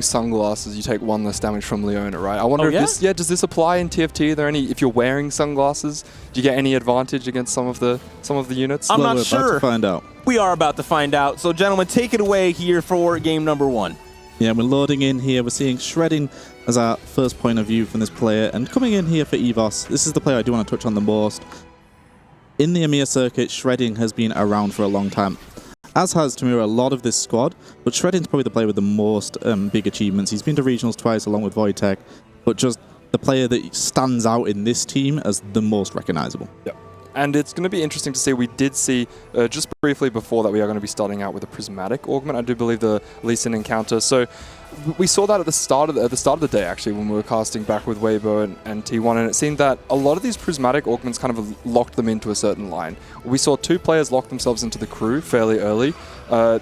sunglasses, you take 1 less damage from Leona, right? I wonder if this, does this apply in TFT? Are there any, if you're wearing sunglasses, do you get any advantage against some of the units? I'm not sure. We're about to find out. We are about to find out. So, gentlemen, take it away here for game number 1. Yeah, we're loading in here. We're seeing Shredding as our first point of view from this player. And coming in here for EVOS, this is the player I do want to touch on the most. In the EMEA circuit, Shredding has been around for a long time, as has Tamura a lot of this squad. But Shredding's probably the player with the most big achievements. He's been to regionals twice along with Wojtek, but just the player that stands out in this team as the most recognizable. Yep. And it's going to be interesting to see. We did see, just briefly before that, we are going to be starting out with a Prismatic augment. I do believe the Lee Sin encounter. So we saw that at the start of the day, actually, when we were casting back with Weibo and T1, and it seemed that a lot of these Prismatic augments kind of locked them into a certain line. We saw 2 players lock themselves into the crew fairly early.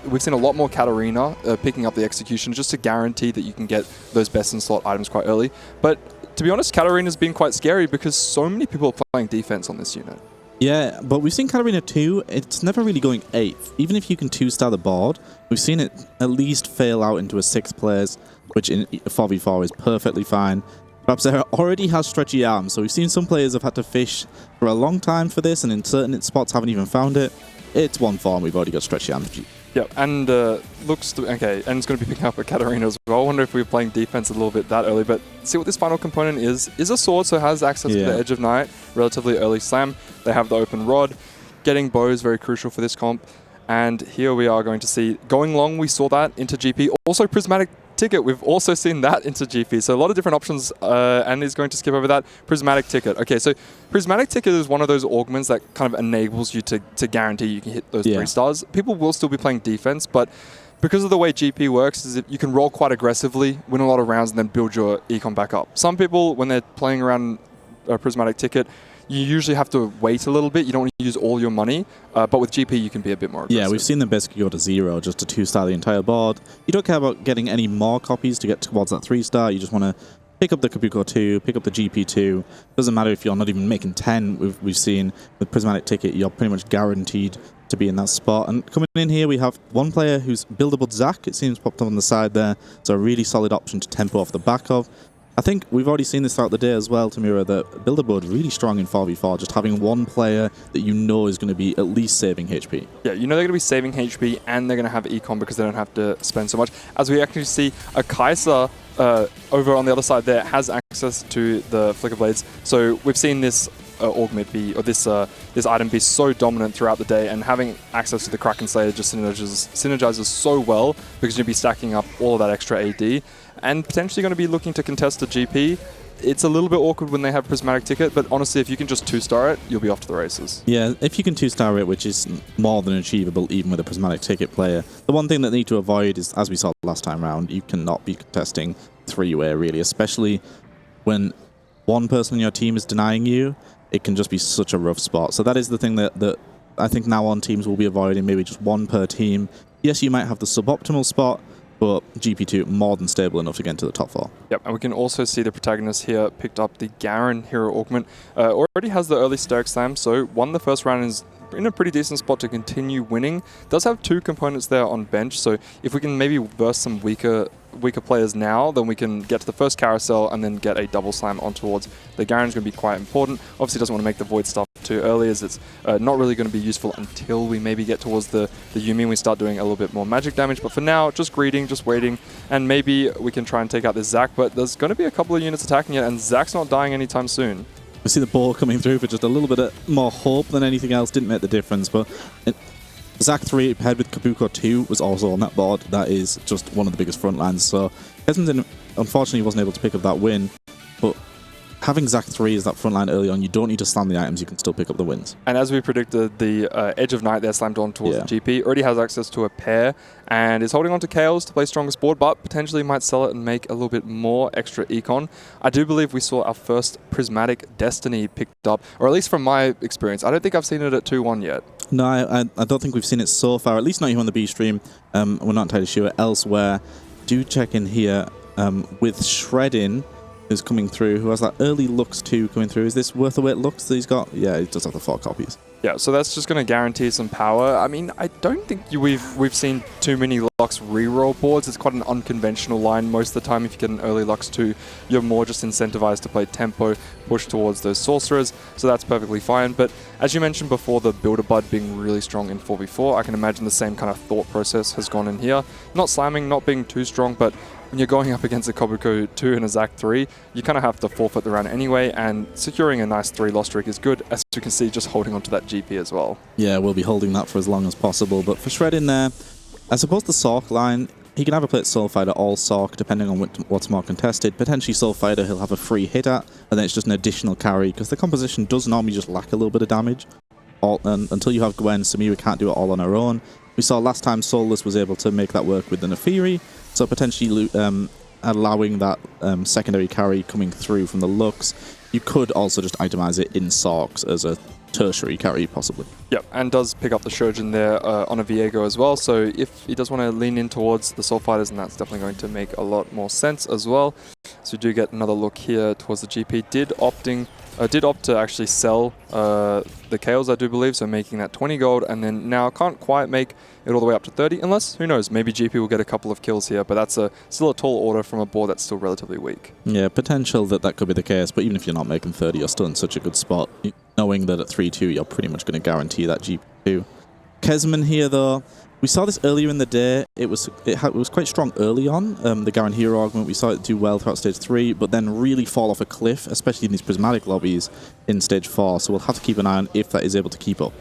We've seen a lot more Katarina picking up the execution just to guarantee that you can get those best in slot items quite early. But to be honest, Katarina's been quite scary because so many people are playing defense on this unit. Yeah, but we've seen Katarina 2, it's never really going 8th. Even if you can 2-star the board, we've seen it at least fail out into a 6th place, which in 4v4 is perfectly fine. Rabzera already has stretchy arms, so we've seen some players have had to fish for a long time for this, and in certain spots haven't even found it. It's 1-4, we've already got stretchy arms. Yeah, and looks to, okay, and it's going to be picking up a Katarina as well. I wonder if we were playing defense a little bit that early, but see what this final component is a sword, so it has access to the Edge of Night, relatively early slam. They have the open rod. Getting bow is very crucial for this comp. And here we are going to see, going long, we saw that into GP. Also Prismatic Ticket, we've also seen that into GP. So a lot of different options, and he's going to skip over that. Prismatic Ticket. Okay, so Prismatic Ticket is one of those augments that kind of enables you to guarantee you can hit those 3 stars. People will still be playing defense, but because of the way GP works, is you can roll quite aggressively, win a lot of rounds, and then build your econ back up. Some people, when they're playing around a Prismatic Ticket, you usually have to wait a little bit. You don't want to use all your money, but with GP, you can be a bit more aggressive. Yeah, we've seen them basically go to 0 just to 2-star the entire board. You don't care about getting any more copies to get towards that 3-star. You just want to pick up the Kabuko 2, pick up the GP 2. Doesn't matter if you're not even making 10. We've seen with Prismatic Ticket, you're pretty much guaranteed to be in that spot. And coming in here, we have one player who's buildable Zach. It seems popped up on the side there. So a really solid option to tempo off the back of. I think we've already seen this throughout the day as well, Tamura, that Builderboard really strong in 4v4, just having one player that you know is going to be at least saving HP. Yeah, you know they're going to be saving HP and they're going to have econ because they don't have to spend so much. As we actually see, a Kaiser over on the other side there has access to the Flicker Blades. So we've seen this augment be, or this item be so dominant throughout the day, and having access to the Kraken Slayer just synergizes so well because you'll be stacking up all of that extra AD and potentially going to be looking to contest the GP. It's a little bit awkward when they have Prismatic Ticket, but honestly, if you can just 2-star it, you'll be off to the races. Yeah, if you can 2-star it, which is more than achievable even with a Prismatic Ticket player, the one thing that they need to avoid is, as we saw last time round, you cannot be contesting 3-way really, especially when one person on your team is denying you. It can just be such a rough spot. So that is the thing that I think now on teams will be avoiding, maybe just one per team. Yes, you might have the suboptimal spot, but GP2 more than stable enough to get into the top 4. Yep, and we can also see the protagonist here picked up the Garen hero augment. Already has the early Steric Slam, so won the first round, is in a pretty decent spot to continue winning. Does have 2 components there on bench, so if we can maybe burst some weaker players now, then we can get to the first carousel and then get a double slam on towards the Garen's going to be quite important. Obviously doesn't want to make the Void stuff too early, as it's not really going to be useful until we maybe get towards the Yuumi and we start doing a little bit more magic damage. But for now, just greeting, just waiting, and maybe we can try and take out this Zac, but there's going to be a couple of units attacking it, and Zac's not dying anytime soon. We see the ball coming through for just a little bit more hope than anything else. Didn't make the difference, but Zac 3 paired with Kabuko 2 was also on that board. That is just one of the biggest front lines. So Kesmondson unfortunately wasn't able to pick up that win, but having Zac 3 as that front line early on, you don't need to slam the items, you can still pick up the wins. And as we predicted, the Edge of Night there slammed on towards the GP. Already has access to a pair and is holding on to Chaos to play strongest board, but potentially might sell it and make a little bit more extra econ. I do believe we saw our first Prismatic Destiny picked up, or at least from my experience. I don't think I've seen it at 2-1 yet. No, I don't think we've seen it so far, at least not here on the B stream. We're not entirely sure elsewhere. Do check in here with Shredding, who's coming through, who has that early Lux 2 coming through. Is this worth the wait Lux that he's got? Yeah, he does have the 4 copies. Yeah, so that's just going to guarantee some power. I mean, I don't think we've seen too many Lux reroll boards. It's quite an unconventional line most of the time. If you get an early Lux 2, you're more just incentivized to play tempo, push towards those sorcerers, so that's perfectly fine. But as you mentioned before, the Builder Bud being really strong in 4v4, I can imagine the same kind of thought process has gone in here. Not slamming, not being too strong, but when you're going up against a Kobuko 2 and a Zac 3, you kind of have to forfeit the round anyway, and securing a nice 3-loss streak is good, as you can see, just holding onto that GP as well. Yeah, we'll be holding that for as long as possible, but for Shred in there, I suppose the Sork line, he can either play it Soul Fighter or Sork, depending on what's more contested. Potentially Soul Fighter he'll have a free hit at, and then it's just an additional carry, because the composition does normally just lack a little bit of damage. Until you have Gwen, Samira can't do it all on her own. We saw last time Soulless was able to make that work with the Nefiri, so potentially allowing that secondary carry coming through from the Lux. You could also just itemize it in Sorks as a tertiary carry, possibly. Yep, and does pick up the Shojin there on a Viego as well, so if he does want to lean in towards the Soul Fighters, then that's definitely going to make a lot more sense as well. So we do get another look here towards the GP. Did opt to actually sell the Chaos, I do believe, so making that 20 gold, and then now can't quite make it all the way up to 30, unless, who knows, maybe GP will get a couple of kills here, but that's still a tall order from a board that's still relatively weak. Yeah, potential that could be the case, but even if you're not making 30, you're still in such a good spot, knowing that at 3-2, you're pretty much going to guarantee that GP2. Kesman here, though, we saw this earlier in the day. It was quite strong early on, the Garen Hero augment. We saw it do well throughout Stage 3, but then really fall off a cliff, especially in these Prismatic lobbies in Stage 4, so we'll have to keep an eye on if that is able to keep up.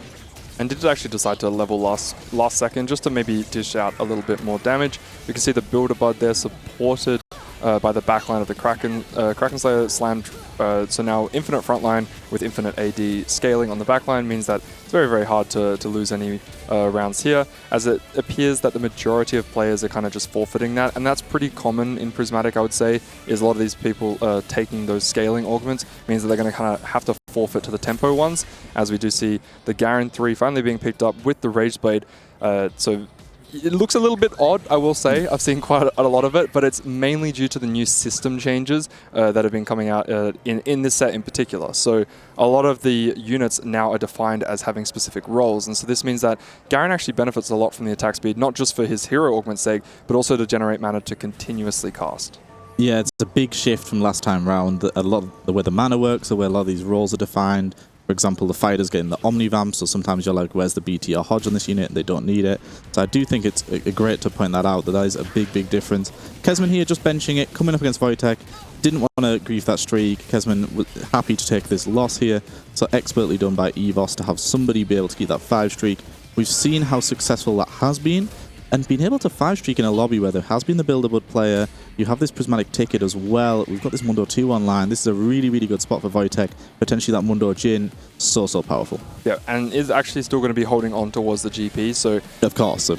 And did actually decide to level last second, just to maybe dish out a little bit more damage. You can see the Builder Bud there supported by the backline of the Kraken. Kraken Slayer slammed, so now infinite frontline with infinite AD scaling on the backline means that it's very, very hard to lose any rounds here, as it appears that the majority of players are kind of just forfeiting that, and that's pretty common in Prismatic, I would say, is a lot of these people taking those scaling augments, means that they're going to kind of have to forfeit to the tempo ones, as we do see the Garen 3 finally being picked up with the Rage Blade. So it looks a little bit odd, I will say. I've seen quite a lot of it, but it's mainly due to the new system changes that have been coming out in this set in particular. So a lot of the units now are defined as having specific roles, and so this means that Garen actually benefits a lot from the attack speed, not just for his hero augment sake, but also to generate mana to continuously cast. Yeah, it's a big shift from last time round. A lot of the way the mana works, the way a lot of these roles are defined. For example, the fighters getting the Omnivamp, so sometimes you're like, where's the BT or Hodge on this unit? And they don't need it. So I do think it's great to point that out, that is a big, big difference. Kesman here just benching it, coming up against Wojtek. Didn't want to grief that streak. Kesman was happy to take this loss here. So expertly done by EVOS to have somebody be able to keep that 5 streak. We've seen how successful that has been. And being able to 5-streak in a lobby where there has been the Builder-Bud player, you have this Prismatic ticket as well. We've got this Mundo 2 online. This is a really, really good spot for Wojtek. Potentially that Mundo Jin, so powerful. Yeah, and is actually still going to be holding on towards the GP, so... Of course.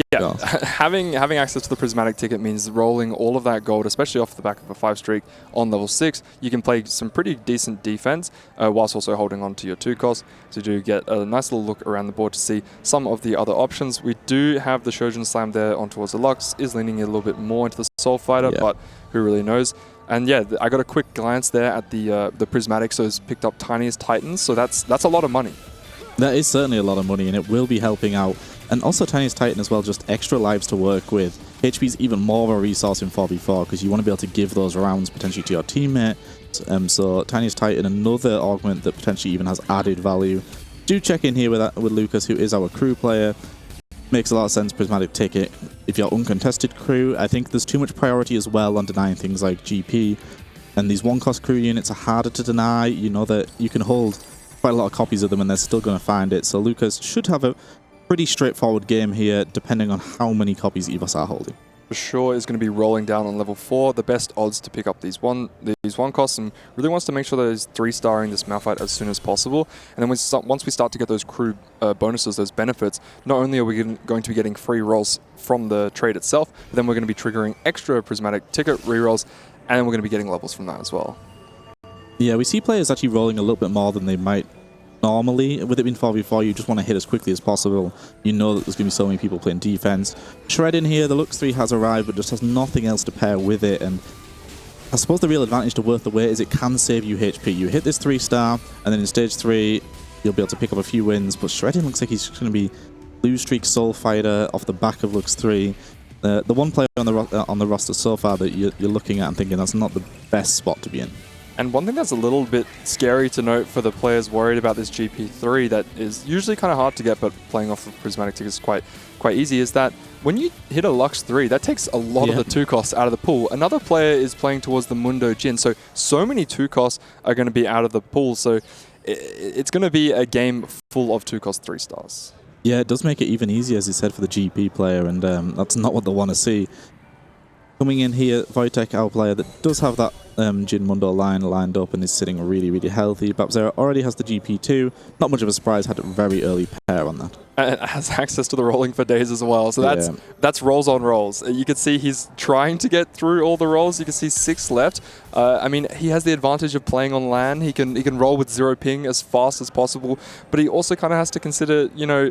Having access to the Prismatic ticket means rolling all of that gold, especially off the back of a 5 streak on level 6, you can play some pretty decent defense whilst also holding on to your 2 costs. So you do get a nice little look around the board to see some of the other options. We do have the Shojin Slam there on towards the Lux, is leaning a little bit more into the Soul Fighter, but who really knows. And yeah, I got a quick glance there at the Prismatic, so it's picked up Tiniest Titans, so that's a lot of money. That is certainly a lot of money, and it will be helping out. And also Tiniest Titan as well, just extra lives to work with. HP is even more of a resource in 4v4 because you want to be able to give those rounds potentially to your teammate. So Tiniest Titan, another augment that potentially even has added value. Do check in here with Lucas, who is our crew player. Makes a lot of sense, Prismatic ticket. If you're uncontested crew, I think there's too much priority as well on denying things like GP. And these one-cost crew units are harder to deny. You know that you can hold quite a lot of copies of them and they're still going to find it. So Lucas should have a pretty straightforward game here, depending on how many copies EVOS are holding. For sure is going to be rolling down on level 4, the best odds to pick up these one costs, and really wants to make sure that he's 3-starring this Malphite as soon as possible. And then once we start to get those crew bonuses, those benefits, not only are we going to be getting free rolls from the trade itself, but then we're going to be triggering extra Prismatic ticket rerolls, and we're going to be getting levels from that as well. Yeah, we see players actually rolling a little bit more than they might normally. With it being 4v4, you just want to hit as quickly as possible. You know that there's going to be so many people playing defense. Shred in here, the Lux 3 has arrived, but just has nothing else to pair with it. And I suppose the real advantage to Worth the Wait is it can save you HP. You hit this 3-star, and then in stage 3, you'll be able to pick up a few wins. But Shredding looks like he's going to be blue streak soul fighter off the back of Lux 3. The one player on the roster so far that you're looking at and thinking that's not the best spot to be in. And one thing that's a little bit scary to note for the players worried about this GP3 that is usually kind of hard to get, but playing off of Prismatic tickets is quite easy, is that when you hit a Lux 3, that takes a lot of the 2 costs out of the pool. Another player is playing towards the Mundo Jin, so many 2 costs are going to be out of the pool. So it's going to be a game full of 2 cost 3 stars. Yeah, it does make it even easier, as you said, for the GP player, and that's not what they want to see. Coming in here, Wojtek, our player that does have that Jin Mundo line lined up and is sitting really, really healthy. Babzera already has the GP2. Not much of a surprise, had a very early pair on that. And has access to the rolling for days as well. So that's rolls on rolls. You can see he's trying to get through all the rolls. You can see 6 left. I mean, he has the advantage of playing on LAN. He can roll with 0 ping as fast as possible. But he also kind of has to consider, you know,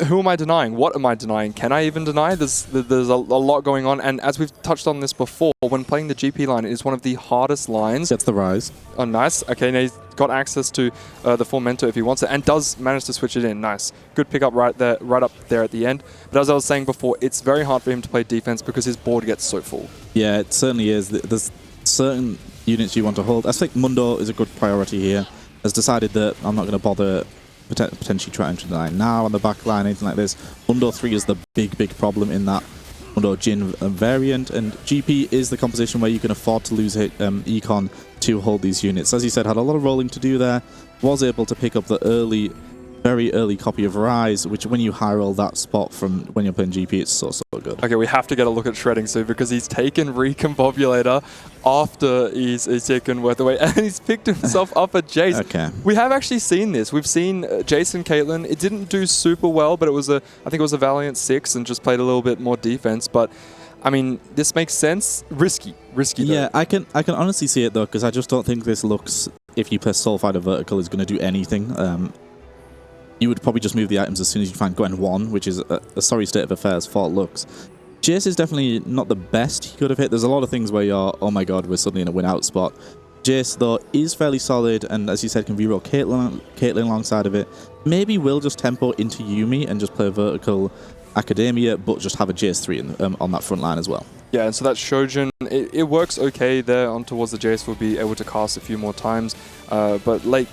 who am I denying? What am I denying? Can I even deny? There's a lot going on, and as we've touched on this before, when playing the GP line, it is one of the hardest lines. Gets the rise. Oh, nice. Okay, now he's got access to the full mentor if he wants it, and does manage to switch it in. Nice. Good pickup right up there at the end. But as I was saying before, it's very hard for him to play defense because his board gets so full. Yeah, it certainly is. There's certain units you want to hold. I think Mundo is a good priority here. Has decided that I'm not going to bother potentially trying to deny now on the back line, anything like this. Mundo 3 is the big problem in that Mundo Jin variant, and GP is the composition where you can afford to lose Econ to hold these units. As you said, had a lot of rolling to do there, was able to pick up the very early copy of Rise, which when you high roll that spot from when you're playing GP, it's so good. Okay, we have to get a look at Shredding soon because he's taken Recombobulator after he's taken Worth away, and he's picked himself up a Jace. Okay. We have actually seen this. We've seen Jace and Caitlyn. It didn't do super well, but I think it was a Valiant 6 and just played a little bit more defense. But I mean, this makes sense. Risky though. Yeah, I can honestly see it though, because I just don't think this looks, if you play Soulfighter vertical, is going to do anything. You would probably just move the items as soon as you find Gwen 1, which is a sorry state of affairs for Lux. Jace is definitely not the best he could have hit. There's a lot of things where you're, oh my god, we're suddenly in a win-out spot. Jace, though, is fairly solid, and as you said, can reroll Caitlyn alongside of it. Maybe will just tempo into Yuumi and just play a vertical Academia, but just have a Jace 3 on that front line as well. Yeah, and so that Shojin, it works okay there on towards the Jace. We'll be able to cast a few more times. But late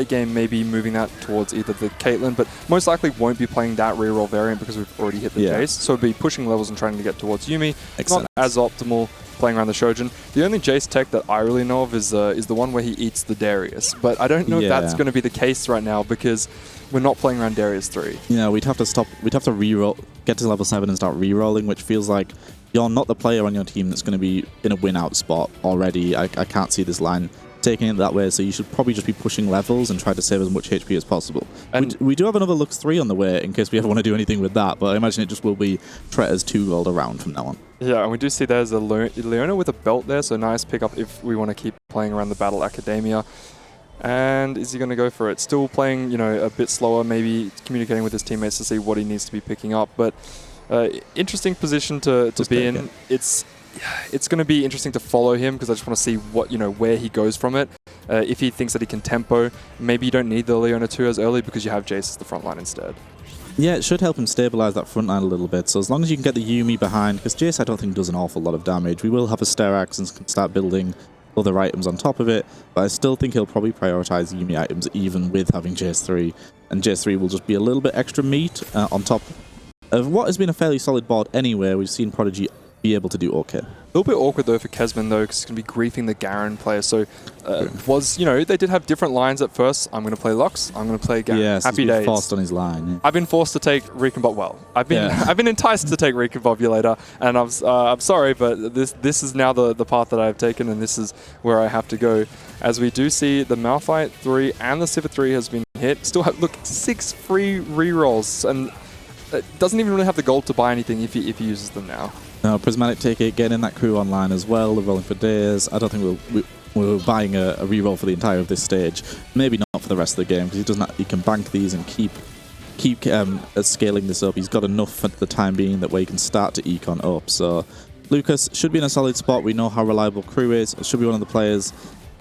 game, maybe moving that towards either the Caitlyn, but most likely won't be playing that reroll variant because we've already hit the Jace. So it'll be pushing levels and trying to get towards Yuumi. Not as optimal playing around the Shojin. The only Jace tech that I really know of is the one where he eats the Darius. But I don't know if that's going to be the case right now because we're not playing around Darius 3. Yeah, we'd have to reroll, get to level 7 and start rerolling, which feels like you're not the player on your team that's going to be in a win-out spot already. I can't see this line taking it that way, so you should probably just be pushing levels and try to save as much HP as possible. And we do have another Lux 3 on the way in case we ever want to do anything with that, but I imagine it just will be Tretta's 2 gold around from now on. Yeah, and we do see there's a Leona with a belt there, so nice pickup if we want to keep playing around the Battle Academia. And is he going to go for it? Still playing, a bit slower, maybe communicating with his teammates to see what he needs to be picking up, but interesting position to be in. It's going to be interesting to follow him because I just want to see what where he goes from it. If he thinks that he can tempo, maybe you don't need the Leona 2 as early because you have Jace as the front line instead. Yeah, it should help him stabilize that front line a little bit. So as long as you can get the Yuumi behind, because Jace I don't think does an awful lot of damage. We will have a Sterax and can start building other items on top of it, but I still think he'll probably prioritize Yuumi items even with having Jace 3, and Jace 3 will just be a little bit extra meat on top of what has been a fairly solid board anyway. We've seen Prodigy be able to do okay. A little bit awkward though for Kesman though, because he's going to be griefing the Garen player. So they did have different lines at first. I'm going to play Lux. I'm going to play Garen. Yeah, Happy days. Forced on his line. Yeah. I've been forced to take I've been enticed to take Recombobulator, and I'm sorry, but this is now the path that I've taken, and this is where I have to go. As we do see the Malphite 3 and the Sivir 3 has been hit. Still have 6 free rerolls, and doesn't even really have the gold to buy anything if he uses them now. No, Prismatic take it, getting that crew online as well. They're rolling for days. I don't think we're buying a reroll for the entire of this stage. Maybe not for the rest of the game because he can bank these and keep scaling this up. He's got enough at the time being that way he can start to econ up. So Lucas should be in a solid spot. We know how reliable crew is. Should be one of the players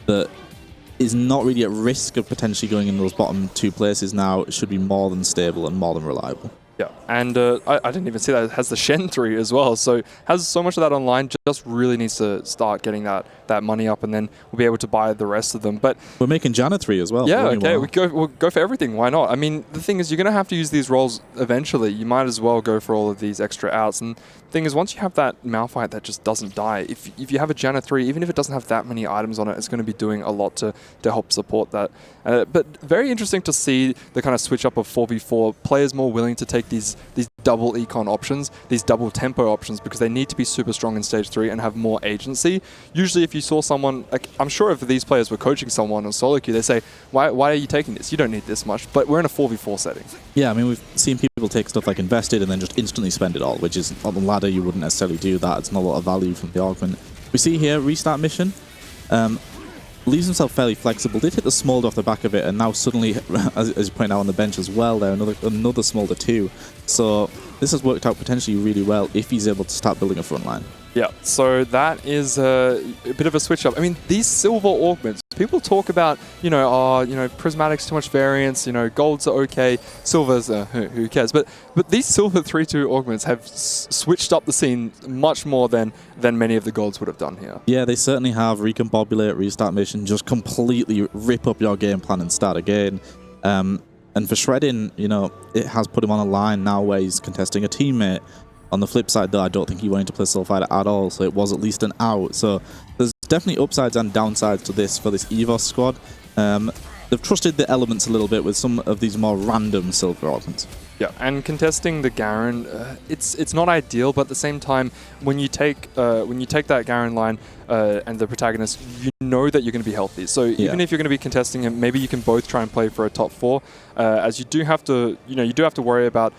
that is not really at risk of potentially going in those bottom 2 places now. It should be more than stable and more than reliable. Yeah, and I didn't even see that. It has the Shen 3 as well, so has so much of that online, just really needs to start getting that money up, and then we'll be able to buy the rest of them. But we're making Janna 3 as well. Yeah, okay, we'll go for everything. Why not? I mean, the thing is, you're going to have to use these rolls eventually. You might as well go for all of these extra outs. And the thing is, once you have that Malphite that just doesn't die, if you have a Janna 3, even if it doesn't have that many items on it, it's going to be doing a lot to help support that. But very interesting to see the kind of switch up of 4v4, players more willing to take these double econ options, these double tempo options, because they need to be super strong in stage 3 and have more agency. Usually if you saw someone, like I'm sure if these players were coaching someone on solo queue, they say, why are you taking this? You don't need this much. But we're in a 4v4 setting. Yeah, I mean, we've seen people take stuff like invested and then just instantly spend it all, which is on the ladder you wouldn't necessarily do that. It's not a lot of value from the augment. We see here restart mission. Leaves himself fairly flexible. Did hit the smolder off the back of it, and now suddenly, as you point out on the bench as well, there another smolder too. So this has worked out potentially really well if he's able to start building a front line. Yeah, so that is a bit of a switch up. I mean, these silver augments, people talk about, Prismatic's too much variance, golds are okay, silver's, who cares? But these silver 3-2 augments have switched up the scene much more than many of the golds would have done here. Yeah, they certainly have. Recombobulate, restart mission, just completely rip up your game plan and start again. And for Shredding, it has put him on a line now where he's contesting a teammate. On the flip side, though, I don't think he wanted to play Soul Fighter at all, so it was at least an out. So there's definitely upsides and downsides to this for this EVOS squad. They've trusted the elements a little bit with some of these more random silver augments. Yeah, and contesting the Garen, it's not ideal, but at the same time, when you take that Garen line and the protagonist, you know that you're going to be healthy. So even if you're going to be contesting him, maybe you can both try and play for a top 4. As you do have to, worry about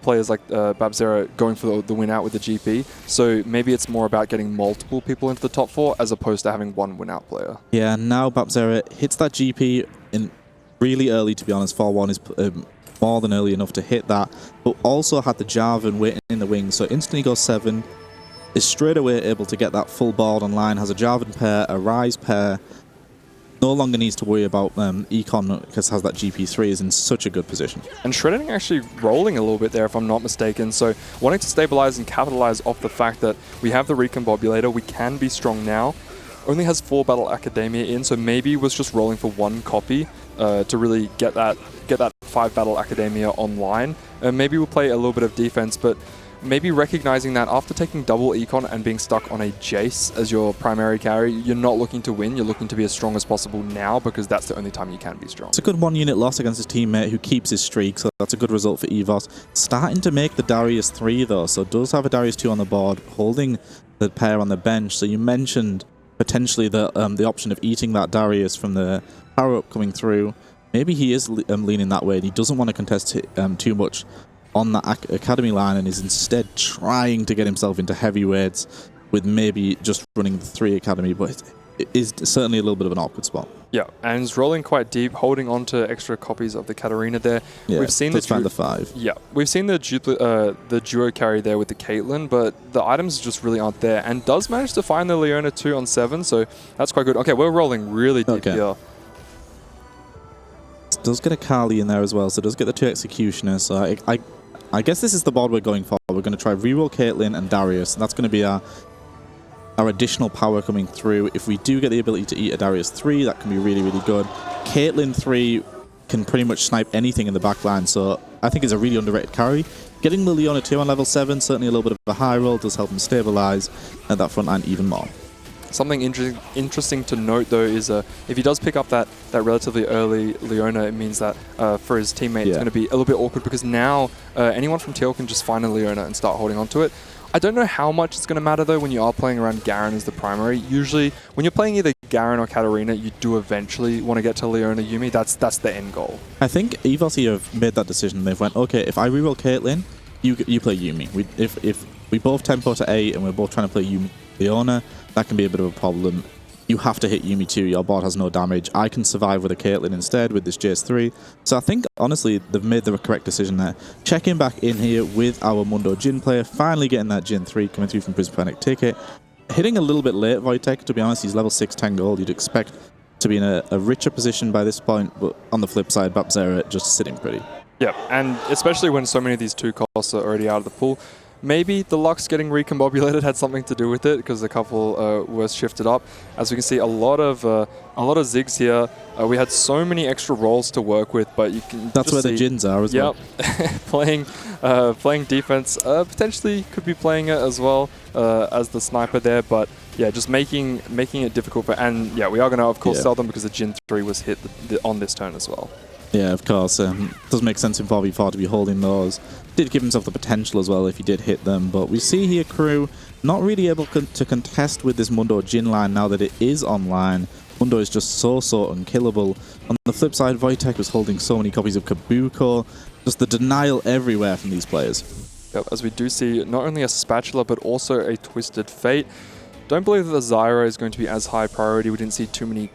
players like Babzera going for the win out with the GP. So maybe it's more about getting multiple people into the top 4 as opposed to having one win out player. Yeah, now Babzera hits that GP in really early. To be honest, 4-1 is more than early enough to hit that, but also had the Jarvan waiting in the wings, so instantly goes 7, is straight away able to get that full board online, has a Jarvan pair, a Ryze pair, no longer needs to worry about Econ because has that GP3, is in such a good position. And Shredding actually rolling a little bit there if I'm not mistaken, so wanting to stabilize and capitalize off the fact that we have the Recombobulator, we can be strong now, only has 4 Battle Academia in, so maybe was just rolling for 1 copy to really get that 5 Battle Academia online. Maybe we'll play a little bit of defense, but maybe recognizing that after taking double Econ and being stuck on a Jace as your primary carry, you're not looking to win, you're looking to be as strong as possible now because that's the only time you can be strong. It's a good 1-unit loss against his teammate who keeps his streak, so that's a good result for EVOS. Starting to make the Darius 3 though, so does have a Darius 2 on the board, holding the pair on the bench. So you mentioned potentially the option of eating that Darius from the power-up coming through. Maybe he is leaning that way and he doesn't want to contest too much on that academy line and is instead trying to get himself into heavyweights with maybe just running the 3 academy, but it is certainly a little bit of an awkward spot. Yeah, and he's rolling quite deep, holding on to extra copies of the Katarina there. Yeah, we've seen the 5. Yeah, we've seen the duo carry there with the Caitlyn, but the items just really aren't there, and does manage to find the Leona 2 on 7, so that's quite good. Okay, we're rolling really deep here. Does get a Kali in there as well, so does get the 2 Executioners. So I guess this is the board we're going for. We're going to try reroll Caitlyn and Darius, and that's going to be our additional power coming through. If we do get the ability to eat a Darius 3, that can be really, really good. Caitlyn 3 can pretty much snipe anything in the back line, so I think it's a really underrated carry. Getting the Leona 2 on level 7, certainly a little bit of a high roll, does help him stabilize at that front line even more. Something interesting to note, though, is if he does pick up that relatively early Leona, it means that for his teammate, it's going to be a little bit awkward because now anyone from TL can just find a Leona and start holding onto it. I don't know how much it's going to matter, though, when you are playing around Garen as the primary. Usually, when you're playing either Garen or Katarina, you do eventually want to get to Leona Yuumi. That's the end goal. I think EVOS here have made that decision. They've went, okay, if I reroll Caitlyn, you play Yuumi. If we both tempo to 8 and we're both trying to play Yuumi Leona, that can be a bit of a problem. You have to hit Yuumi too. Your board has no damage. I can survive with a Caitlyn instead with this Jace 3. So I think, honestly, they've made the correct decision there. Checking back in here with our Mundo Jhin player, finally getting that Jhin 3 coming through from Prismatic ticket. Hitting a little bit late, Wojtek, to be honest. He's level 6, 10 gold. You'd expect to be in a richer position by this point, but on the flip side, Bapzera just sitting pretty. Yeah, and especially when so many of these 2 costs are already out of the pool, maybe the Lux getting recombobulated had something to do with it, because a couple were shifted up. As we can see, a lot of zigs here. We had so many extra rolls to work with, but you can. That's where the Jins are as well. Yep, playing defense. Potentially could be playing it as well as the sniper there, but yeah, just making it difficult for. And yeah, we are going to of course sell them because the Jin 3 was hit on this turn as well. Yeah, of course. Does make sense in 4v4 to be holding those. Did give himself the potential as well if he did hit them. But we see here Crew not really able to contest with this Mundo Jin line now that it is online. Mundo is just so unkillable. On the flip side, Wojtek was holding so many copies of Kabuko. Just the denial everywhere from these players. Yep, as we do see not only a Spatula but also a Twisted Fate. Don't believe that the Zyra is going to be as high priority. We didn't see too many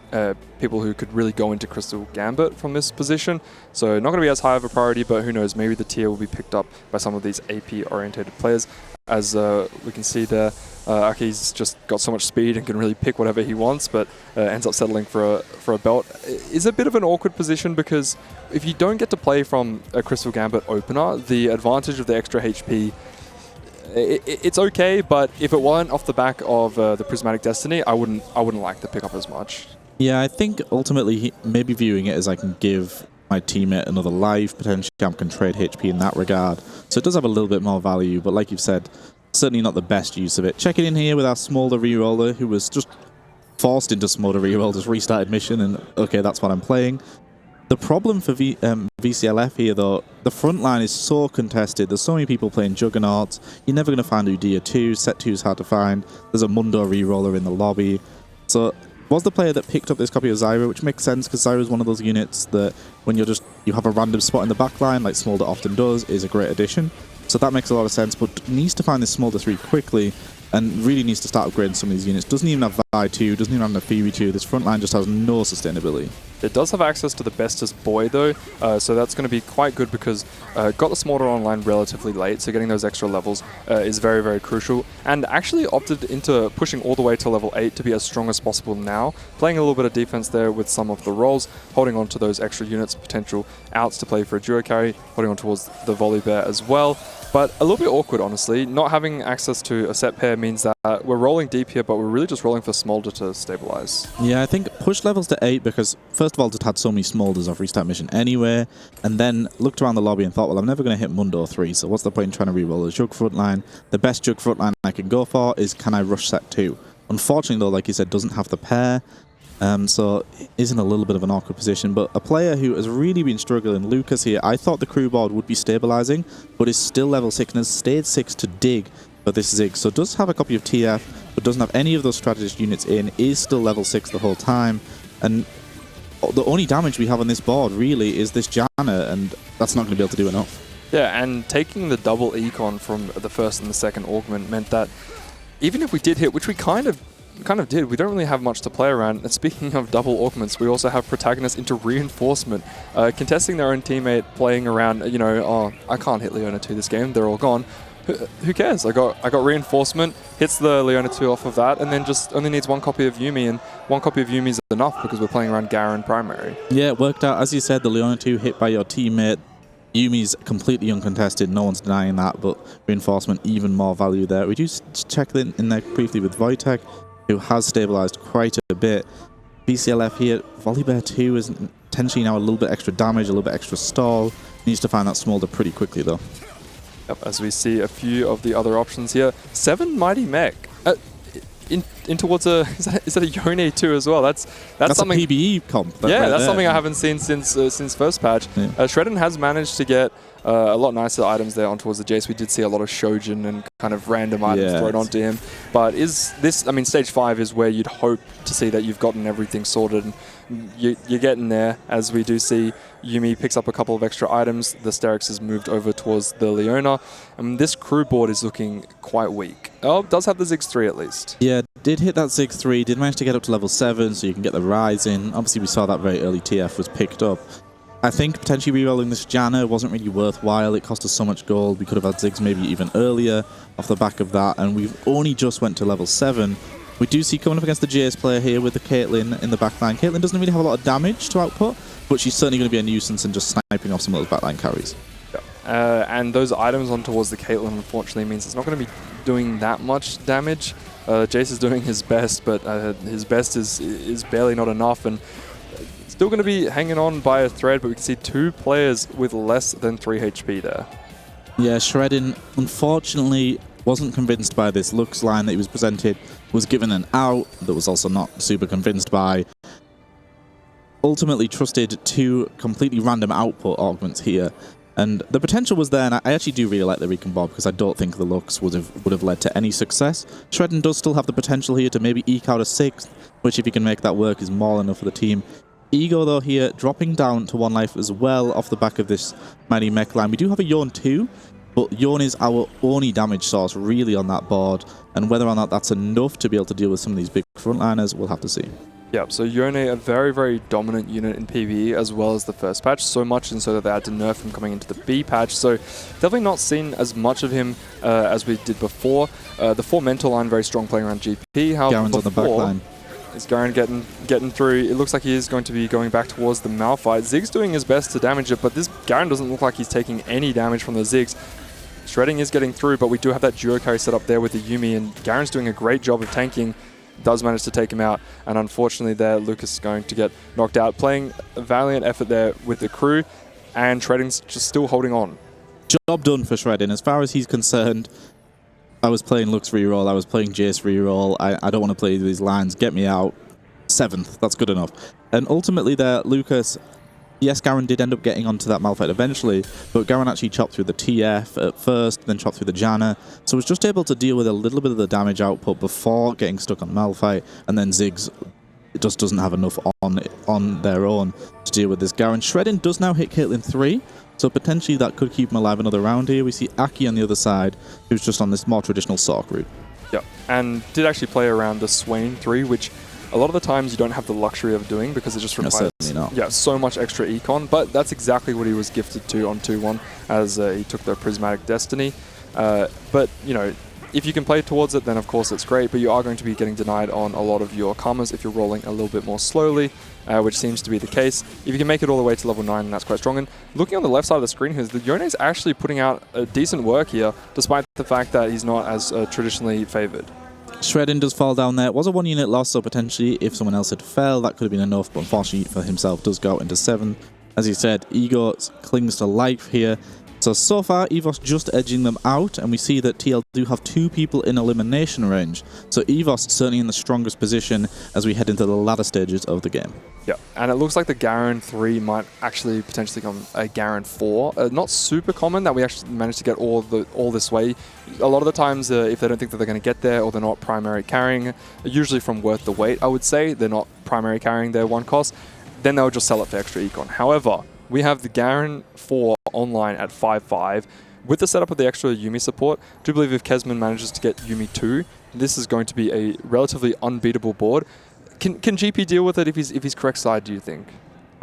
people who could really go into Crystal Gambit from this position. So not going to be as high of a priority, but who knows, maybe the tier will be picked up by some of these AP-orientated players. As we can see there, Aki's just got so much speed and can really pick whatever he wants, but ends up settling for a belt. It's a bit of an awkward position because if you don't get to play from a Crystal Gambit opener, the advantage of the extra HP it's okay, but if it weren't off the back of the Prismatic Destiny, I wouldn't like the pickup as much. Yeah, I think ultimately maybe viewing it as I can give my teammate another life, potentially I can trade HP in that regard. So it does have a little bit more value, but like you've said, certainly not the best use of it. Checking in here with our Smolder Reroller, who was just forced into Smolder Reroll, just restarted mission, and okay, that's what I'm playing. The problem for VCLF here, though, the front line is so contested. There's so many people playing Juggernauts. You're never going to find Udia 2. Set 2 is hard to find. There's a Mundo Reroller in the lobby. So was the player that picked up this copy of Zyra, which makes sense because Zyra is one of those units that when you have a random spot in the backline, like Smolder often does, is a great addition. So that makes a lot of sense, but needs to find this Smolder 3 quickly and really needs to start upgrading some of these units. Doesn't even have Vi 2, doesn't even have Nefiri 2. This front line just has no sustainability. It does have access to the bestest boy though, so that's going to be quite good because got the Smolder online relatively late, so getting those extra levels is very, very crucial. And actually opted into pushing all the way to level 8 to be as strong as possible now, playing a little bit of defense there with some of the rolls, holding on to those extra units, potential outs to play for a duo carry, holding on towards the Volley Bear as well. But a little bit awkward, honestly. Not having access to a set pair means that we're rolling deep here, but we're really just rolling for Smolder to stabilize. Yeah, I think push levels to 8 because, first of all, just had so many Smolders off restart mission anyway, and then looked around the lobby and thought, well, I'm never going to hit Mundo 3, so what's the point in trying to reroll a Jug front line? The best Jug front line I can go for is can I rush set 2? Unfortunately, though, like you said, doesn't have the pair, so is in a little bit of an awkward position. But a player who has really been struggling, Lucas here, I thought the crew board would be stabilizing, but is still level 6 and has stayed 6 to dig for this Zig. So does have a copy of TF, but doesn't have any of those strategist units in, is still level 6 the whole time. And the only damage we have on this board really is this Janna, and that's not going to be able to do enough. Yeah, and taking the double econ from the first and the second augment meant that even if we did hit, which we kind of did, we don't really have much to play around. And speaking of double augments, we also have protagonists into reinforcement, contesting their own teammate, playing around, you know, oh, I can't hit Leona 2 this game, they're all gone. Who cares? I got reinforcement, hits the Leona 2 off of that, and then just only needs one copy of Yuumi, and one copy of Yuumi is enough because we're playing around Garen primary. Yeah, it worked out. As you said, the Leona 2 hit by your teammate. Yuumi's completely uncontested, no one's denying that, but reinforcement, even more value there. We do check in there briefly with Wojtek, who has stabilized quite a bit. BCLF here, Volibear 2 is potentially now a little bit extra damage, a little bit extra stall. Needs to find that Smolder pretty quickly though. Yep, as we see a few of the other options here. 7 Mighty Mech. In towards a is that a Yone 2 as well? That's something. A PBE comp. Yeah, that's something I haven't seen since first patch. Yeah. Shredden has managed to get a lot nicer items there on towards the Jace. We did see a lot of Shojin and kind of random items thrown onto him. But is this? I mean, stage 5 is where you'd hope to see that you've gotten everything sorted. And you're getting there, as we do see Yuumi picks up a couple of extra items. The Sterix has moved over towards the Leona. This crew board is looking quite weak. Oh, does have the Ziggs 3 at least. Yeah, did hit that Ziggs 3, did manage to get up to level 7, so you can get the Rise in. Obviously, we saw that very early TF was picked up. I think potentially rerolling this Janna wasn't really worthwhile. It cost us so much gold. We could have had Ziggs maybe even earlier off the back of that, and we've only just went to level 7. We do see coming up against the Jace player here with the Caitlyn in the backline. Caitlyn doesn't really have a lot of damage to output, but she's certainly going to be a nuisance and just sniping off some of those backline carries. And those items on towards the Caitlyn, unfortunately, means it's not going to be doing that much damage. Jace is doing his best, but his best is barely not enough, and still going to be hanging on by a thread, but we can see 2 players with less than 3 HP there. Yeah, Shredding, unfortunately, wasn't convinced by this Lux line that he was presented, was given an out that was also not super convinced by. Ultimately trusted 2 completely random output augments here. And the potential was there, and I actually do really like the Recon Bob because I don't think the Lux would have led to any success. Shredding does still have the potential here to maybe eke out a 6th, which if he can make that work is more than enough for the team. Ego though here dropping down to 1 life as well off the back of this mighty mech line. We do have a Yorn too, but Yorn is our only damage source really on that board, and whether or not that's enough to be able to deal with some of these big frontliners, we'll have to see. Yeah, so Yone, a very, very dominant unit in PvE as well as the first patch, so much and so that they had to nerf him coming into the B patch, so definitely not seen as much of him as we did before. The 4 mental line, very strong playing around GP. However, Garen's on the back line. Is Garen getting through? It looks like he is going to be going back towards the Malphite. Zig's doing his best to damage it, but this Garen doesn't look like he's taking any damage from the Zigs. Shredding is getting through, but we do have that duo carry set up there with the Yuumi, and Garen's doing a great job of tanking. Does manage to take him out, and unfortunately there, Lucas is going to get knocked out. Playing a valiant effort there with the crew, and Shredding's just still holding on. Job done for Shredding. As far as he's concerned, I was playing Lux Reroll, I was playing Jace Reroll, I don't want to play these lines, get me out. 7th, that's good enough. And ultimately there, Lucas, yes, Garen did end up getting onto that Malphite eventually, but Garen actually chopped through the TF at first, then chopped through the Janna, so was just able to deal with a little bit of the damage output before getting stuck on Malphite, and then Ziggs just doesn't have enough on their own to deal with this Garen. Shredding does now hit Caitlyn 3, so potentially that could keep him alive another round here. We see Aki on the other side, who's just on this more traditional Sork route. Yeah, and did actually play around the Swain 3, which a lot of the times you don't have the luxury of doing because it just requires so much extra econ, but that's exactly what he was gifted to on 2-1 as he took the Prismatic Destiny. But, you know, if you can play towards it, then of course it's great, but you are going to be getting denied on a lot of your karmas if you're rolling a little bit more slowly, which seems to be the case. If you can make it all the way to level 9, that's quite strong. And looking on the left side of the screen here, the Yone is actually putting out a decent work here, despite the fact that he's not as traditionally favored. Shredding does fall down there. It was a 1-unit loss, so potentially if someone else had fell, that could have been enough, but unfortunately for himself, does go out into 7. As he said, Ego clings to life here. So far, EVOS just edging them out, and we see that TL do have 2 people in elimination range. So EVOS certainly in the strongest position as we head into the latter stages of the game. Yeah, and it looks like the Garen 3 might actually potentially become a Garen 4. Not super common that we actually managed to get all this way. A lot of the times, if they don't think that they're going to get there or they're not primary carrying, usually from worth the wait, I would say, they're not primary carrying their 1 cost, then they'll just sell it for extra econ. However, we have the Garen 4 online at 5-5. With the setup of the extra Yuumi support, I do believe if Kesman manages to get Yuumi 2, this is going to be a relatively unbeatable board. Can GP deal with it if he's correct side, do you think?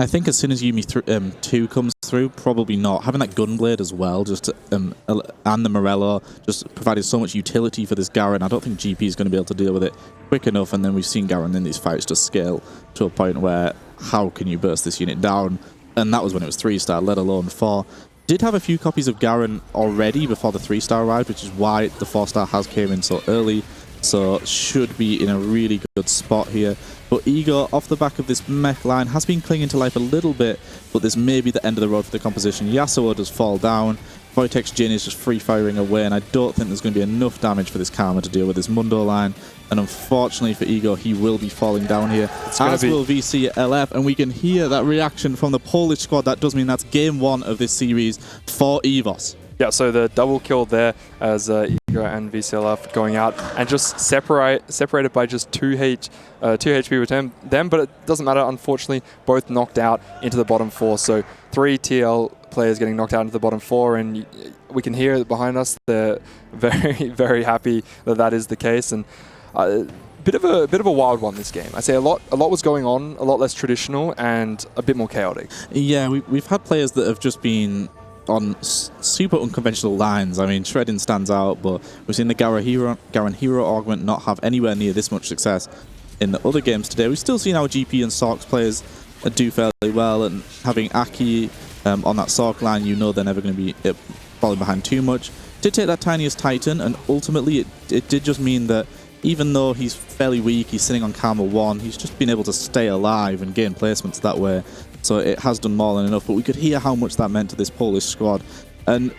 I think as soon as Yuumi 2 comes through, probably not. Having that Gunblade as well, just and the Morello, just provided so much utility for this Garen. I don't think GP is going to be able to deal with it quick enough, and then we've seen Garen in these fights just scale to a point where how can you burst this unit down? And that was when it was 3-star, let alone 4. Did have a few copies of Garen already before the 3-star arrived, which is why the 4-star has came in so early. So should be in a really good spot here. But Ego, off the back of this mech line, has been clinging to life a little bit, but this may be the end of the road for the composition. Yasuo does fall down. Wojtek's Jin is just free-firing away, and I don't think there's going to be enough damage for this Karma to deal with this Mundo line. And unfortunately for Ego, he will be falling down here, as will VC LF, and we can hear that reaction from the Polish squad. That does mean that's game 1 of this series for EVOS. Yeah, so the double kill there as Ego and VCLF going out and just separated by just 2 HP with them, but it doesn't matter. Unfortunately, both knocked out into the bottom 4. So 3 TL players getting knocked out into the bottom 4, and we can hear it behind us. They're very, very happy that that is the case, and bit of a wild one this game. I say a lot was going on, a lot less traditional and a bit more chaotic. Yeah, we've had players that have just been on super unconventional lines. I mean, shredding stands out, but we've seen the Garen Hero augment not have anywhere near this much success in the other games today. We've still seen our GP and Sorks players do fairly well, and having Aki on that Sork line, you know they're never going to be falling behind too much. Did take that tiniest Titan, and ultimately it did just mean that even though he's fairly weak, he's sitting on Karma 1, he's just been able to stay alive and gain placements that way. So it has done more than enough, but we could hear how much that meant to this Polish squad. And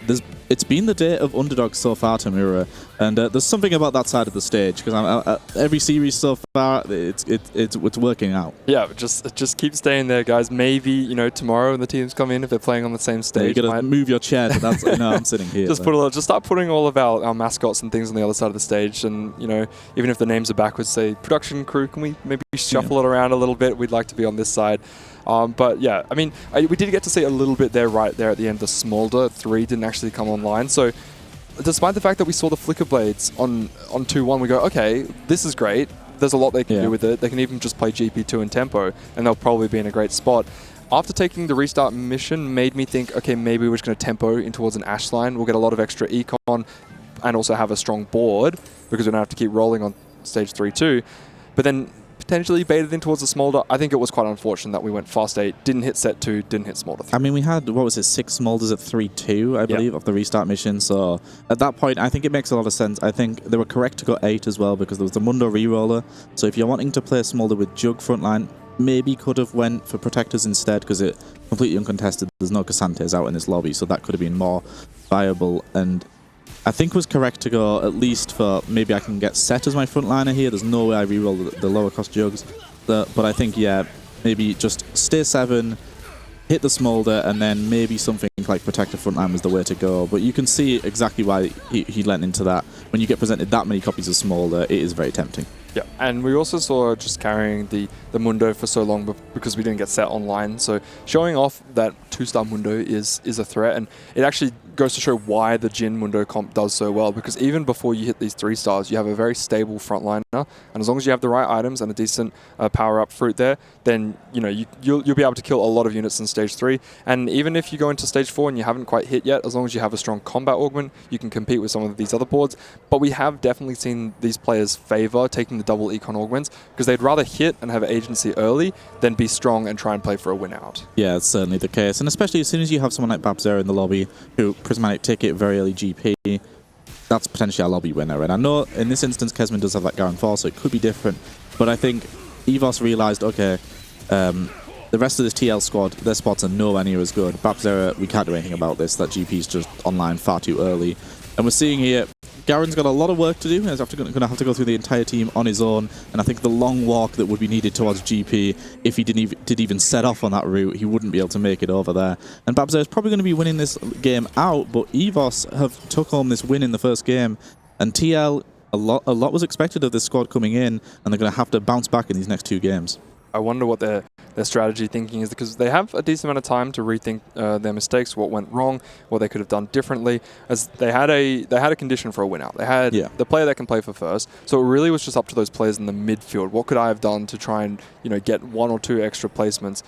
it's been the day of underdogs so far, Tamura, and there's something about that side of the stage, because every series so far, it's working out. Yeah, just keep staying there, guys. Maybe, you know, tomorrow when the teams come in, if they're playing on the same stage, you gotta move your chair. That's no, I'm sitting here. Just start putting all of our mascots and things on the other side of the stage, and you know, even if the names are backwards, say production crew, can we maybe shuffle it around a little bit? We'd like to be on this side. But yeah, I mean, we did get to see a little bit there, right there at the end. The Smolder 3 didn't actually come online. So despite the fact that we saw the Flicker Blades on 2-1, we go, okay, this is great. There's a lot they can do with it. They can even just play GP2 and tempo, and they'll probably be in a great spot. After taking the restart mission, made me think, okay, maybe we're just going to tempo in towards an Ash line. We'll get a lot of extra econ and also have a strong board, because we don't have to keep rolling on stage 3 too. But then potentially baited in towards the Smolder. I think it was quite unfortunate that we went fast 8, didn't hit set 2, didn't hit Smolder 3. I mean, we had, what was it, 6 Smolders at 3-2, I believe, of the restart mission. So at that point, I think it makes a lot of sense. I think they were correct to go 8 as well, because there was the Mundo Reroller. So if you're wanting to play Smolder with Jug frontline, maybe could have went for Protectors instead, because it completely uncontested. There's no Cassantes out in this lobby, so that could have been more viable. And I think was correct to go at least for maybe I can get Set as my frontliner here. There's no way I reroll the lower cost Jugs. But I think, yeah, maybe just stay 7, hit the Smolder, and then maybe something like Protector frontline was the way to go. But you can see exactly why he lent into that. When you get presented that many copies of Smolder, it is very tempting. Yeah, and we also saw just carrying the Mundo for so long because we didn't get Set online. So showing off that 2-star Mundo is a threat, and it actually goes to show why the Jin Mundo comp does so well, because even before you hit these 3 stars, you have a very stable frontliner, and as long as you have the right items and a decent power-up fruit there, then you know you'll be able to kill a lot of units in stage 3. And even if you go into stage 4 and you haven't quite hit yet, as long as you have a strong combat augment, you can compete with some of these other boards. But we have definitely seen these players favor taking the double econ augments, because they'd rather hit and have agency early than be strong and try and play for a win out. Yeah, it's certainly the case, and especially as soon as you have someone like Babzera in the lobby who Prismatic take it very early GP, that's potentially our lobby winner. And I know in this instance Kesman does have that Garen 4, so it could be different, but I think EVOS realized, okay, the rest of this TL squad, their spots are nowhere near as good. Babzera, we can't do anything about this. That GP's just online far too early. And we're seeing here, Garen's got a lot of work to do. He's going to have to go through the entire team on his own. And I think the long walk that would be needed towards GP, if he did even set off on that route, he wouldn't be able to make it over there. And Babzera is probably going to be winning this game out, but EVOS have took home this win in the first game. And TL, a lot was expected of this squad coming in, and they're going to have to bounce back in these next 2 games. I wonder what their strategy thinking is, because they have a decent amount of time to rethink their mistakes, what went wrong, what they could have done differently. As they had a condition for a win out. They had the player that can play for first, so it really was just up to those players in the midfield. What could I have done to try and get 1 or 2 extra placements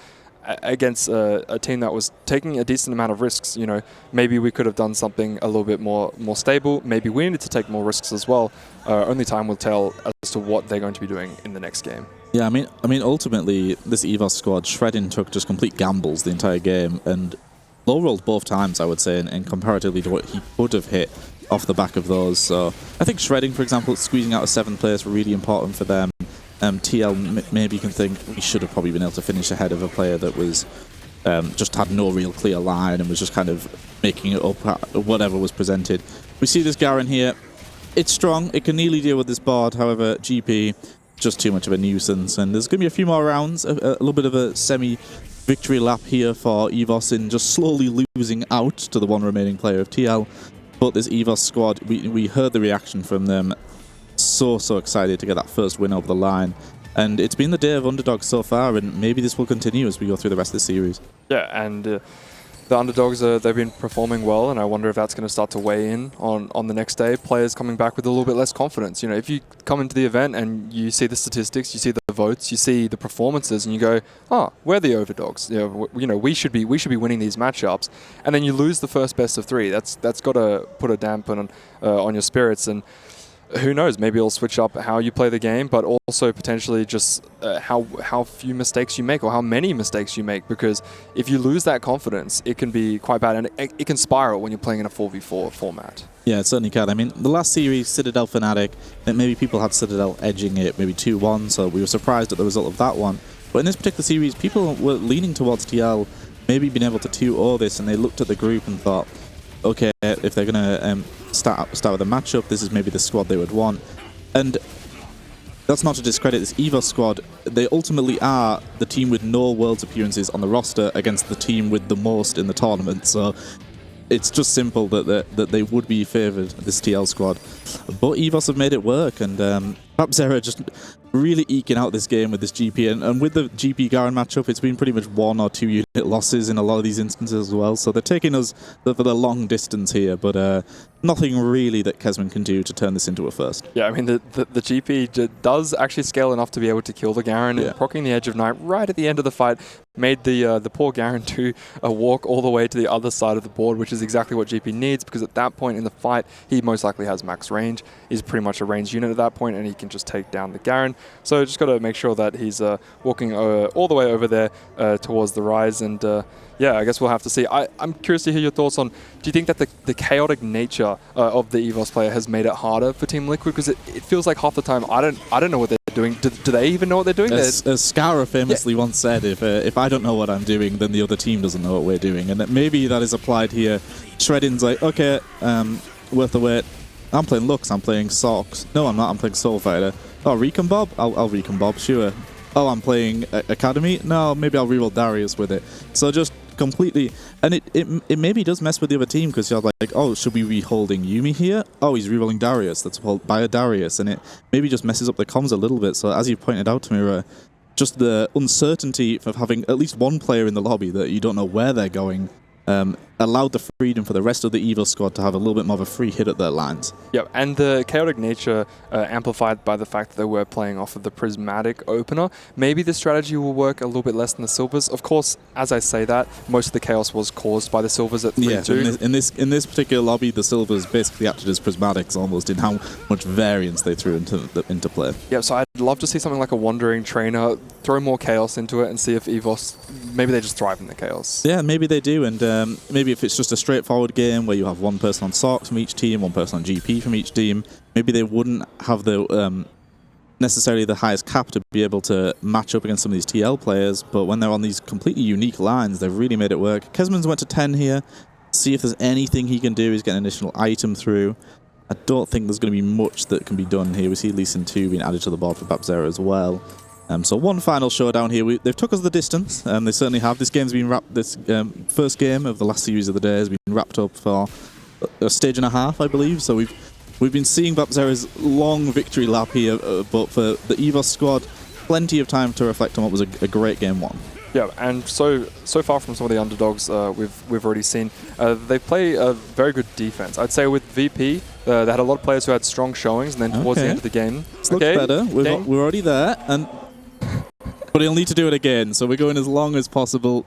against a team that was taking a decent amount of risks? Maybe we could have done something a little bit more stable. Maybe we needed to take more risks as well. Only time will tell as to what they're going to be doing in the next game. Yeah, I mean, ultimately, this EVOS squad, Shredding took just complete gambles the entire game, and low rolled both times, I would say, and comparatively to what he could have hit off the back of those. So I think Shredding, for example, squeezing out a 7th place, really important for them. TL, maybe you can think we should have probably been able to finish ahead of a player that was just had no real clear line and was just kind of making it up whatever was presented. We see this Garen here. It's strong. It can nearly deal with this board. However, GP, just too much of a nuisance. And there's going to be a few more rounds, a little bit of a semi-victory lap here for EVOS in just slowly losing out to the one remaining player of TL. But this EVOS squad, we heard the reaction from them. So excited to get that first win over the line. And it's been the day of underdogs so far, and maybe this will continue as we go through the rest of the series. Yeah, and the underdogs, they've been performing well, and I wonder if that's going to start to weigh in on the next day. Players coming back with a little bit less confidence. You know, if you come into the event and you see the statistics, you see the votes, you see the performances, and you go, "Oh, we're the overdogs. We should be winning these matchups." And then you lose the first best of 3. That's got to put a dampen on your spirits. And who knows? Maybe it'll switch up how you play the game, but also potentially just how few mistakes you make or how many mistakes you make. Because if you lose that confidence, it can be quite bad, and it can spiral when you're playing in a 4v4 format. Yeah, it certainly can. I mean, the last series, Citadel Fnatic, that maybe people had Citadel edging it, maybe 2-1, so we were surprised at the result of that one. But in this particular series, people were leaning towards TL, maybe being able to 2-0 this, and they looked at the group and thought, okay, if they're going to start with a matchup, this is maybe the squad they would want. And that's not to discredit this EVOS squad. They ultimately are the team with no Worlds appearances on the roster against the team with the most in the tournament. So it's just simple that they would be favoured, this TL squad. But EVOS have made it work, and Babzera just really eking out this game with this GP. And with the GP Garen matchup, it's been pretty much 1 or 2 unit losses in a lot of these instances as well. So they're taking us for the long distance here, but nothing really that Kesman can do to turn this into a first. Yeah, I mean, the GP does actually scale enough to be able to kill the Garen, and proccing the Edge of Night right at the end of the fight made the poor Garen do a walk all the way to the other side of the board, which is exactly what GP needs, because at that point in the fight, he most likely has max range. He's pretty much a ranged unit at that point, and he can just take down the Garen. So just got to make sure that he's walking all the way over there towards the Rise, and yeah, I guess we'll have to see. I'm curious to hear your thoughts on, do you think that the chaotic nature of the EVOS player has made it harder for Team Liquid? Because it feels like half the time, I don't know what they're doing. Do they even know what they're doing? As Scara famously once said, if I don't know what I'm doing, then the other team doesn't know what we're doing. And maybe that is applied here. Shreddin's like, okay, worth the wait. I'm playing Lux, I'm playing Sox. No, I'm not, I'm playing Soul Fighter. Oh, Recon Bob? I'll Recon Bob, sure. Oh, I'm playing Academy? No, maybe I'll reroll Darius with it. So just completely... And it maybe does mess with the other team, because you're like, oh, should we be holding Yuumi here? Oh, he's rerolling Darius. Let's buy a Darius. And it maybe just messes up the comms a little bit. So as you pointed out, Tamira, just the uncertainty of having at least one player in the lobby that you don't know where they're going allowed the freedom for the rest of the EVOS squad to have a little bit more of a free hit at their lines. Yeah, and the chaotic nature amplified by the fact that they were playing off of the Prismatic opener. Maybe the strategy will work a little bit less than the Silvers. Of course, as I say that, most of the chaos was caused by the Silvers at 3-2. Yeah, in this particular lobby, the Silvers basically acted as Prismatics almost in how much variance they threw into play. Yeah, so I'd love to see something like a Wandering Trainer, throw more chaos into it, and see if EVOS, maybe they just thrive in the chaos. Yeah, maybe they do, and maybe if it's just a straightforward game where you have one person on Sox from each team, one person on GP from each team, maybe they wouldn't have the necessarily the highest cap to be able to match up against some of these TL players, but when they're on these completely unique lines, they've really made it work. Kesman's went to 10 here. See if there's anything he can do. He's getting an additional item through. I don't think there's going to be much that can be done here. We see Lee Sin 2 being added to the board for Babzera as well. So one final showdown here. They've took us the distance. They certainly have. This game's been wrapped. This first game of the last series of the day has been wrapped up for a stage and a half, I believe. So we've been seeing Babzera's long victory lap here, but for the EVOS squad, plenty of time to reflect on what was a great game one. Yeah, and so far from some of the underdogs we've already seen, they play a very good defense. I'd say with VP, they had a lot of players who had strong showings, and then towards the end of the game, this looks better. We're already there, but he'll need to do it again. So we're going as long as possible.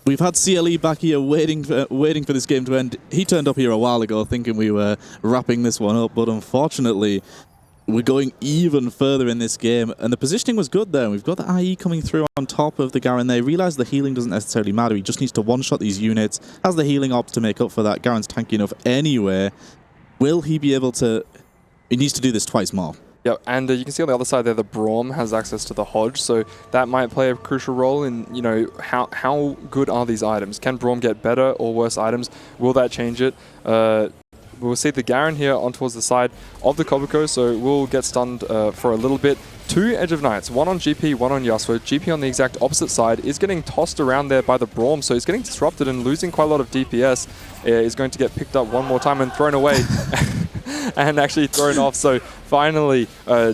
We've had CLE back here waiting for this game to end. He turned up here a while ago thinking we were wrapping this one up, but unfortunately, we're going even further in this game, and the positioning was good there. We've got the IE coming through on top of the Garen there. Realize the healing doesn't necessarily matter. He just needs to one-shot these units. Has the healing ops to make up for that. Garen's tanky enough anyway. Will he be able to... He needs to do this twice more. Yeah, and you can see on the other side there, the Braum has access to the Hodge, so that might play a crucial role in, you know, how good are these items? Can Braum get better or worse items? Will that change it? We'll see the Garen here on towards the side of the Koboko, so we'll get stunned for a little bit. 2 Edge of Knights, one on GP, one on Yasuo. GP on the exact opposite side is getting tossed around there by the Braum, so he's getting disrupted and losing quite a lot of DPS. Is going to get picked up one more time and thrown away. And actually thrown off. So finally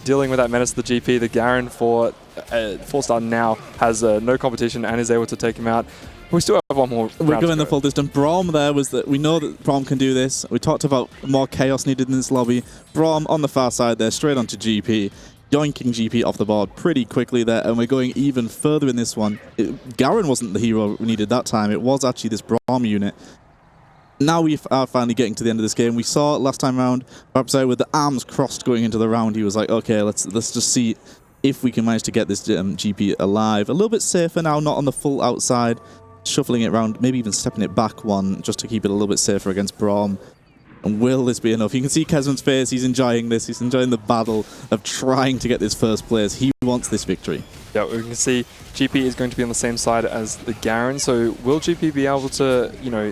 dealing with that menace of the GP, the Garen for 4-star now has no competition and is able to take him out. We still have one more. We're going the full distance. Braum there was that we know that Braum can do this. We talked about more chaos needed in this lobby. Braum on the far side there, straight onto GP. Yoinking GP off the board pretty quickly there, and we're going even further in this one. Garen wasn't the hero we needed that time. It was actually this Braum unit. Now we are finally getting to the end of this game. We saw last time round, perhaps with the arms crossed going into the round, he was like, okay, let's just see if we can manage to get this GP alive. A little bit safer now, not on the full outside. Shuffling it around, maybe even stepping it back one just to keep it a little bit safer against Braum. And will this be enough? You can see Kesman's face. He's enjoying this. He's enjoying the battle of trying to get this first place. He wants this victory. Yeah, we can see GP is going to be on the same side as the Garen. So will GP be able to,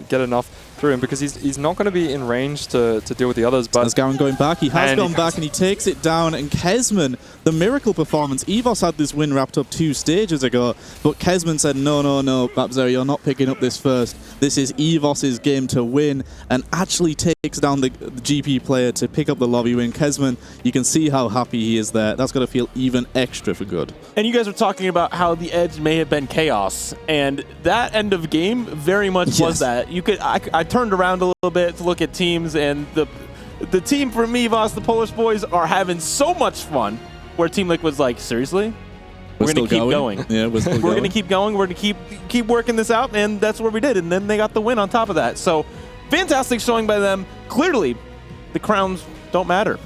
get enough through him? Because he's not going to be in range to deal with the others. But as Garen going back, he has gone back and he takes it down. And Kesman, the miracle performance. EVOS had this win wrapped up 2 stages ago, but Kesman said, no, Babzer, you're not picking up this first. This is EVOS's game to win, and actually takes down the GP player to pick up the lobby win. Kesman, you can see how happy he is there. That's got to feel even extra for good. And you guys were talking about how the edge may have been chaos, and that end of game very much was that. I turned around a little bit to look at teams, and the team from EVOS, the Polish boys, are having so much fun. Where Team Liquid was like, seriously? We're going to keep going. Yeah, we're going to keep going. We're going to keep working this out, and that's what we did. And then they got the win on top of that. So fantastic showing by them. Clearly, the crowns don't matter.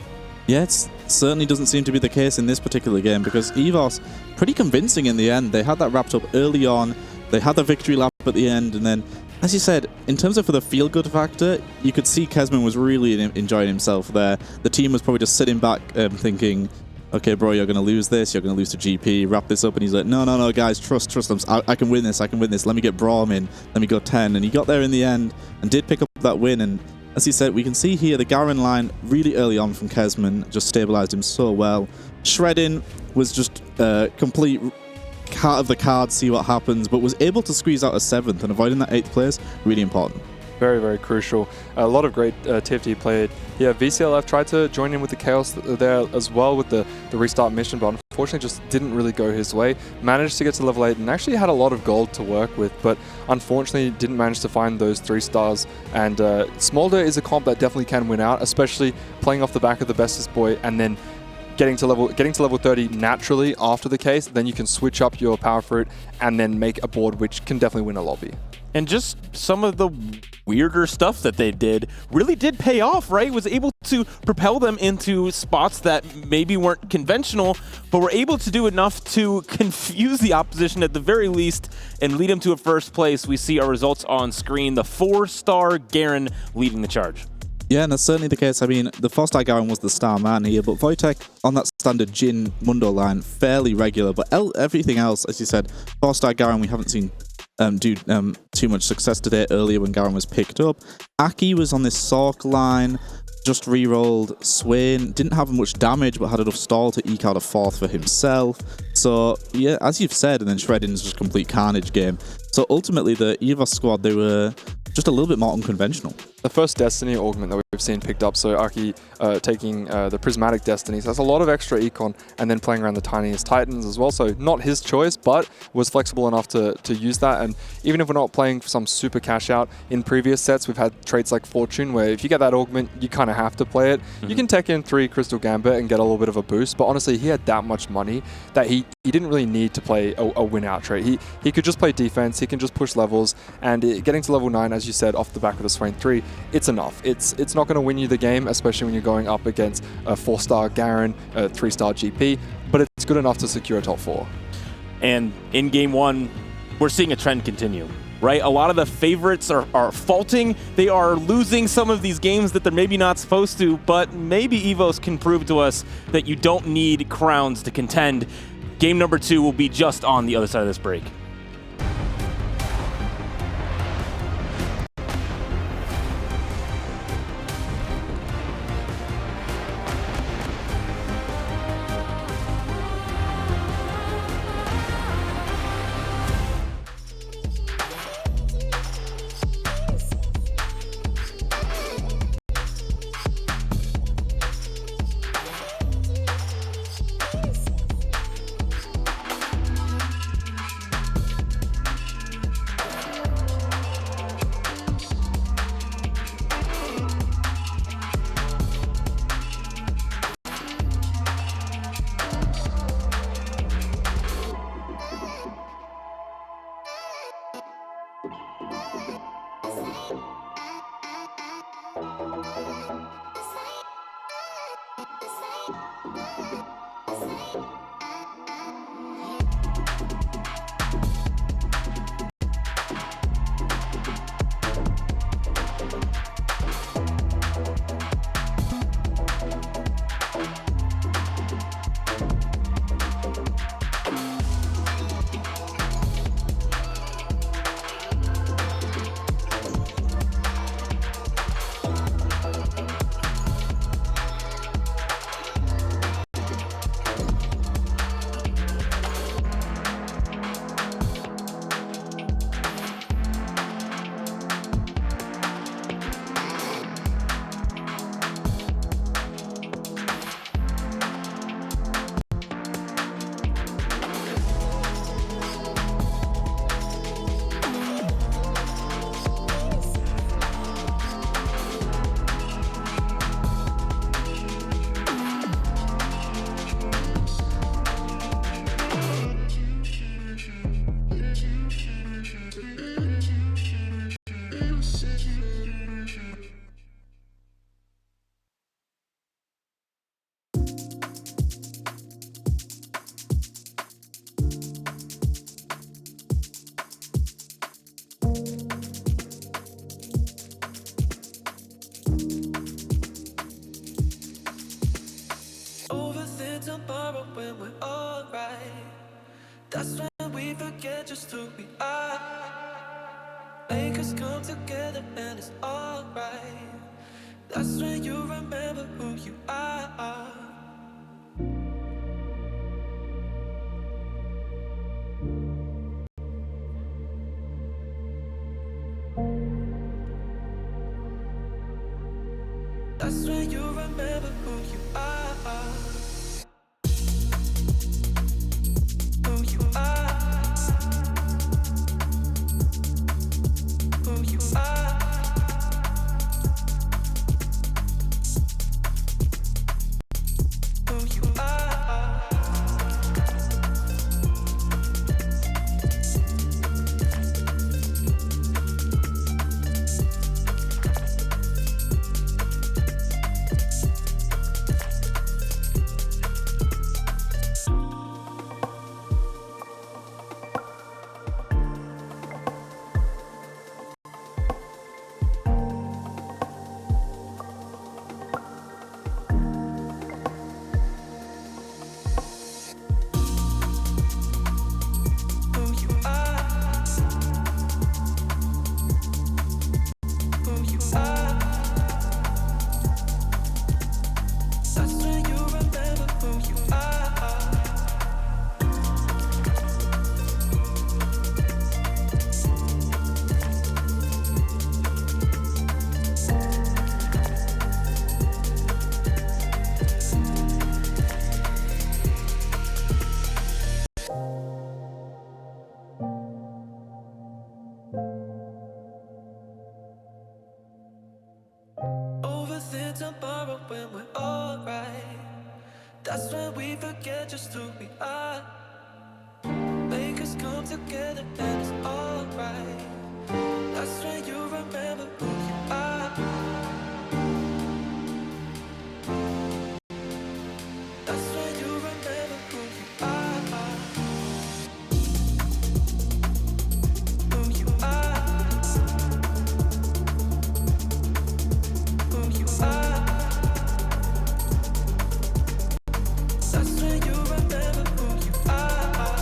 Yeah, it certainly doesn't seem to be the case in this particular game, because EVOS, pretty convincing in the end. They had that wrapped up early on. They had the victory lap at the end, and then, as you said, in terms of for the feel-good factor, you could see Kesman was really enjoying himself there. The team was probably just sitting back thinking, okay, bro, you're going to lose this. You're going to lose to GP. Wrap this up. And he's like, no, guys, trust. I can win this. I can win this. Let me get Braum in. Let me go 10. And he got there in the end and did pick up that win. And as he said, we can see here the Garen line really early on from Kesman just stabilized him so well. Shredding was just complete cart of the cards, see what happens, but was able to squeeze out a 7th and avoiding that 8th place, really important. Very, very crucial. A lot of great TFT played here. VCLF tried to join in with the chaos there as well with the restart mission, but unfortunately just didn't really go his way. Managed to get to level 8 and actually had a lot of gold to work with, but unfortunately didn't manage to find those 3 stars. And Smolder is a comp that definitely can win out, especially playing off the back of the bestest boy and then getting to level 30 naturally after the case. Then you can switch up your power fruit and then make a board which can definitely win a lobby. And just some of the weirder stuff that they did really did pay off, right? Was able to propel them into spots that maybe weren't conventional, but were able to do enough to confuse the opposition at the very least and lead them to a first place. We see our results on screen. The 4-star Garen leading the charge. Yeah, and that's certainly the case. I mean, the 4-star Garen was the star man here, but Wojtek on that standard Jin Mundo line, fairly regular, but everything else, as you said, 4-star Garen we haven't seen do too much success today. Earlier when Garen was picked up, Aki was on this Sork line, just re-rolled. Swain didn't have much damage but had enough stall to eke out a 4th for himself. So yeah, as you've said, and then Shredding's just complete carnage game. So ultimately the EVOS squad, they were just a little bit more unconventional. The first Destiny augment that we've seen picked up, so Aki taking the Prismatic Destinies, that's a lot of extra econ, and then playing around the tiniest Titans as well, so not his choice, but was flexible enough to use that. And even if we're not playing some super cash out, in previous sets we've had traits like Fortune, where if you get that augment, you kind of have to play it. You can tech in 3 Crystal Gambit and get a little bit of a boost, but honestly, he had that much money that he didn't really need to play a win-out trait. He could just play defense, he can just push levels, and getting to level 9, as you said, off the back of the Swain 3, it's enough. It's not going to win you the game, especially when you're going up against a 4-star Garen, a 3-star GP, but it's good enough to secure a top 4. And in game 1, we're seeing a trend continue, right? A lot of the favorites are faulting. They are losing some of these games that they're maybe not supposed to, but maybe EVOS can prove to us that you don't need crowns to contend. Game number 2 will be just on the other side of this break. That's when we forget just who we are. Make us come together and it's alright. That's when you remember who you are. That's when you remember who you are. Who you are. Who you are. Who you are. Overthink tomorrow when we're alright. That's when we forget just who we are. Make us come together and it's alright. That's when you remember who you are. That's when you remember who you are. Who you are. Who you are. That's when you remember who you are.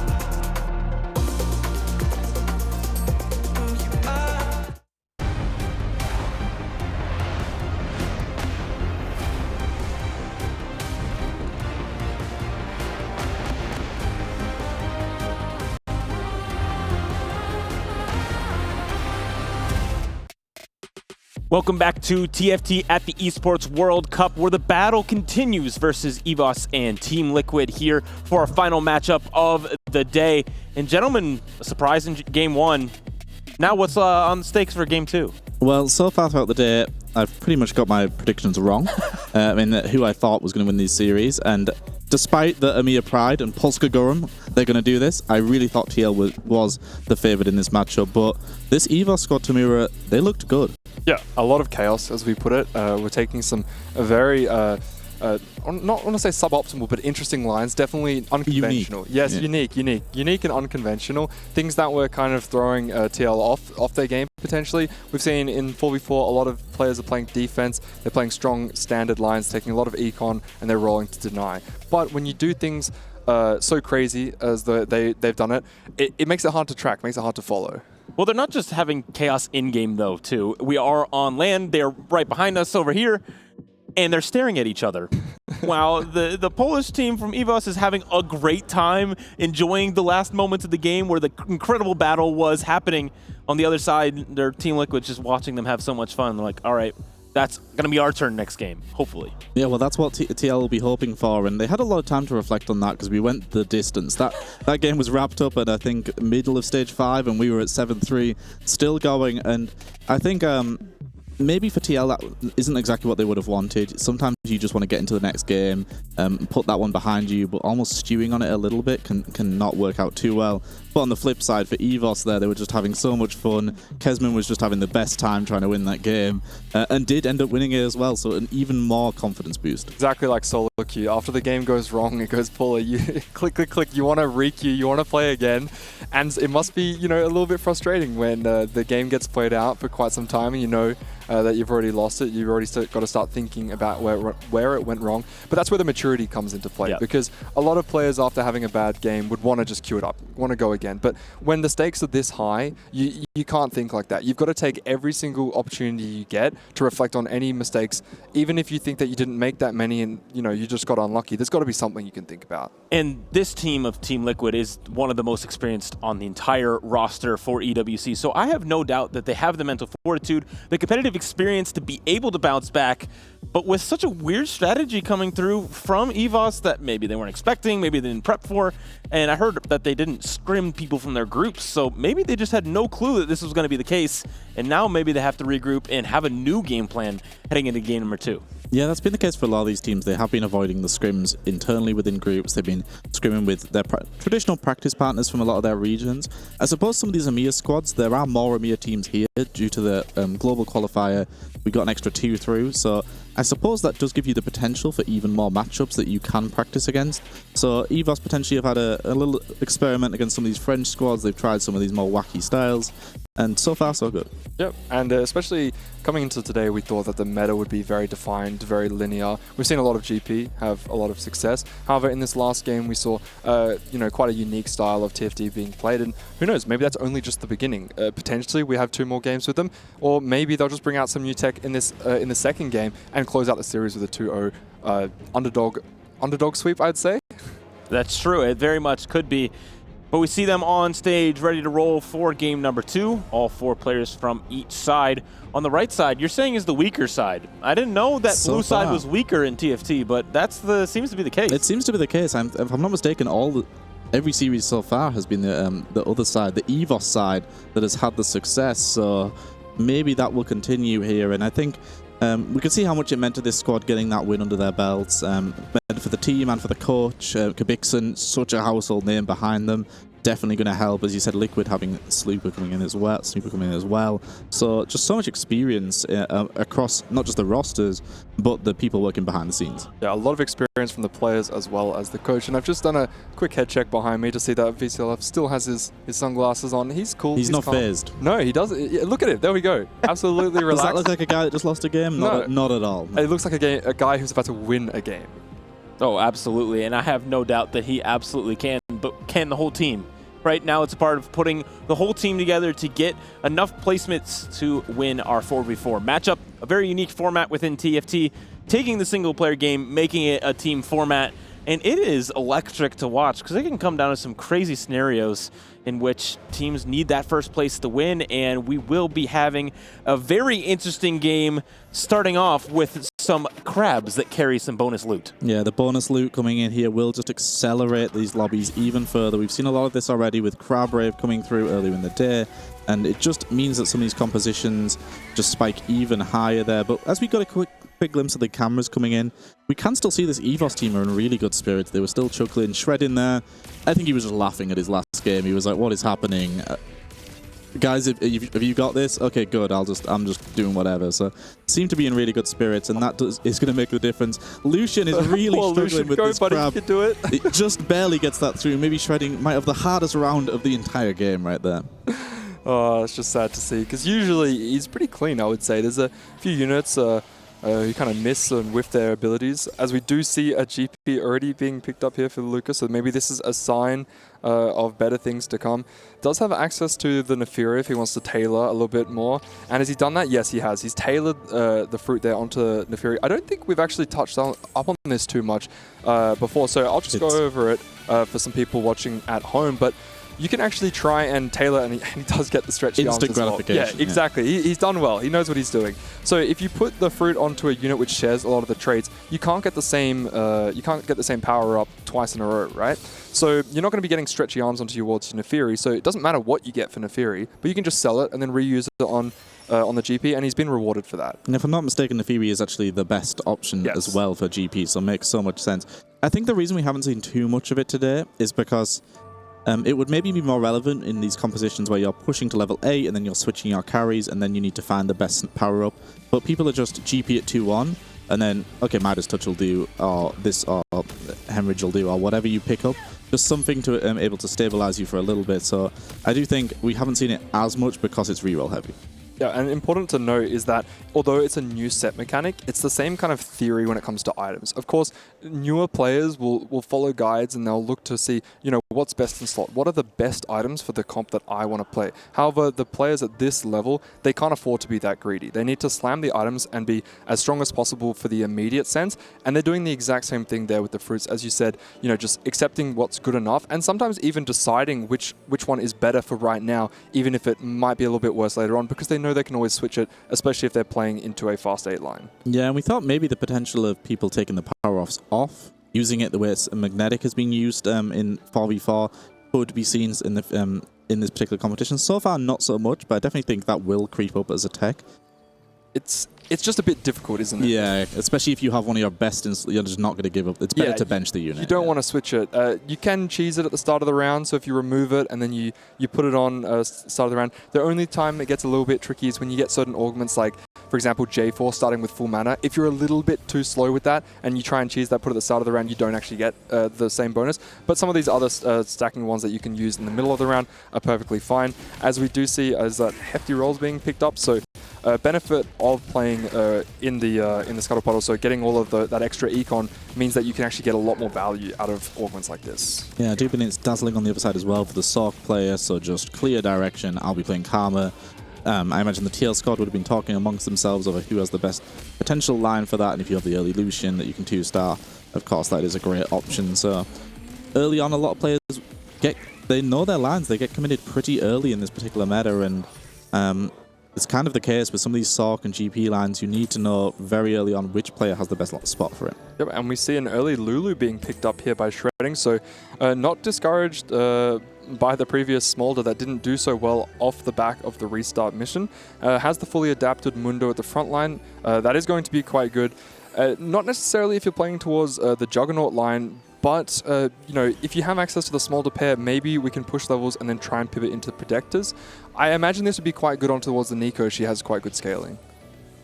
Who you are. Welcome back to TFT at the Esports World Cup, where the battle continues versus EVOS and Team Liquid here for our final matchup of the day. And gentlemen, a surprise in game one. Now what's on the stakes for game two? Well, so far throughout the day, I've pretty much got my predictions wrong in who I thought was going to win these series. And despite the Amir Pride and Polska Gorum, they're going to do this, I really thought TL was the favourite in this matchup. But this EVOS squad, Tamura, they looked good. Yeah, a lot of chaos, as we put it. We're taking some very, not want to say suboptimal, but interesting lines. Definitely unconventional. Unique. Yes, Yeah. unique and unconventional. Things that were kind of throwing TL off their game potentially. We've seen in 4v4 a lot of players are playing defense. They're playing strong standard lines, taking a lot of econ, and they're rolling to deny. But when you do things so crazy as they've done it, it makes it hard to track, makes it hard to follow. Well, they're not just having chaos in-game, though, too. We are on land. They're right behind us over here, and they're staring at each other. While the Polish team from EVOS is having a great time enjoying the last moments of the game where the incredible battle was happening. On the other side, their Team Liquid just watching them have so much fun. They're like, all right, that's going to be our turn next game, hopefully. Yeah, well, that's what TL will be hoping for, and they had a lot of time to reflect on that because we went the distance. That game was wrapped up at, I think, middle of stage 5, and we were at 7-3, still going, and I think maybe for TL that isn't exactly what they would have wanted. Sometimes you just want to get into the next game, put that one behind you, but almost stewing on it a little bit can not work out too well. But on the flip side, for EVOS there, they were just having so much fun. Kesman was just having the best time trying to win that game, and did end up winning it as well, so an even more confidence boost. Exactly like solo queue. After the game goes wrong, it goes poorly. You click, click, click. You want to re-queue, you want to play again. And it must be, a little bit frustrating when the game gets played out for quite some time and that you've already lost it. You've already got to start thinking about where it went wrong. But that's where the maturity comes into play, because a lot of players after having a bad game would want to just queue it up, want to go again. But when the stakes are this high, you can't think like that. You've got to take every single opportunity you get to reflect on any mistakes, even if you think that you didn't make that many and you just got unlucky. There's got to be something you can think about. And this team of Team Liquid is one of the most experienced on the entire roster for EWC. So I have no doubt that they have the mental fortitude, the competitive experience to be able to bounce back. But with such a weird strategy coming through from EVOS that maybe they weren't expecting, maybe they didn't prep for, and I heard that they didn't scrim people from their groups, so maybe they just had no clue that this was going to be the case, and now maybe they have to regroup and have a new game plan heading into game number 2. Yeah, that's been the case for a lot of these teams. They have been avoiding the scrims internally within groups. They've been scrimming with their traditional practice partners from a lot of their regions. I suppose some of these EMEA squads, there are more EMEA teams here due to the global qualifier. We got an extra 2 through, so I suppose that does give you the potential for even more matchups that you can practice against. So EVOS potentially have had a little experiment against some of these French squads. They've tried some of these more wacky styles, and so far so good. Yep, and especially coming into today, we thought that the meta would be very defined, very linear. We've seen a lot of GP have a lot of success. However, in this last game, we saw quite a unique style of TFT being played, and who knows, maybe that's only just the beginning. Potentially, we have 2 more games with them, or maybe they'll just bring out some new tech in this in the second game and close out the series with a 2-0 underdog sweep, I'd say. That's true. It very much could be. But we see them on stage ready to roll for game number 2. All 4 players from each side. On the right side, you're saying is the weaker side. I didn't know that blue side was weaker in TFT, but seems to be the case. It seems to be the case. If I'm not mistaken, every series so far has been the other side, the EVOS side, that has had the success. So maybe that will continue here. And I think we can see how much it meant to this squad getting that win under their belts. Meant for the team and for the coach. Kabixon, such a household name behind them. Definitely going to help, as you said, Liquid having Slooper coming in as well. So just so much experience across not just the rosters, but the people working behind the scenes. Yeah, a lot of experience from the players as well as the coach. And I've just done a quick head check behind me to see that VCLF still has his sunglasses on. He's cool. He's not calm. phased. No, he doesn't. Yeah, look at it. There we go. Absolutely relaxed. Does that look like a guy that just lost a game? No. Not at all. It looks like a guy who's about to win a game. Oh, absolutely. And I have no doubt that he absolutely can, but can the whole team? Right now, it's a part of putting the whole team together to get enough placements to win our 4v4 matchup. A very unique format within TFT, taking the single-player game, making it a team format. And it is electric to watch because it can come down to some crazy scenarios in which teams need that first place to win, and we will be having a very interesting game starting off with some crabs that carry some bonus loot. Yeah, the bonus loot coming in here will just accelerate these lobbies even further. We've seen a lot of this already with Crab Rave coming through earlier in the day, and it just means that some of these compositions just spike even higher there. But as we got a quick glimpse of the cameras coming in, we can still see this EVOS team are in really good spirits. They were still chuckling, shredding there. I think he was just laughing at his last game. He was like, what is happening? Guys, have you got this? Okay, good. I'm just doing whatever. So seem to be in really good spirits, and that is going to make the difference. Lucian is really struggling with this crab. You can do it. It just barely gets that through. Maybe shredding might have the hardest round of the entire game right there. Oh, it's just sad to see, because usually he's pretty clean, I would say. There's a few units who kind of miss and whiff their abilities, as we do see a GP already being picked up here for Lucas, so maybe this is a sign of better things to come. Does have access to the Nefiri if he wants to tailor a little bit more, and has he done that? Yes, he has. He's tailored the fruit there onto Nefiri. I don't think we've actually touched up on this too much before, so I'll just go over it for some people watching at home, but you can actually try and tailor, and he does get the stretchy arms as well. Gratification. Yeah, exactly. Yeah. He's done well. He knows what he's doing. So if you put the fruit onto a unit which shares a lot of the traits, you can't get the same power up twice in a row, right? So you're not going to be getting stretchy arms onto your wards Nefiri. So it doesn't matter what you get for Nefiri, but you can just sell it and then reuse it on the GP, and he's been rewarded for that. And if I'm not mistaken, Nefiri is actually the best option as well for GP, so it makes so much sense. I think the reason we haven't seen too much of it today is because It would maybe be more relevant in these compositions where you're pushing to level 8 and then you're switching your carries and then you need to find the best power up. But people are just GP at 2-1 and then, okay, Midas Touch will do, or this, or Hemorrhage will do, or whatever you pick up. Just something to able to stabilize you for a little bit. So I do think we haven't seen it as much because it's reroll heavy. Yeah, and important to note is that although it's a new set mechanic, it's the same kind of theory when it comes to items. Of course, newer players will follow guides and they'll look to see, you know, what's best in slot. What are the best items for the comp that I want to play? However, the players at this level, they can't afford to be that greedy. They need to slam the items and be as strong as possible for the immediate sense. And they're doing the exact same thing there with the fruits. As you said, you know, just accepting what's good enough and sometimes even deciding which one is better for right now, even if it might be a little bit worse later on, because they know they can always switch it, especially if they're playing into a fast 8 line. Yeah, and we thought maybe the potential of people taking the power-offs off, using it the way it's magnetic has been used in 4v4, could be seen in this particular competition. So far, not so much, but I definitely think that will creep up as a tech. It's just a bit difficult, isn't it? Yeah, especially if you have one of your best, you're just not going to give up. It's better to bench the unit. You don't want to switch it. You can cheese it at the start of the round, so if you remove it and then you put it on start of the round, the only time it gets a little bit tricky is when you get certain augments like, for example, J4 starting with full mana. If you're a little bit too slow with that and you try and cheese that, put it at the start of the round, you don't actually get the same bonus. But some of these other stacking ones that you can use in the middle of the round are perfectly fine. As we do see, as that hefty rolls being picked up, so benefit of playing in the Scuttle Puddle, so getting all of that extra econ means that you can actually get a lot more value out of augments like this. Yeah, I do think it's dazzling on the other side as well for the Sork player, so just clear direction. I'll be playing Karma. I imagine the TL squad would have been talking amongst themselves over who has the best potential line for that, and if you have the early Lucian that you can 2-star, of course that is a great option. So early on, a lot of players they know their lines, they get committed pretty early in this particular meta, and it's kind of the case with some of these Sork and GP lines. You need to know very early on which player has the best spot for it. Yep, and we see an early Lulu being picked up here by Shredding, so not discouraged by the previous Smolder that didn't do so well off the back of the restart mission. Has the fully adapted Mundo at the front line. That is going to be quite good. Not necessarily if you're playing towards the Juggernaut line, but you know, if you have access to the Smolder pair, maybe we can push levels and then try and pivot into Protectors. I imagine this would be quite good on towards the Nico. She has quite good scaling.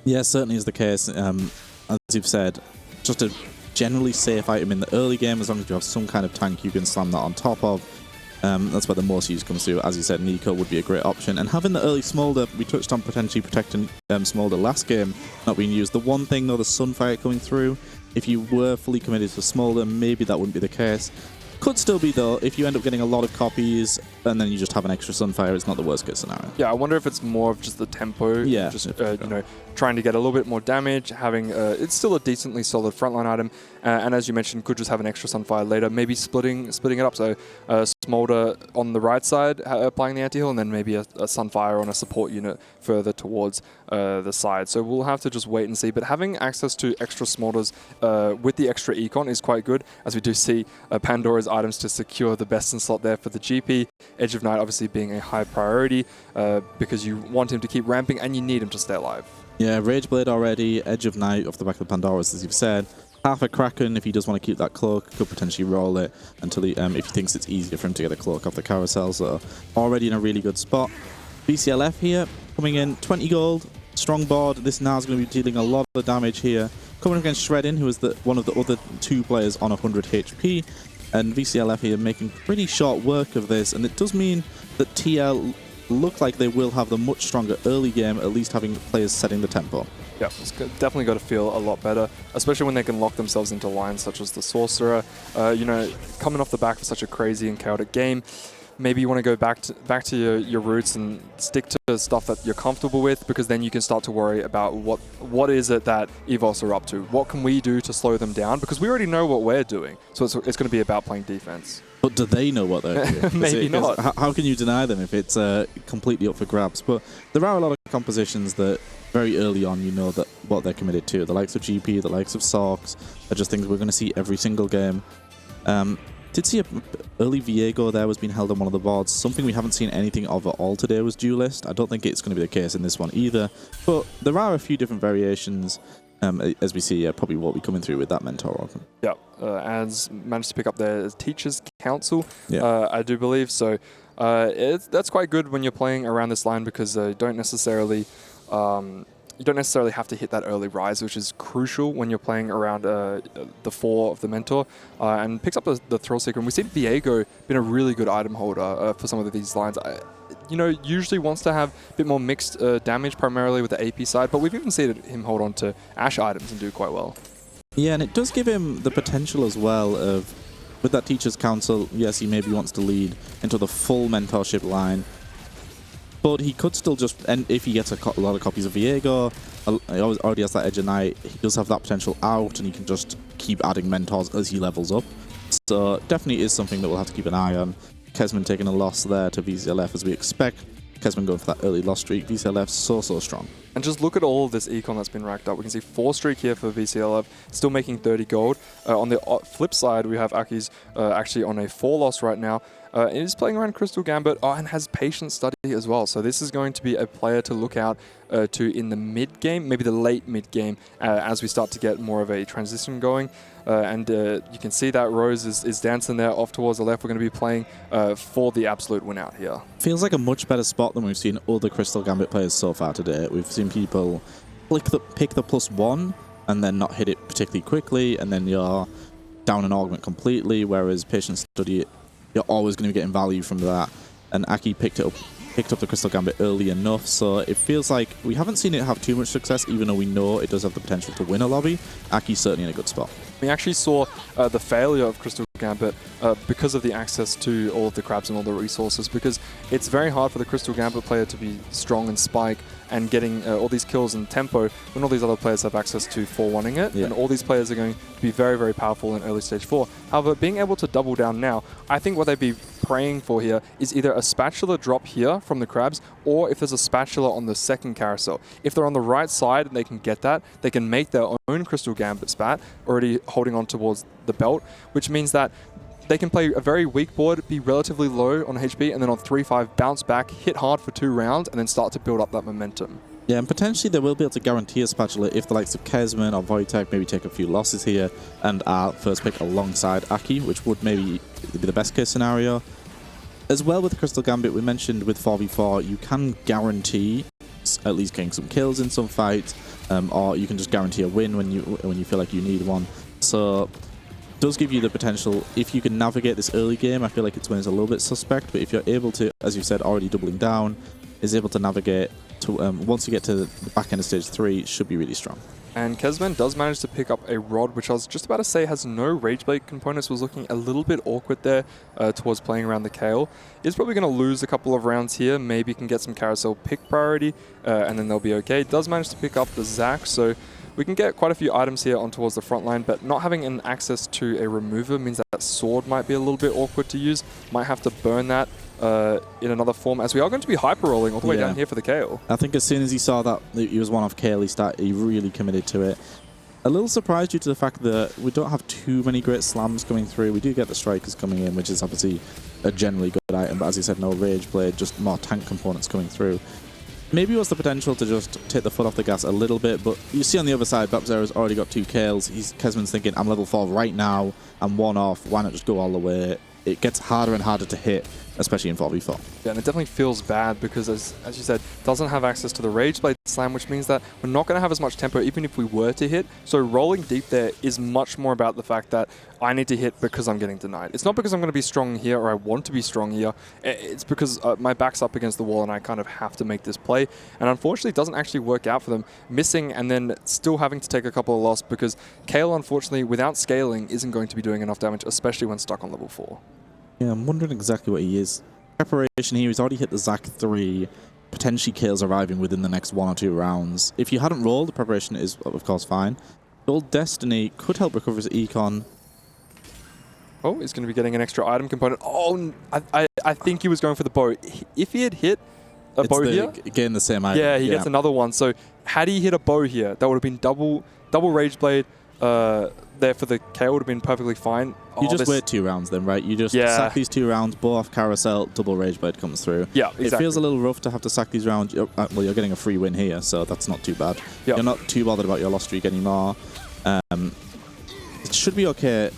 Yeah, certainly is the case. As you've said, just a generally safe item in the early game. As long as you have some kind of tank, you can slam that on top of. That's where the most use comes through. As you said, Nico would be a great option. And having the early Smolder, we touched on potentially protecting Smolder last game, not being used. The one thing, though, the Sunfire coming through, if you were fully committed to Smolder, maybe that wouldn't be the case. Could still be, though, if you end up getting a lot of copies and then you just have an extra Sunfire, it's not the worst case scenario. Yeah, I wonder if it's more of just the tempo. Yeah. Just, you know, trying to get a little bit more damage, having it's still a decently solid frontline item, and as you mentioned, could just have an extra Sunfire later, maybe splitting it up, so Smolder on the right side applying the anti-heal, and then maybe a Sunfire on a support unit further towards the side. So we'll have to just wait and see, but having access to extra Smolders with the extra econ is quite good, as we do see Pandora's items to secure the best in slot there for the GP. Edge of Night obviously being a high priority because you want him to keep ramping and you need him to stay alive. Yeah, Rageblade already, Edge of Night off the back of the Pandoras, as you've said. Half a Kraken, if he does want to keep that cloak, could potentially roll it until he, if he thinks it's easier for him to get a cloak off the carousel. So already in a really good spot. BCLF here, coming in, 20 gold, strong board. This now is going to be dealing a lot of damage here. Coming against Shredding, who is one of the other two players on 100 HP. And VCLF here making pretty short work of this. And it does mean that TL look like they will have the much stronger early game, at least having players setting the tempo. Yeah, it's definitely got to feel a lot better, especially when they can lock themselves into lines such as the Sorcerer. You know, coming off the back of such a crazy and chaotic game, maybe you want to go back to your roots and stick to stuff that you're comfortable with, because then you can start to worry about what is it that EVOS are up to. What can we do to slow them down? Because we already know what we're doing, so it's going to be about playing defense. But do they know what they're doing? Maybe not. How can you deny them if it's completely up for grabs? But there are a lot of compositions that very early on you know that what they're committed to. The likes of GP, the likes of Sorks are just things we're going to see every single game. Did see an early Viego there was being held on one of the boards. Something we haven't seen anything of at all today was Duelist. I don't think it's going to be the case in this one either. But there are a few different variations. as we see, probably what we're coming through with that mentor augment. Yeah, as managed to pick up their Teachers Council, Yeah. I do believe. So that's quite good when you're playing around this line because you don't necessarily have to hit that early rise, which is crucial when you're playing around the 4 of the mentor, and picks up the Thrill Seeker. And we see Viego been a really good item holder for some of these lines. Usually wants to have a bit more mixed damage, primarily with the AP side, but we've even seen him hold on to Ashe items and do quite well. Yeah, and it does give him the potential as well of, with that Teacher's Council, yes, he maybe wants to lead into the full mentorship line, but he could still just, and if he gets a lot of copies of Viego, he already has that Edge of Night, he does have that potential out, and he can just keep adding mentors as he levels up. So definitely is something that we'll have to keep an eye on. Kesman taking a loss there to VCLF as we expect. Kesman going for that early loss streak. VCLF so strong. And just look at all of this econ that's been racked up. We can see 4 streak here for VCLF, still making 30 gold. On the flip side, we have Aki's actually on a 4 loss right now. He is playing around Crystal Gambit and has Patient Study as well. So this is going to be a player to look out to in the mid game, maybe the late mid game, as we start to get more of a transition going. And you can see that Rose is dancing there off towards the left. We're going to be playing for the absolute win out here. Feels like a much better spot than we've seen other Crystal Gambit players so far today. We've seen people pick the +1 and then not hit it particularly quickly, and then you're down an augment completely, whereas Patient Study, you're always going to be getting value from that. And Aki picked up the Crystal Gambit early enough, so it feels like we haven't seen it have too much success, even though we know it does have the potential to win a lobby. Aki's certainly in a good spot. We actually saw the failure of Crystal Gambit because of the access to all of the crabs and all the resources, because it's very hard for the Crystal Gambit player to be strong and spike and getting all these kills and tempo when all these other players have access to 4-1ing it, and all these players are going to be very, very powerful in early stage 4. However, being able to double down now, I think what they'd be praying for here is either a spatula drop here from the crabs, or if there's a spatula on the second carousel. If they're on the right side and they can get that, they can make their own Crystal Gambit spat, already holding on towards the belt, which means that they can play a very weak board, be relatively low on HP, and then on 3-5 bounce back, hit hard for 2 rounds, and then start to build up that momentum. Yeah, and potentially they will be able to guarantee a spatula if the likes of Kesman or Wojtek maybe take a few losses here and are first pick alongside Aki, which would maybe be the best case scenario. As well with the Crystal Gambit, we mentioned with 4v4, you can guarantee at least getting some kills in some fights, or you can just guarantee a win when you feel like you need one. So does give you the potential, if you can navigate this early game. I feel like its win is a little bit suspect, but if you're able to, as you said, already doubling down, is able to navigate to once you get to the back end of stage 3, it should be really strong. And Kesman does manage to pick up a rod, which I was just about to say has no Rageblade components. Was looking a little bit awkward there towards playing around the Kale. Is probably going to lose a couple of rounds here. Maybe can get some carousel pick priority, and then they'll be okay. Does manage to pick up the Zac, so we can get quite a few items here on towards the front line, but not having an access to a remover means that sword might be a little bit awkward to use. Might have to burn that in another form, as we are going to be hyper rolling all the way down here for the Kale. I think as soon as he saw that he was one off Kale, he really committed to it. A little surprised due to the fact that we don't have too many great slams coming through. We do get the strikers coming in, which is obviously a generally good item, but as you said, no Rage Blade, just more tank components coming through. Maybe it was the potential to just take the foot off the gas a little bit, but you see on the other side, Bapzera's already got 2 kills. Kesman's thinking, I'm level 4 right now, I'm 1 off, why not just go all the way? It gets harder and harder to hit, especially in 4v4. Yeah, and it definitely feels bad because, as you said, doesn't have access to the Rage Blade Slam, which means that we're not going to have as much tempo even if we were to hit. So rolling deep there is much more about the fact that I need to hit because I'm getting denied. It's not because I'm going to be strong here or I want to be strong here. It's because my back's up against the wall and I kind of have to make this play. And unfortunately, it doesn't actually work out for them. Missing and then still having to take a couple of losses because Kale, unfortunately, without scaling, isn't going to be doing enough damage, especially when stuck on level 4. Yeah, I'm wondering exactly what he is. Preparation here, he's already hit the Zac 3. Potentially Kale's arriving within the next 1 or 2 rounds. If you hadn't rolled, the preparation is, of course, fine. Gold Destiny could help recover his econ. Oh, he's going to be getting an extra item component. Oh, I think he was going for the bow. If he had hit a bow here... Again, the same item. Yeah, he gets another one. So had he hit a bow here, that would have been double Rage Blade, there for the KO would have been perfectly fine. You just wait 2 rounds then, right? You just sack these 2 rounds, bow off carousel, double rage blade comes through. Yeah, exactly. It feels a little rough to have to sack these rounds. Well, you're getting a free win here, so that's not too bad. Yep. You're not too bothered about your loss streak anymore. It should be okay.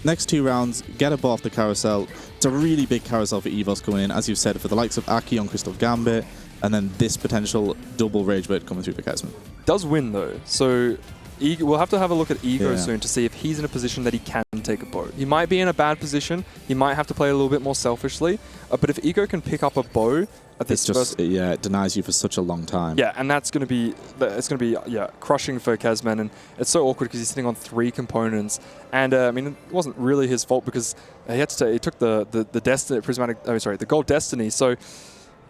Next 2 rounds, get a bow off the carousel. It's a really big carousel for EVOS coming in, as you've said, for the likes of Aki on Crystal Gambit, and then this potential double rage blade coming through for Kesman. Does win though, so we'll have to have a look at Ego soon to see if he's in a position that he can take a bow. He might be in a bad position. He might have to play a little bit more selfishly. But if Ego can pick up a bow at this it denies you for such a long time. Yeah, and that's going to be crushing for Kesman, and it's so awkward because he's sitting on 3 components. And I mean, it wasn't really his fault because he took the Destiny Prismatic. The Gold Destiny. So,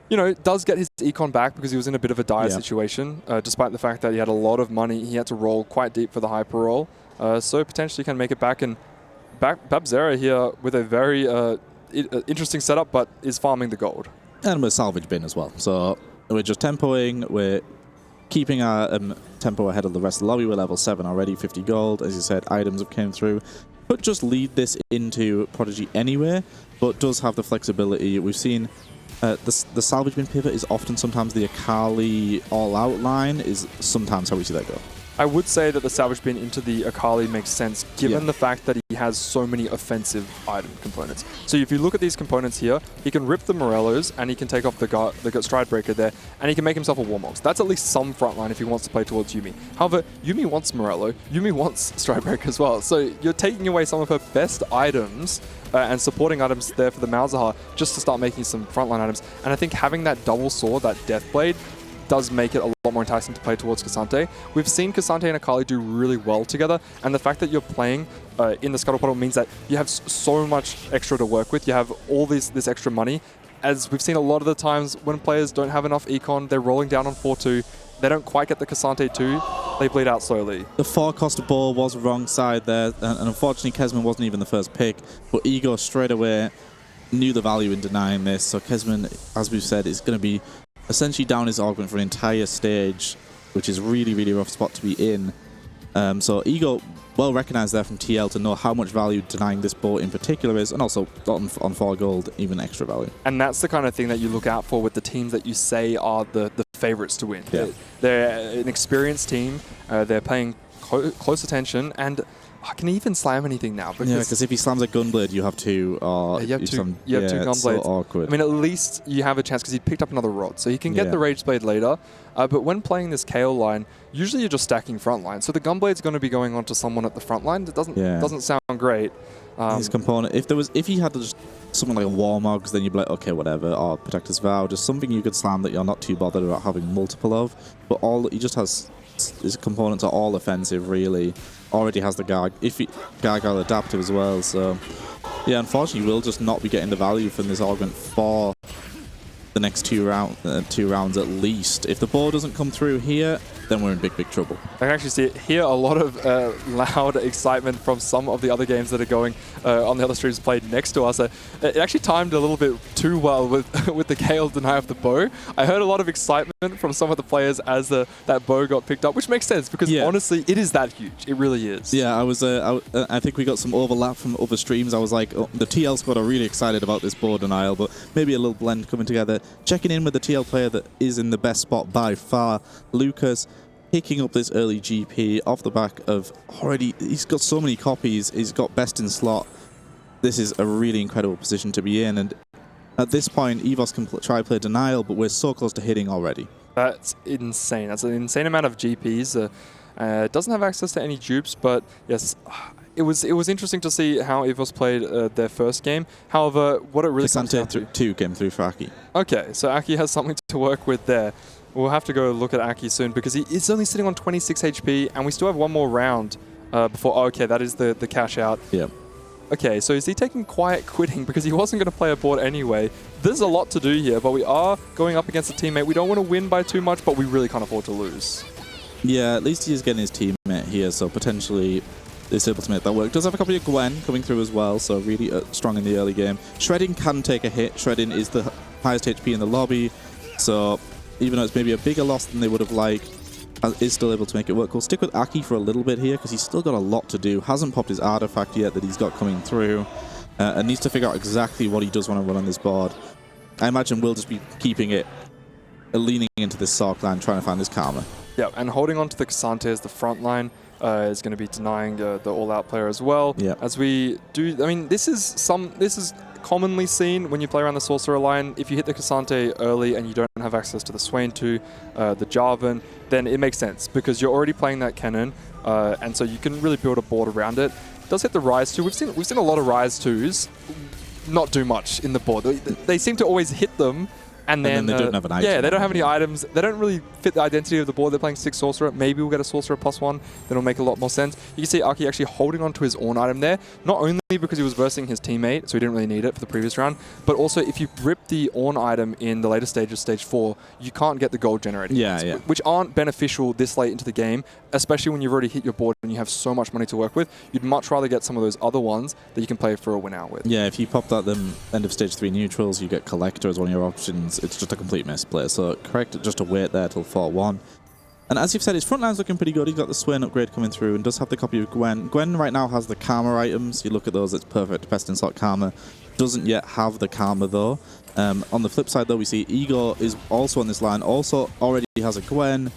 you know, does get his econ back because he was in a bit of a dire situation, despite the fact that he had a lot of money. He had to roll quite deep for the hyper roll, so potentially can make it back. And Babzera here with a very interesting setup, but is farming the gold. And we're salvage bin as well, so we're just tempoing. We're keeping our tempo ahead of the rest of the lobby. We're level 7 already, 50 gold. As you said, items have came through. But just lead this into Prodigy anyway, but does have the flexibility. We've seen the salvage bin pivot is often sometimes the Akali all-out line is sometimes how we see that go. I would say that the salvage bin into the Akali makes sense given the fact that he has so many offensive item components. So if you look at these components here, he can rip the Morellos and he can take off the Stride Breaker there, and he can make himself a Warmogs. That's at least some frontline if he wants to play towards Yuumi. However, Yuumi wants Morello, Yuumi wants Stride Breaker as well. So you're taking away some of her best items and supporting items there for the Malzahar just to start making some frontline items. And I think having that double sword, that Death Blade, does make it a lot more enticing to play towards K'Sante. We've seen K'Sante and Akali do really well together, and the fact that you're playing in the Scuttle Puddle means that you have so much extra to work with. You have all this extra money. As we've seen a lot of the times when players don't have enough econ, they're rolling down on 4-2. They don't quite get the K'Sante 2. They bleed out slowly. The 4-cost ball was wrong side there, and unfortunately Kesman wasn't even the first pick, but Ego straight away knew the value in denying this. So Kesman, as we've said, is going to be essentially down his augment for an entire stage, which is really, really rough spot to be in. So Ego well recognized there from TL to know how much value denying this bow in particular is, and also on 4 gold, even extra value. And that's the kind of thing that you look out for with the teams that you say are the favorites to win. Yeah. They're an experienced team, they're paying close attention, and I can even slam anything now. Because if he slams a Gunblade, you have 2. You have 2 Gunblades. So awkward. I mean, at least you have a chance because he picked up another rod. So he can get the Rage Blade later. But when playing this KO line, usually you're just stacking front line. So the Gunblade's going to be going on to someone at the front line. That doesn't sound great. His component, if he had just something like a Warmogs, then you'd be like, okay, whatever, or Protector's Vow, just something you could slam that you're not too bothered about having multiple of. But he just has, his components are all offensive, really. Already has the Gargoyle adaptive as well, so yeah, unfortunately we'll just not be getting the value from this augment for the next 2 rounds at least. If the ball doesn't come through here, then we're in big trouble. I can actually hear a lot of loud excitement from some of the other games that are going on the other streams played next to us. It actually timed a little bit too well with the KO deny of the bow. I heard a lot of excitement from some of the players as that bow got picked up, which makes sense because honestly, it is that huge. It really is. Yeah, I think we got some overlap from other streams. I was like, the TL squad are really excited about this bow denial, but maybe a little blend coming together. Checking in with the TL player that is in the best spot by far, Lucas, picking up this early GP off the back of he's got so many copies, he's got best in slot. This is a really incredible position to be in, and at this point EVOS can try play denial, but we're so close to hitting already. That's insane. That's an insane amount of GPs. Doesn't have access to any dupes, but yes, it was interesting to see how EVOS played their first game. However, what it really comes down to... 2 came through for Aki. Okay, so Aki has something to work with there. We'll have to go look at Aki soon because he's only sitting on 26 HP and we still have one more round before... Oh, okay, that is the cash out. Yep. Okay, so is he taking quiet quitting because he wasn't going to play a board anyway? There's a lot to do here, but we are going up against a teammate. We don't want to win by too much, but we really can't afford to lose. Yeah, at least he's getting his teammate here, so potentially is able to make that work. Does have a copy of Gwen coming through as well, so really strong in the early game. Shredding can take a hit. Shredding is the highest HP in the lobby, so even though it's maybe a bigger loss than they would have liked, is still able to make it work. We'll stick with Aki for a little bit here because he's still got a lot to do. Hasn't popped his artifact yet that he's got coming through, and needs to figure out exactly what he does want to run on this board. I imagine we'll just be keeping it, leaning into this Sark line, trying to find this Karma. Yeah, and holding on to the Cassante as the front line is going to be denying the all-out player as well. Yeah. As we do, I mean, this is commonly seen when you play around the Sorcerer line. If you hit the Cassante early and you don't have access to the Swain 2, the Jarvan, then it makes sense because you're already playing that cannon, and so you can really build a board around it. It does hit the Rise 2. We've seen a lot of Rise 2s not do much in the board. They seem to always hit them. And then they don't have an item. Yeah, they don't have any items. They don't really fit the identity of the board. They're playing 6 Sorcerer. Maybe we'll get a Sorcerer +1. Then it'll make a lot more sense. You can see Aki actually holding on to his Ornn item there. Not only because he was versing his teammate, so he didn't really need it for the previous round, but also if you rip the Ornn item in the later stages, stage 4, you can't get the gold generating ones, which aren't beneficial this late into the game, especially when you've already hit your board and you have so much money to work with. You'd much rather get some of those other ones that you can play for a win out with. Yeah, if you pop that end of stage 3 neutrals, you get Collector as one of your options. It's just a complete misplay. So correct, just to wait there till 4-1. And as you've said, his front line's looking pretty good. He's got the Swain upgrade coming through and does have the copy of Gwen. Gwen right now has the Karma items. You look at those, it's perfect. Pest and Slot Karma. Doesn't yet have the Karma though. On the flip side though, we see Igor is also on this line. Also already has a Gwen.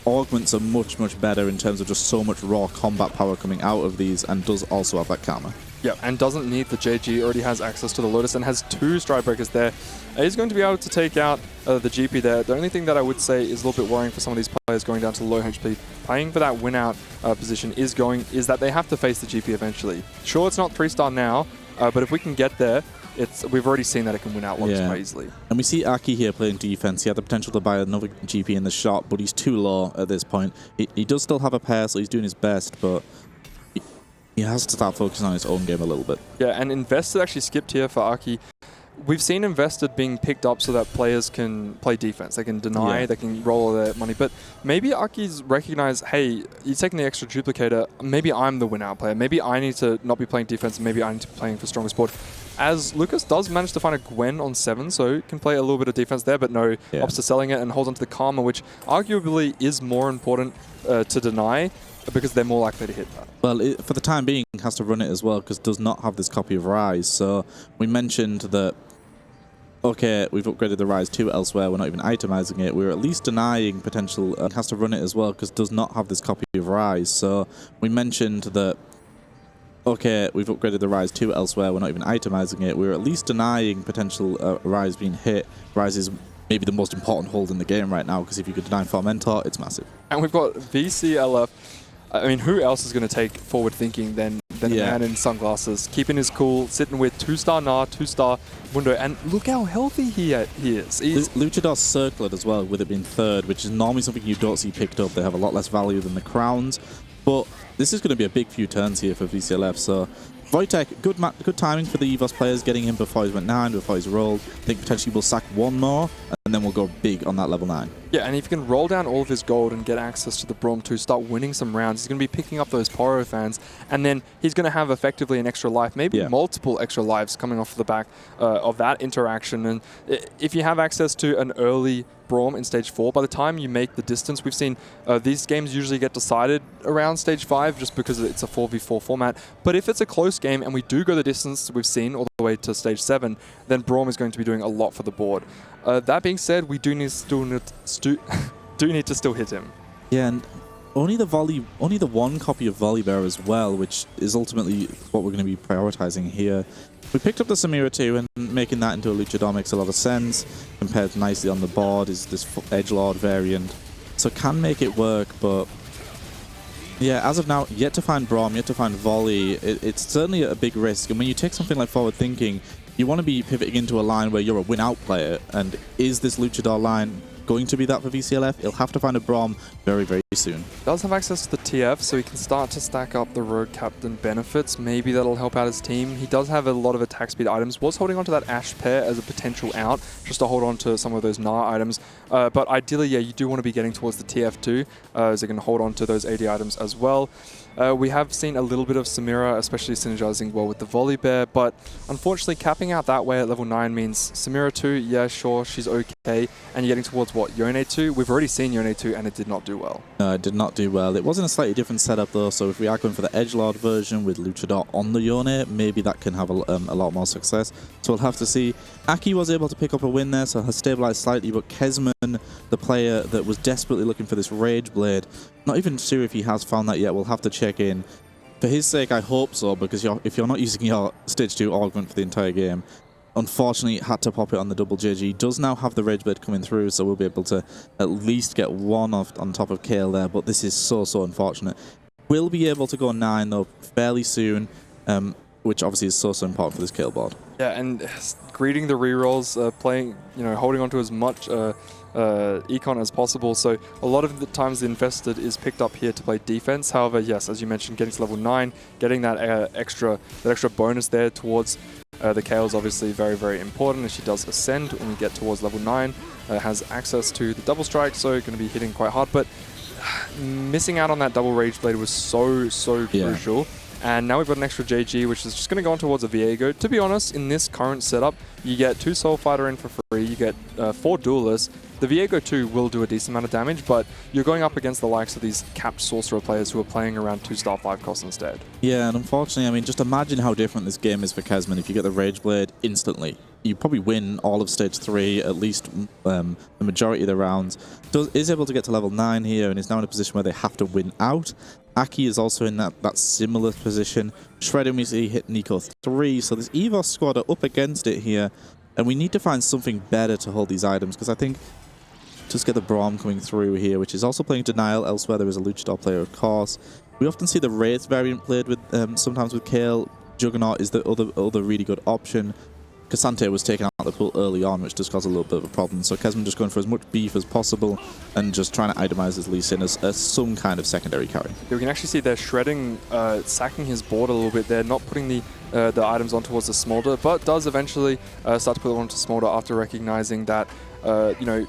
Augments are much, much better in terms of just so much raw combat power coming out of these, and does also have that Karma. Yeah, and doesn't need the JG, already has access to the Lotus and has 2 Stride Breakers there. He's going to be able to take out the GP there. The only thing that I would say is a little bit worrying for some of these players going down to low HP, playing for that win-out position is that they have to face the GP eventually. Sure, it's not 3-star now, but if we can get there, we've already seen that it can win out lots quite easily. And we see Aki here playing defense. He had the potential to buy another GP in the shot, but he's too low at this point. He does still have a pair, so he's doing his best, but he has to start focusing on his own game a little bit. Yeah, and Invested actually skipped here for Aki. We've seen Invested being picked up so that players can play defense. They can deny, they can roll their money. But maybe Aki's recognized, hey, you're taking the extra duplicator. Maybe I'm the win-out player. Maybe I need to not be playing defense. Maybe I need to be playing for strongest board. As Lucas does manage to find a Gwen on 7, so can play a little bit of defense there, but no, opts to selling it and holds onto the Karma, which arguably is more important to deny, because they're more likely to hit that. Well, for the time being, has to run it as well because does not have this copy of Rise. So we mentioned that, okay, we've upgraded the Rise 2 elsewhere, we're not even itemizing it. We're at least denying potential, has to run it as well because does not have this copy of Rise. So we mentioned that, okay, we've upgraded the Rise 2 elsewhere, we're not even itemizing it. We're at least denying potential Rise being hit. Rise is maybe the most important hold in the game right now because if you could deny Fermentor, it's massive. And we've got VCLF. I mean, who else is going to take forward thinking than a man in sunglasses, keeping his cool, sitting with 2-star Gnar, 2-star Mundo, and look how healthy he is. Luchador's circled as well, with it being 3rd, which is normally something you don't see picked up. They have a lot less value than the crowns, but this is going to be a big few turns here for VCLF, so Wojtek, good timing for the EVOS players, getting him before he's went 9, before he's rolled. I think potentially we'll sack 1 more, and then we'll go big on that level 9. Yeah, and if you can roll down all of his gold and get access to the Braum to start winning some rounds, he's going to be picking up those Poro fans, and then he's going to have effectively an extra life, maybe multiple extra lives coming off the back of that interaction. And if you have access to an early Braum in stage 4, by the time you make the distance, we've seen these games usually get decided around stage 5 just because it's a 4v4 format. But if it's a close game and we do go the distance we've seen all the way to stage 7, then Braum is going to be doing a lot for the board. That being said, we do need to still hit him. Yeah, and only the one copy of Volibear as well, which is ultimately what we're going to be prioritizing here. We picked up the Samira too, and making that into a Luchador makes a lot of sense. Compared nicely on the board is this Edgelord variant, so can make it work, but yeah, as of now, yet to find Braum, yet to find Volley. It's certainly a big risk, and when you take something like forward thinking, you want to be pivoting into a line where you're a win-out player, and is this Luchador line going to be that for VCLF? He'll have to find a Braum very, very soon. Does have access to the TF, so he can start to stack up the Rogue Captain benefits. Maybe that'll help out his team. He does have a lot of attack speed items. Was holding on to that Ashe pair as a potential out, just to hold on to some of those Gnar items. But ideally, yeah, you do want to be getting towards the TF too, as they can hold on to those AD items as well. We have seen a little bit of Samira, especially synergizing well with the Volibear, but unfortunately capping out that way at level 9 means Samira 2, yeah, sure, she's okay, and you're getting towards what, Yone 2? We've already seen Yone 2 and it did not do well. No, Did not do well. It was in a slightly different setup though, so if we are going for the edgelord version with Luchador on the Yone, maybe that can have a lot more success. So we'll have to see. Aki was able to pick up a win there, so has stabilized slightly, but Kesman, the player that was desperately looking for this Rage Blade, not even sure if he has found that yet. We'll have to check in. For his sake, I hope so, because if you're not using your Stage 2 augment for the entire game, unfortunately, had to pop it on the double JG. Does now have the Rage Blade coming through, so we'll be able to at least get one on top of Kale there, but this is so unfortunate. We'll be able to go 9, though, fairly soon, which obviously is so important for this Kale board. Yeah, and greeting the rerolls, playing, holding on to as much econ as possible. So a lot of the times the Infested is picked up here to play defense. However, yes, as you mentioned, getting to level 9, getting that extra bonus there towards the Kale is obviously very, very important as she does ascend when we get towards level 9. Has access to the double strike, so going to be hitting quite hard. But missing out on that double Rage Blade was so crucial. And now we've got an extra JG, which is just going to go on towards a Viego. To be honest, in this current setup, you get 2 Soul Fighter in for free, you get 4 Duelists. The Viego 2 will do a decent amount of damage, but you're going up against the likes of these capped Sorcerer players who are playing around 2-star 5 costs instead. Yeah, and unfortunately, I mean, just imagine how different this game is for Kesman if you get the Rage Blade instantly. You probably win all of Stage 3, at least the majority of the rounds. Is able to get to level 9 here and is now in a position where they have to win out. Aki is also in that similar position. Shredding, we see, hit Nico 3, so this EVOS squad are up against it here, and we need to find something better to hold these items, because I think just get the Braum coming through here, which is also playing Denial. Elsewhere, there is a Luchador player, of course. We often see the Wraith variant played with sometimes with Kale. Juggernaut is the other really good option. Cassante was taken out of the pool early on, which does cause a little bit of a problem. So Kesman just going for as much beef as possible and just trying to itemize his Lee Sin as some kind of secondary carry. Yeah, we can actually see they're shredding, sacking his board a little bit there, not putting the items on towards the Smolder, but does eventually start to put it onto Smolder after recognizing that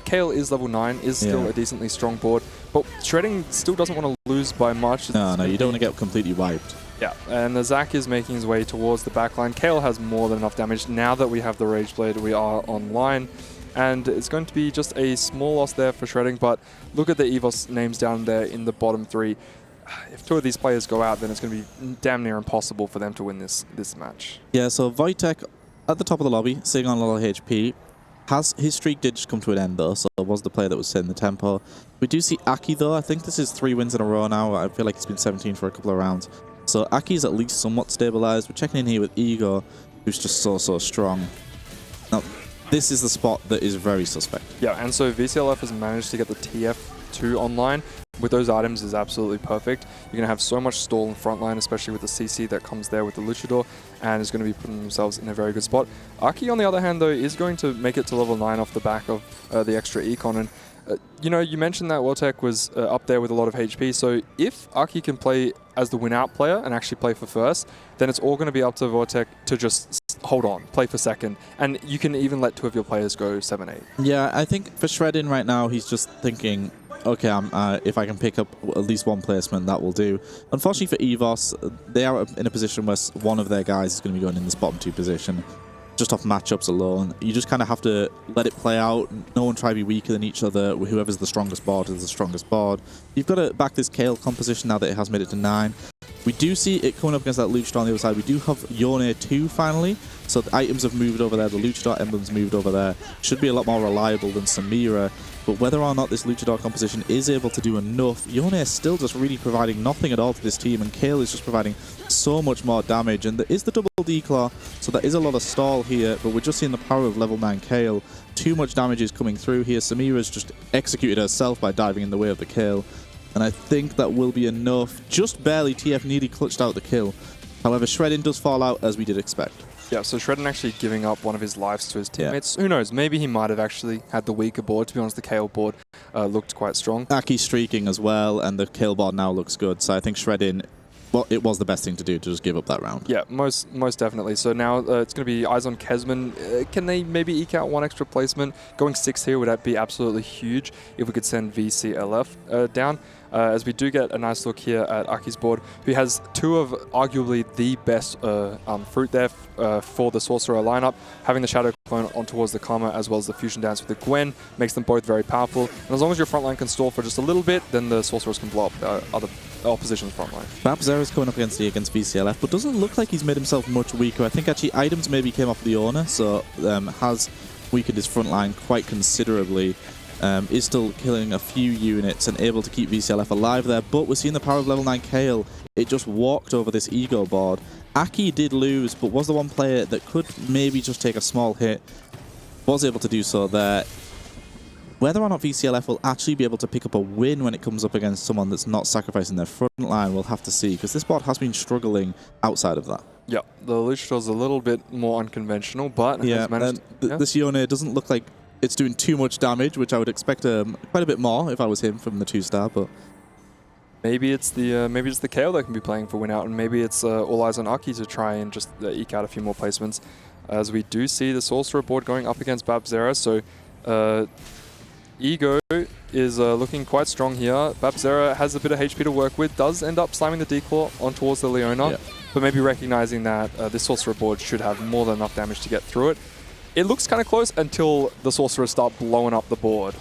Kale is level 9, is still a decently strong board, but shredding still doesn't want to lose by much. No, you don't want to get completely wiped. Yeah, and the Zac is making his way towards the backline. Kale has more than enough damage. Now that we have the Rage Blade, we are online. And it's going to be just a small loss there for shredding, but look at the EVOS names down there in the bottom 3. If 2 of these players go out, then it's going to be damn near impossible for them to win this match. Yeah, so Wojtek at the top of the lobby, sitting on a lot of HP. His streak did just come to an end though, so it was the player that was setting the tempo. We do see Aki though. I think this is 3 wins in a row now. I feel like it's been 17 for a couple of rounds. So Aki's at least somewhat stabilized. We're checking in here with Ego, who's just so strong. Now, this is the spot that is very suspect. Yeah, and so VCLF has managed to get the TF2 online. With those items is absolutely perfect. You're going to have so much stall in front line, especially with the CC that comes there with the Luchador, and is going to be putting themselves in a very good spot. Aki, on the other hand, though, is going to make it to level 9 off the back of the extra econ. And you mentioned that Wojtek was up there with a lot of HP, so if Aki can play as the win-out player and actually play for first, then it's all going to be up to Wojtek to just hold on, play for second, and you can even let 2 of your players go 7-8. Yeah, I think for Shredding right now, he's just thinking, okay, if I can pick up at least 1 placement, that will do. Unfortunately for EVOS, they are in a position where one of their guys is going to be going in this bottom 2 position. Just off matchups alone. You just kind of have to let it play out. No one try to be weaker than each other. Whoever's the strongest board is the strongest board. You've got to back this Kale composition now that it has made it to 9. We do see it coming up against that Luchador on the other side. We do have Yone 2 finally. So the items have moved over there. The Luchador emblem's moved over there. Should be a lot more reliable than Samira. But whether or not this Luchador composition is able to do enough, Yone is still just really providing nothing at all to this team, and Kale is just providing so much more damage. And there is the double declaw, so there is a lot of stall here, but we're just seeing the power of level 9 Kale. Too much damage is coming through here. Samira's just executed herself by diving in the way of the Kale, and I think that will be enough. Just barely, TF nearly clutched out the kill. However, Shredding does fall out as we did expect. Yeah, so Shredding actually giving up one of his lives to his teammates. Yeah. Who knows? Maybe he might have actually had the weaker board. To be honest, the Kale board looked quite strong. Aki's streaking as well, and the Kale board now looks good. So I think Shredding, well, it was the best thing to do to just give up that round. Yeah, most definitely. So now it's going to be eyes on Kesman. Can they maybe eke out 1 extra placement? Going 6 here would be absolutely huge if we could send VCLF down. as we do get a nice look here at Aki's board, who has two of arguably the best fruit there for the Sorcerer lineup. Having the Shadow Clone on towards the Karma as well as the Fusion Dance with the Gwen makes them both very powerful. And as long as your front line can stall for just a little bit, then the Sorcerers can blow up other opposition's front line. Babzera's coming up against VCLF, but doesn't look like he's made himself much weaker. I think actually items maybe came off the owner, so has weakened his front line quite considerably. Is still killing a few units and able to keep VCLF alive there, but we're seeing the power of level 9 Kale. It just walked over this ego board. Aki did lose, but was the one player that could maybe just take a small hit. Was able to do so there. Whether or not VCLF will actually be able to pick up a win when it comes up against someone that's not sacrificing their front line, we'll have to see, because this board has been struggling outside of that. Yeah, the Luchador's a little bit more unconventional, but has managed... This Yone doesn't look like it's doing too much damage, which I would expect quite a bit more if I was him from the 2-star, but... Maybe it's the Kale that can be playing for win out, and maybe it's all eyes on Aki to try and just eke out a few more placements. As we do see the Sorcerer board going up against Babzera, so Ego is looking quite strong here. Babzera has a bit of HP to work with, does end up slamming the Declaw on towards the Leona, but maybe recognizing that this Sorcerer board should have more than enough damage to get through it. It looks kind of close until the Sorcerers start blowing up the board.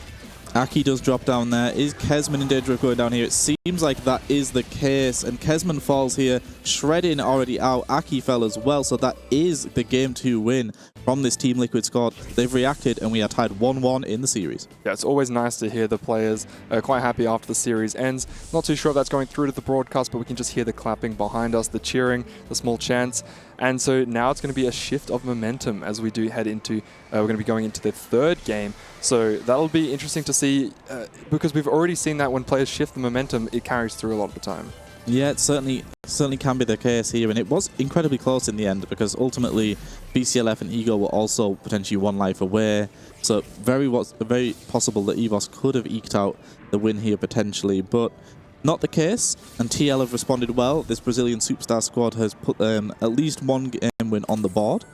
Aki does drop down there. Is Kesman in danger of going down here? It seems like that is the case, and Kesman falls here. Shredding already out. Aki fell as well, so that is the Game 2 win from this Team Liquid squad. They've reacted, and we are tied 1-1 in the series. Yeah, it's always nice to hear the players quite happy after the series ends. Not too sure if that's going through to the broadcast, but we can just hear the clapping behind us, the cheering, the small chants. And so now it's going to be a shift of momentum as we do head into, we're going to be going into the third game. So that'll be interesting to see because we've already seen that when players shift the momentum, it carries through a lot of the time. Yeah, it certainly can be the case here, and it was incredibly close in the end because ultimately BCLF and Ego were also potentially one life away. So very possible that EVOS could have eked out the win here potentially, but not the case, and TL have responded well. This Brazilian superstar squad has put at least one game win on the board,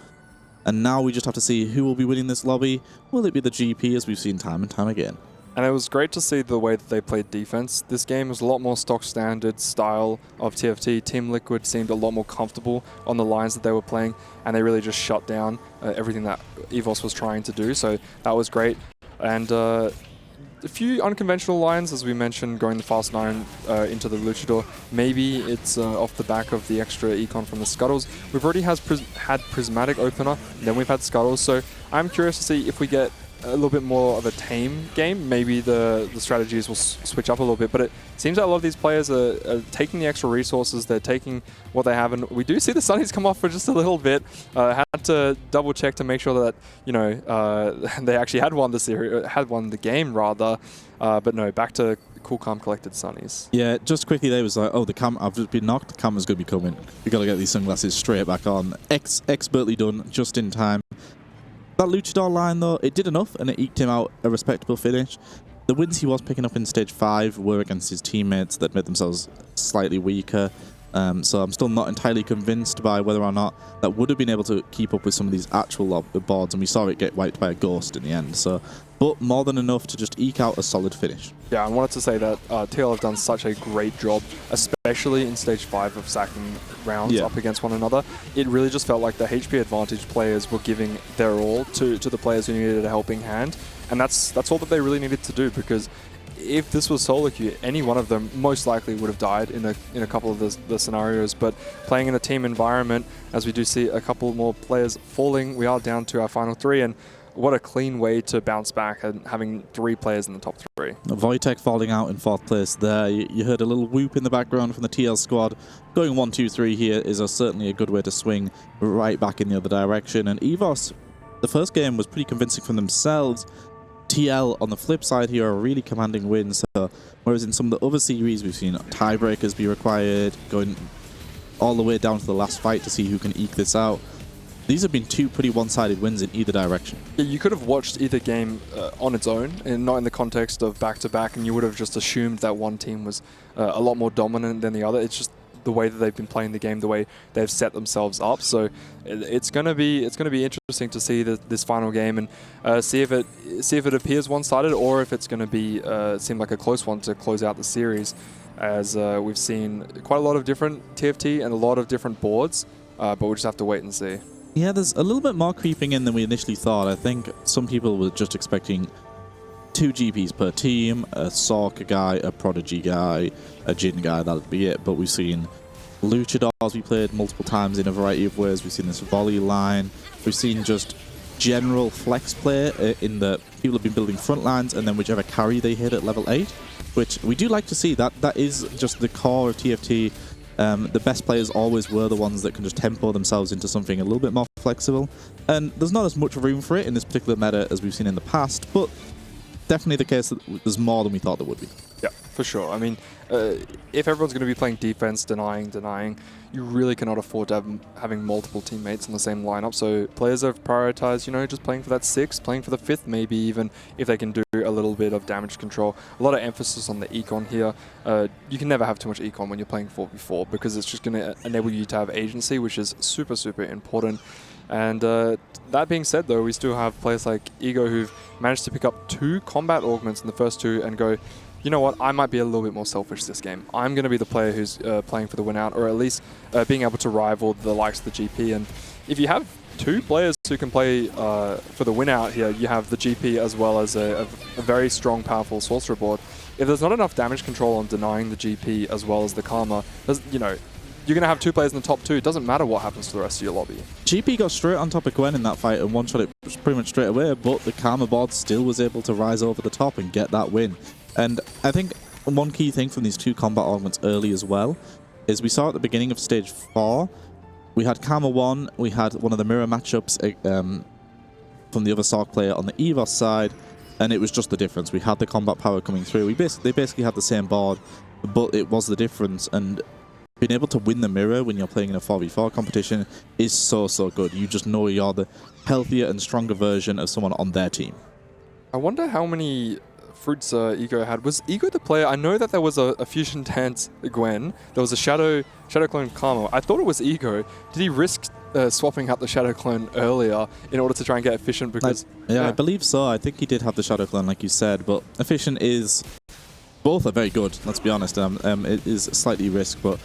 and now we just have to see who will be winning this lobby. Will it be the GP, as we've seen time and time again? And it was great to see the way that they played defense. This game was a lot more stock standard style of TFT. Team Liquid seemed a lot more comfortable on the lines that they were playing, and they really just shut down everything that EVOS was trying to do. So that was great. And a few unconventional lines, as we mentioned, going the Fast 9 into the Luchador. Maybe it's off the back of the extra econ from the Scuttles. We've already had Prismatic opener, then we've had Scuttles. So I'm curious to see if we get a little bit more of a tame game. Maybe the strategies will switch up a little bit, but it seems that a lot of these players are taking the extra resources, they're taking what they have, and we do see the Sunnies come off for just a little bit. Had to double check to make sure that, you know, they actually had won the series, had won the game rather, but no, back to cool, calm, collected Sunnies. Yeah, just quickly, they was like, oh, I've just been knocked, the camera's going to be coming. We got to get these sunglasses straight back on. Expertly done, just in time. That Luchador line, though, it did enough, and it eked him out a respectable finish. The wins he was picking up in Stage 5 were against his teammates that made themselves slightly weaker. So I'm still not entirely convinced by whether or not that would have been able to keep up with some of these actual boards, and we saw it get wiped by a ghost in the end. So, but more than enough to just eke out a solid finish. Yeah, I wanted to say that TL have done such a great job, especially in Stage 5 of sacking rounds up against one another. It really just felt like the HP advantage players were giving their all to the players who needed a helping hand, and that's all that they really needed to do, because if this was solo queue, any one of them most likely would have died in a couple of the scenarios. But playing in a team environment, as we do see a couple more players falling, we are down to our final 3, and what a clean way to bounce back and having 3 players in the top 3. Wojtek falling out in 4th place there. You heard a little whoop in the background from the TL squad. Going 1-2-3 here is certainly a good way to swing right back in the other direction. And EVOS, the first game was pretty convincing for themselves. TL on the flip side here are really commanding wins. So, whereas in some of the other series we've seen tiebreakers be required, going all the way down to the last fight to see who can eke this out. These have been 2 pretty one-sided wins in either direction. Yeah, you could have watched either game on its own and not in the context of back-to-back, and you would have just assumed that one team was a lot more dominant than the other. It's just the way that they've been playing the game, the way they've set themselves up. So it's going to be interesting to see this final game and see if it appears one-sided, or if it's going to be seem like a close one to close out the series, as we've seen quite a lot of different TFT and a lot of different boards, but we'll just have to wait and see. Yeah, there's a little bit more creeping in than we initially thought. I think some people were just expecting 2 GPs per team, a Sorka guy, a Prodigy guy, a Jin guy, that'd be it. But we've seen Luchadors be played multiple times in a variety of ways. We've seen this volley line. We've seen just general flex play in that people have been building front lines, and then whichever carry they hit at level 8, which we do like to see. That is just the core of TFT. The best players always were the ones that can just tempo themselves into something a little bit more flexible. And there's not as much room for it in this particular meta as we've seen in the past, but definitely the case that there's more than we thought there would be. Yeah, for sure. I mean, if everyone's going to be playing defense, denying, you really cannot afford to have having multiple teammates in the same lineup. So players have prioritized, just playing for that 6th, playing for the 5th, maybe even if they can do a little bit of damage control. A lot of emphasis on the econ here. You can never have too much econ when you're playing 4v4, because it's just going to enable you to have agency, which is super, super important. And that being said, though, we still have players like Ego who've managed to pick up 2 combat augments in the first 2 and go, you know what, I might be a little bit more selfish this game. I'm going to be the player who's playing for the win out, or at least being able to rival the likes of the GP. And if you have 2 players who can play for the win out here, you have the GP as well as a very strong, powerful sorcerer board. If there's not enough damage control on denying the GP as well as the Karma, you're going to have 2 players in the top 2. It doesn't matter what happens to the rest of your lobby. GP got straight on top of Gwen in that fight and one-shot it pretty much straight away, but the Karma board still was able to rise over the top and get that win. And I think one key thing from these 2 combat augments early as well is we saw at the beginning of stage 4, we had Karma 1, we had one of the mirror matchups from the other Sork player on the EVOS side, and it was just the difference. We had the combat power coming through. They basically had the same board, but it was the difference. And being able to win the mirror when you're playing in a 4v4 competition is so, so good. You just know you're the healthier and stronger version of someone on their team. I wonder how many fruits Ego had. Was Ego the player? I know that there was a Fusion Dance Gwen. There was a Shadow Clone Karma. I thought it was Ego. Did he risk swapping out the Shadow Clone earlier in order to try and get efficient? Because yeah, I believe so. I think he did have the Shadow Clone, like you said, but efficient is... Both are very good, let's be honest. It is slightly risk, but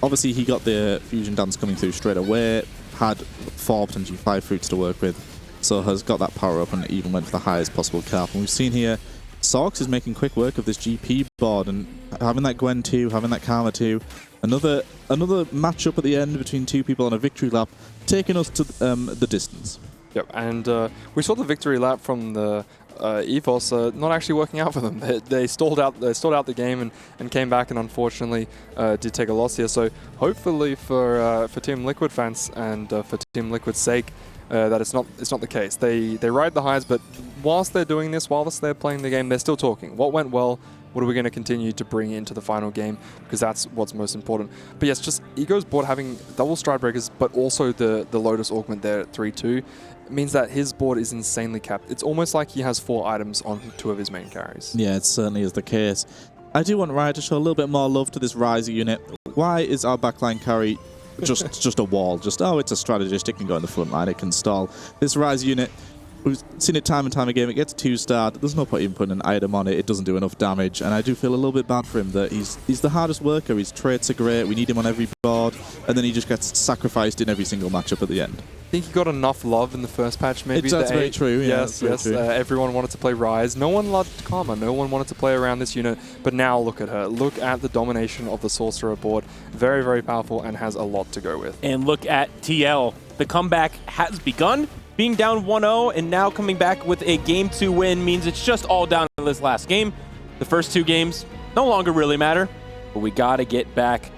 obviously he got the Fusion Dance coming through straight away, had 4, potentially 5 fruits to work with, so has got that power up and even went for the highest possible cap. And we've seen here, Sorks is making quick work of this GP board, and having that Gwen 2, having that Karma 2, another matchup at the end between 2 people on a victory lap, taking us to the distance. Yep, and we saw the victory lap from the EVOS not actually working out for them. They stalled out the game and came back, and unfortunately did take a loss here. So hopefully for Team Liquid fans and for Team Liquid's sake, that it's not the case. They ride the highs, but whilst they're doing this, whilst they're playing the game, they're still talking. What went well? What are we going to continue to bring into the final game? Because that's what's most important. But yes, just Ego's board having double stride breakers, but also the Lotus augment there at 3-2 means that his board is insanely capped. It's almost like he has 4 items on 2 of his main carries. Yeah, it certainly is the case. I do want Riot to show a little bit more love to this Ryze unit. Why is our backline carry just a wall? Just, oh, it's a strategist, it can go in the front line, it can stall. This Ryze unit, we've seen it time and time again, it gets 2-star, there's no point in putting an item on it, it doesn't do enough damage, and I do feel a little bit bad for him that he's the hardest worker, his traits are great, we need him on every board, and then he just gets sacrificed in every single matchup at the end. I think he got enough love in the first patch, maybe. That's very true. Yes, yeah, yes. true. Everyone wanted to play Ryze. No one loved Karma. No one wanted to play around this unit. But now look at her. Look at the domination of the Sorcerer board. Very, very powerful and has a lot to go with. And look at TL. The comeback has begun. Being down 1-0 and now coming back with a Game 2 win means it's just all down to this last game. The first 2 games no longer really matter, but we got to get back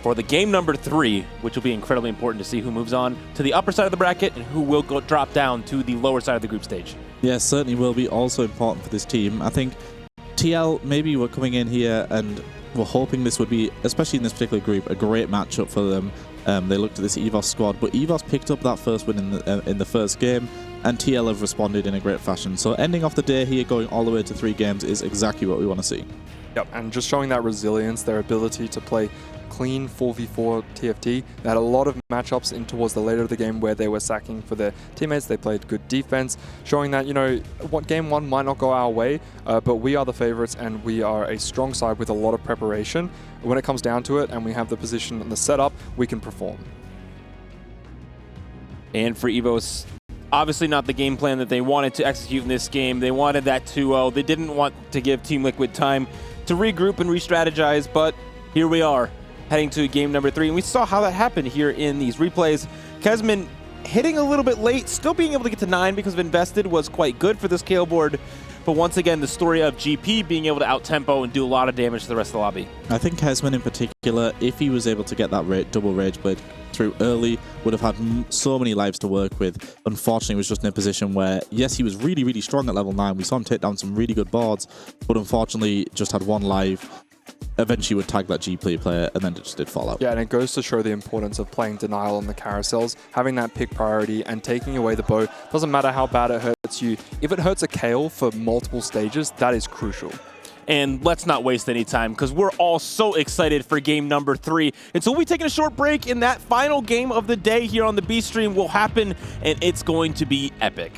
for the game number 3, which will be incredibly important to see who moves on to the upper side of the bracket and who will drop down to the lower side of the group stage. Yeah, certainly will be also important for this team. I think TL, maybe we're coming in here and we're hoping this would be, especially in this particular group, a great matchup for them. They looked at this EVOS squad, but EVOS picked up that first win in the first game, and TL have responded in a great fashion. So ending off the day here, going all the way to 3 games, is exactly what we want to see. Yep, and just showing that resilience, their ability to play clean 4v4 TFT. They had a lot of matchups in towards the later of the game where they were sacking for their teammates. They played good defense, showing that, you know, what game one might not go our way, but we are the favorites and we are a strong side with a lot of preparation. When it comes down to it and we have the position and the setup, we can perform. And for EVOS, obviously not the game plan that they wanted to execute in this game. They wanted that 2-0. They didn't want to give Team Liquid time to regroup and re-strategize, but here we are, heading to game number 3. And we saw how that happened here in these replays. Kesman hitting a little bit late, still being able to get to 9 because of invested was quite good for this KO board. But once again, the story of GP being able to out-tempo and do a lot of damage to the rest of the lobby. I think Kesman in particular, if he was able to get that double Rage Blade through early, would have had so many lives to work with. Unfortunately, he was just in a position where, yes, he was really, really strong at level 9. We saw him take down some really good boards, but unfortunately just had one life. Eventually would tag that GP player, and then it just did fall out. Yeah, and it goes to show the importance of playing denial on the carousels, having that pick priority and taking away the bow. Doesn't matter how bad it hurts you. If it hurts a KO for multiple stages, that is crucial. And let's not waste any time because we're all so excited for game number 3. And so we'll be taking a short break, and that final game of the day here on the B stream will happen, and it's going to be epic.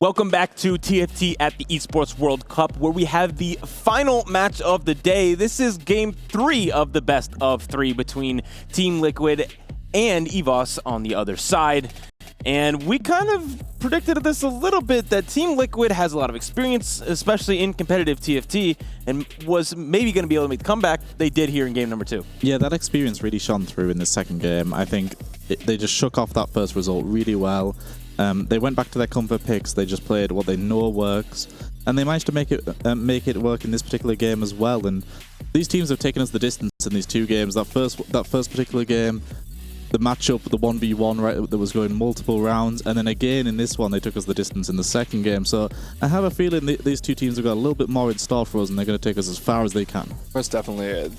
Welcome back to TFT at the Esports World Cup, where we have the final match of the day. This is game 3 of the best of 3 between Team Liquid and EVOS on the other side. And we kind of predicted this a little bit, that Team Liquid has a lot of experience, especially in competitive TFT, and was maybe going to be able to make the comeback they did here in game number 2. Yeah, that experience really shone through in the second game. I think they just shook off that first result really well. They went back to their comfort picks. They just played what they know works, and they managed to make it work in this particular game as well. And these teams have taken us the distance in these 2 games. That first particular game, the matchup, the 1v1, right, that was going multiple rounds, and then again in this one they took us the distance in the second game. So I have a feeling these 2 teams have got a little bit more in store for us, and they're going to take us as far as they can. Most definitely.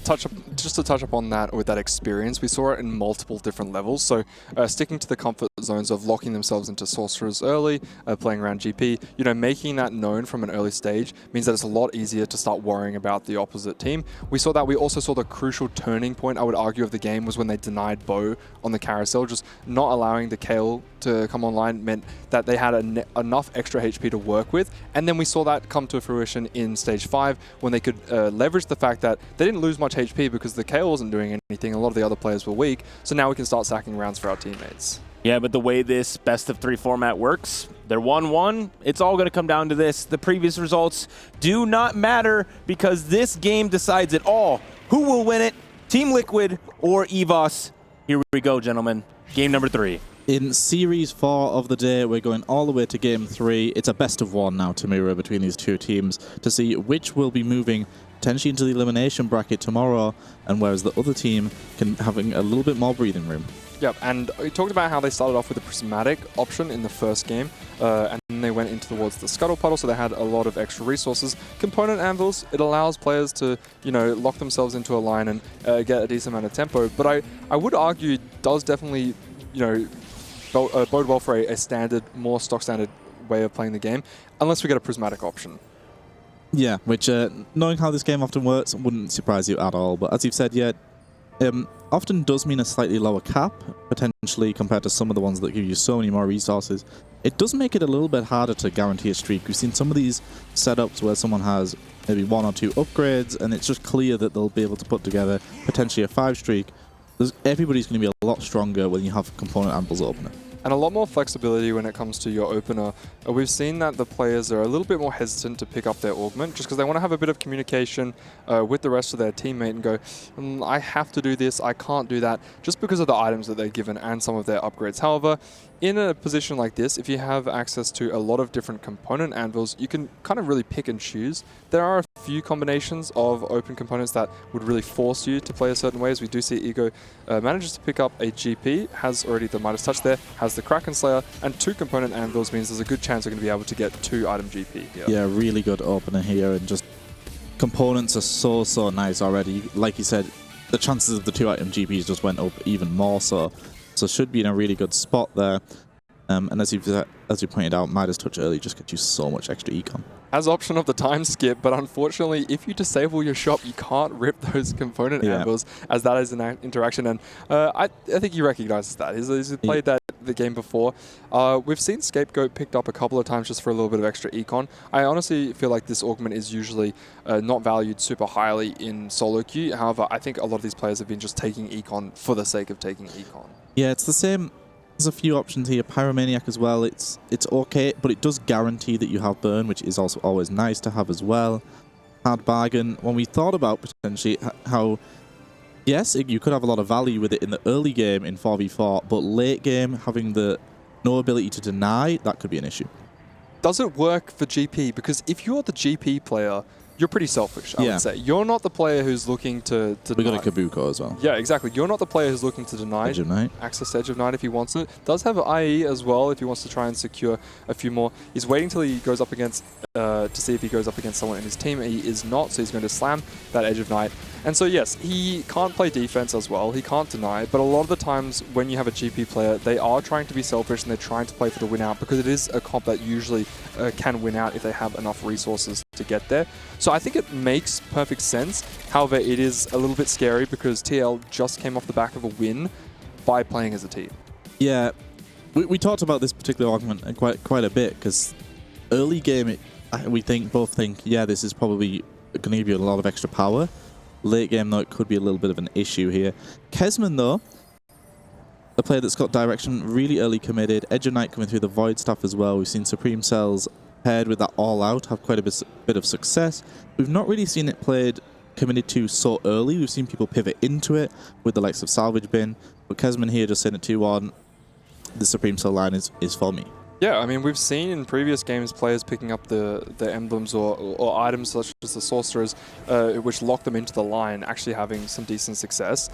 Just to touch upon that, with that experience, we saw it in multiple different levels. So sticking to the comfort zones of locking themselves into sorcerers early, playing around GP, making that known from an early stage means that it's a lot easier to start worrying about the opposite team. We saw that. We also saw the crucial turning point, I would argue, of the game was when they denied Bo on the carousel. Just not allowing the Kale to come online meant that they had enough extra HP to work with, and then we saw that come to fruition in stage 5 when they could leverage the fact that they didn't lose much HP because the Kale wasn't doing anything. A lot of the other players were weak, so now we can start sacking rounds for our teammates. Yeah, but the way this best of 3 format works, they're 1-1. It's all going to come down to this. The previous results do not matter because this game decides it all. Who will win it? Team Liquid or EVOS? Here we go, gentlemen. Game number 3. In Series 4 of the day, we're going all the way to Game 3. It's a best of 1 now to mirror between these 2 teams to see which will be moving potentially into the elimination bracket tomorrow, and whereas the other team can having a little bit more breathing room. Yep, and we talked about how they started off with a prismatic option in the first game, and then they went towards the scuttle puddle, so they had a lot of extra resources. Component anvils, it allows players to, lock themselves into a line and get a decent amount of tempo, but I would argue it does definitely, bode well for a standard, more stock standard way of playing the game, unless we get a prismatic option. Yeah, which, knowing how this game often works, wouldn't surprise you at all, but as you've said, yeah, often does mean a slightly lower cap, potentially, compared to some of the ones that give you so many more resources. It does make it a little bit harder to guarantee a streak. We've seen some of these setups where someone has maybe 1 or 2 upgrades, and it's just clear that they'll be able to put together potentially a 5 streak. Everybody's going to be a lot stronger when you have component anvils opener. And a lot more flexibility when it comes to your opener. We've seen that the players are a little bit more hesitant to pick up their augment just because they want to have a bit of communication with the rest of their teammate and go, I have to do this, I can't do that, just because of the items that they're given and some of their upgrades. However, in a position like this, if you have access to a lot of different component anvils, you can kind of really pick and choose. There are a few combinations of open components that would really force you to play a certain way. As we do see Ego manages to pick up a GP, has already the Midas Touch there, has the Kraken Slayer, and 2 component anvils means there's a good chance we're going to be able to get 2 item GP here. Yeah, really good opener here, and just components are so nice already. Like you said, the chances of the 2 item GPs just went up even more so. So should be in a really good spot there. And as you pointed out, Midas Touch early just gets you so much extra econ. Has option of the time skip, but unfortunately, if you disable your shop, you can't rip those component anvils, as that is an interaction. And I think he recognizes that. He's played the game before. We've seen Scapegoat picked up a couple of times just for a little bit of extra econ. I honestly feel like this augment is usually not valued super highly in solo queue. However, I think a lot of these players have been just taking econ for the sake of taking econ. Yeah, it's the same. There's a few options here. Pyromaniac as well. It's okay, but it does guarantee that you have burn, which is also always nice to have as well. Hard bargain. When we thought about potentially how, yes, you could have a lot of value with it in the early game in 4v4, but late game having the no ability to deny, that could be an issue. Does it work for GP? Because if you're the GP player, you're pretty selfish, I would say. You're not the player who's looking to We got a Kabuko as well. Yeah, exactly. You're not the player who's looking to deny Edge of Night. Access to Edge of Night if he wants it. Does have IE as well if he wants to try and secure a few more. He's waiting till he goes up against, to see if he goes up against someone in his team. He is not, so he's going to slam that Edge of Night. And so yes, he can't play defense as well. He can't deny, but a lot of the times when you have a GP player, they are trying to be selfish and they're trying to play for the win out because it is a comp that usually can win out if they have enough resources to get there. So I think it makes perfect sense. However, it is a little bit scary because TL just came off the back of a win by playing as a team. Yeah, we talked about this particular augment quite a bit because early game, we both think, yeah, this is probably going to give you a lot of extra power. Late game, though, it could be a little bit of an issue here. Kesman, though, a player that's got direction, really early committed. Edge of Night coming through the Void stuff as well. We've seen Supreme Cells paired with that All Out have quite a bit of success. We've not really seen it played committed to so early. We've seen people pivot into it with the likes of Salvage Bin. But Kesman here just sitting at 2-1. The Supreme Cell line is for me. Yeah, I mean, we've seen in previous games players picking up the emblems or items such as the sorcerers, which lock them into the line, actually having some decent success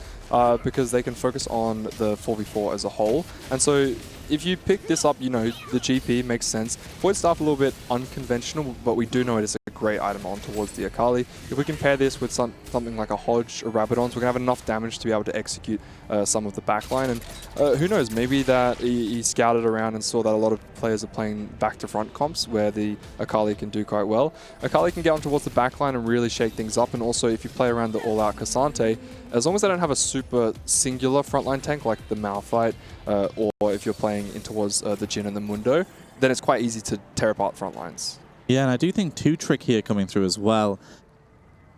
because they can focus on the 4v4 as a whole. And so if you pick this up, you know, the GP makes sense. Void Staff a little bit unconventional, but we do know it is a great item on towards the Akali. If we can pair this with something like a Hodge or Rabadons, we're going to have enough damage to be able to execute some of the backline. And who knows, maybe that he scouted around and saw that a lot of players are playing back to front comps where the Akali can do quite well. Akali can get on towards the backline and really shake things up, and also if you play around the all-out Cassante, as long as they don't have a super singular frontline tank like the Malphite, or if you're playing in towards the Jhin and the Mundo, then it's quite easy to tear apart front lines. Yeah, and I do think 2-Trick here coming through as well.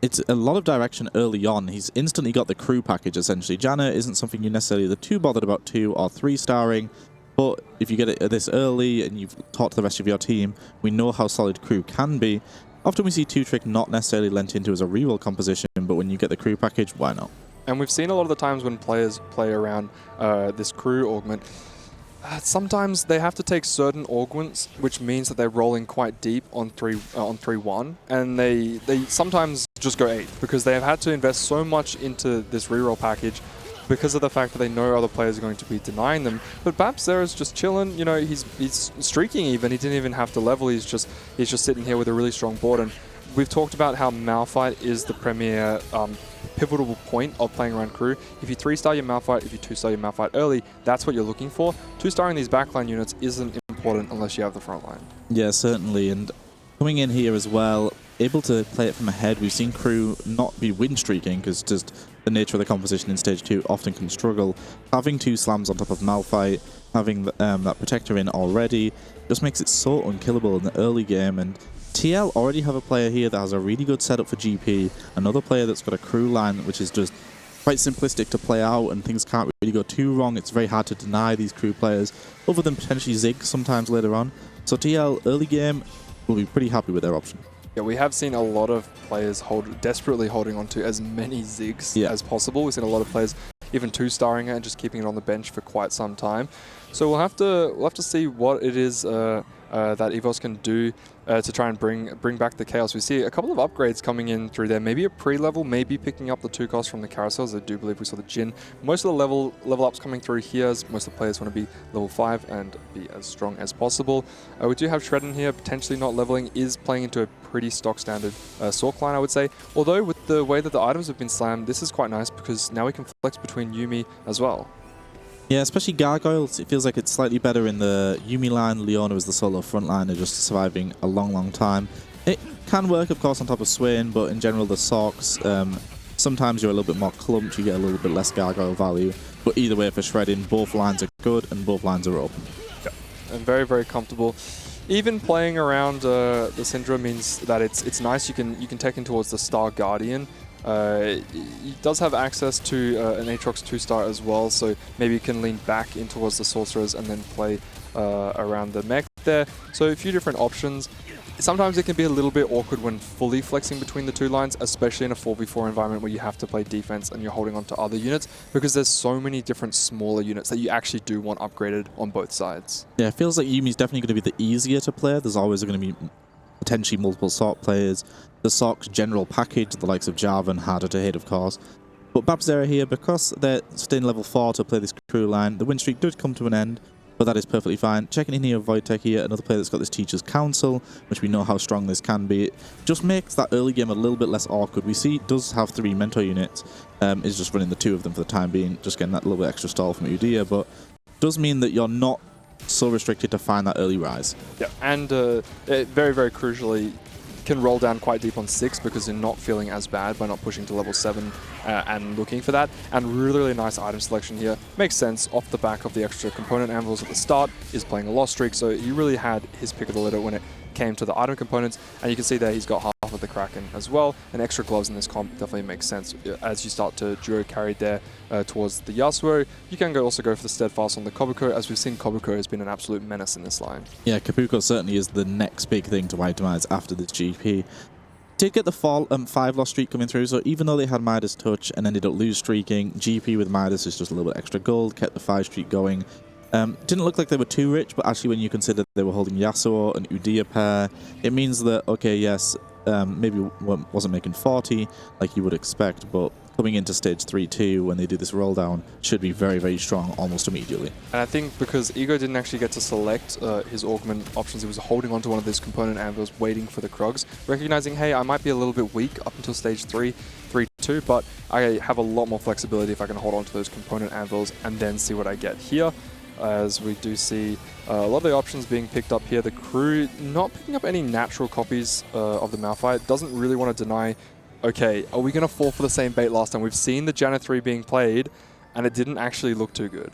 It's a lot of direction early on. He's instantly got the crew package, essentially. Janna isn't something you're necessarily too bothered about 2 or 3 starring, but if you get it this early and you've taught the rest of your team, we know how solid crew can be. Often we see 2-Trick not necessarily lent into as a reroll composition, but when you get the crew package, why not? And we've seen a lot of the times when players play around this crew augment, sometimes they have to take certain augments, which means that they're rolling quite deep on 3-1, and they sometimes just go 8 because they have had to invest so much into this reroll package because of the fact that they know other players are going to be denying them. But Babs there is just chilling, you know, he's streaking even, he didn't even have to level, he's just sitting here with a really strong board. And we've talked about how Malphite is the premier pivotal point of playing around crew. If you 3-star your Malphite, if you 2-star your Malphite early, that's what you're looking for. 2-starring these backline units isn't important unless you have the front line. Yeah, certainly. And coming in here as well, able to play it from ahead. We've seen crew not be win streaking because just the nature of the composition in stage 2 often can struggle. Having 2 slams on top of Malphite, having that protector in already, just makes it so unkillable in the early game. And TL already have a player here that has a really good setup for GP, another player that's got a crew line which is just quite simplistic to play out and things can't really go too wrong. It's very hard to deny these crew players, other than potentially Zig sometimes later on. So TL early game will be pretty happy with their option. Yeah, we have seen a lot of players desperately holding on to as many Zigs as possible. We've seen a lot of players even 2-starring it and just keeping it on the bench for quite some time. So we'll have to see what it is that EVOS can do to try and bring back the chaos. We see a couple of upgrades coming in through there. Maybe a pre-level, maybe picking up the 2 costs from the carousels. I do believe we saw the Jhin. Most of the level ups coming through here, as most of the players want to be level 5 and be as strong as possible. We do have Shred in here, potentially not leveling, is playing into a pretty stock standard Sork line, I would say. Although with the way that the items have been slammed, this is quite nice because now we can flex between Yuumi as well. Yeah, especially Gargoyles. It feels like it's slightly better in the Yuumi line. Leona is the solo frontliner, just surviving a long time. It can work, of course, on top of Swain, but in general, the Sorks, sometimes you're a little bit more clumped, you get a little bit less Gargoyle value. But either way, for shredding, both lines are good and both lines are open. Yeah, and very, very comfortable. Even playing around the Syndra means that it's nice. You can take in towards the Star Guardian. He does have access to an Aatrox 2-star as well, so maybe you can lean back in towards the Sorcerers and then play around the mech there. So a few different options. Sometimes it can be a little bit awkward when fully flexing between the 2 lines, especially in a 4v4 environment where you have to play defense and you're holding on to other units, because there's so many different smaller units that you actually do want upgraded on both sides. Yeah, it feels like Yuumi's definitely going to be the easier to play. There's always going to be potentially multiple Sork players. The Sork's general package, the likes of Jarvan, harder to hit, of course. But Babzera here, because they're staying level 4 to play this crew line, the win streak did come to an end, but that is perfectly fine. Checking in here, Voidtech here, another player that's got this Teacher's Council, which we know how strong this can be. It just makes that early game a little bit less awkward. We see it does have 3 mentor units, is just running the 2 of them for the time being, just getting that little bit extra stall from Udyr, but it does mean that you're not so restricted to find that early rise. Yeah, and it very, very crucially can roll down quite deep on 6 because you're not feeling as bad by not pushing to level 7 and looking for that. And really, really nice item selection here. Makes sense off the back of the extra component anvils at the start. Is playing a lost streak, so he really had his pick of the litter when it came to the item components, and you can see there he's got half of the Kraken as well, and extra gloves in this comp definitely makes sense as you start to duo carry there towards the Yasuo. You can also go for the Steadfast on the Kobuko, as we've seen Kobuko has been an absolute menace in this line. Yeah, Kabuko certainly is the next big thing to itemize after this GP. Did get the 5 loss streak coming through, so even though they had Midas touch and ended up lose streaking, GP with Midas is just a little bit extra gold, kept the 5 streak going. Didn't look like they were too rich, but actually when you consider they were holding Yasuo and Udyr pair, it means that, okay, yes, maybe wasn't making 40 like you would expect, but coming into stage 3-2 when they do this roll down should be very, very strong almost immediately. And I think because Ego didn't actually get to select his augment options, he was holding onto one of these component anvils waiting for the Krugs, recognizing, hey, I might be a little bit weak up until stage 3, 3-2, but I have a lot more flexibility if I can hold on to those component anvils and then see what I get here. As we do see a lot of the options being picked up here. The crew not picking up any natural copies of the Malphite. Doesn't really want to deny, okay, are we going to fall for the same bait last time? We've seen the Janna 3 being played, and it didn't actually look too good.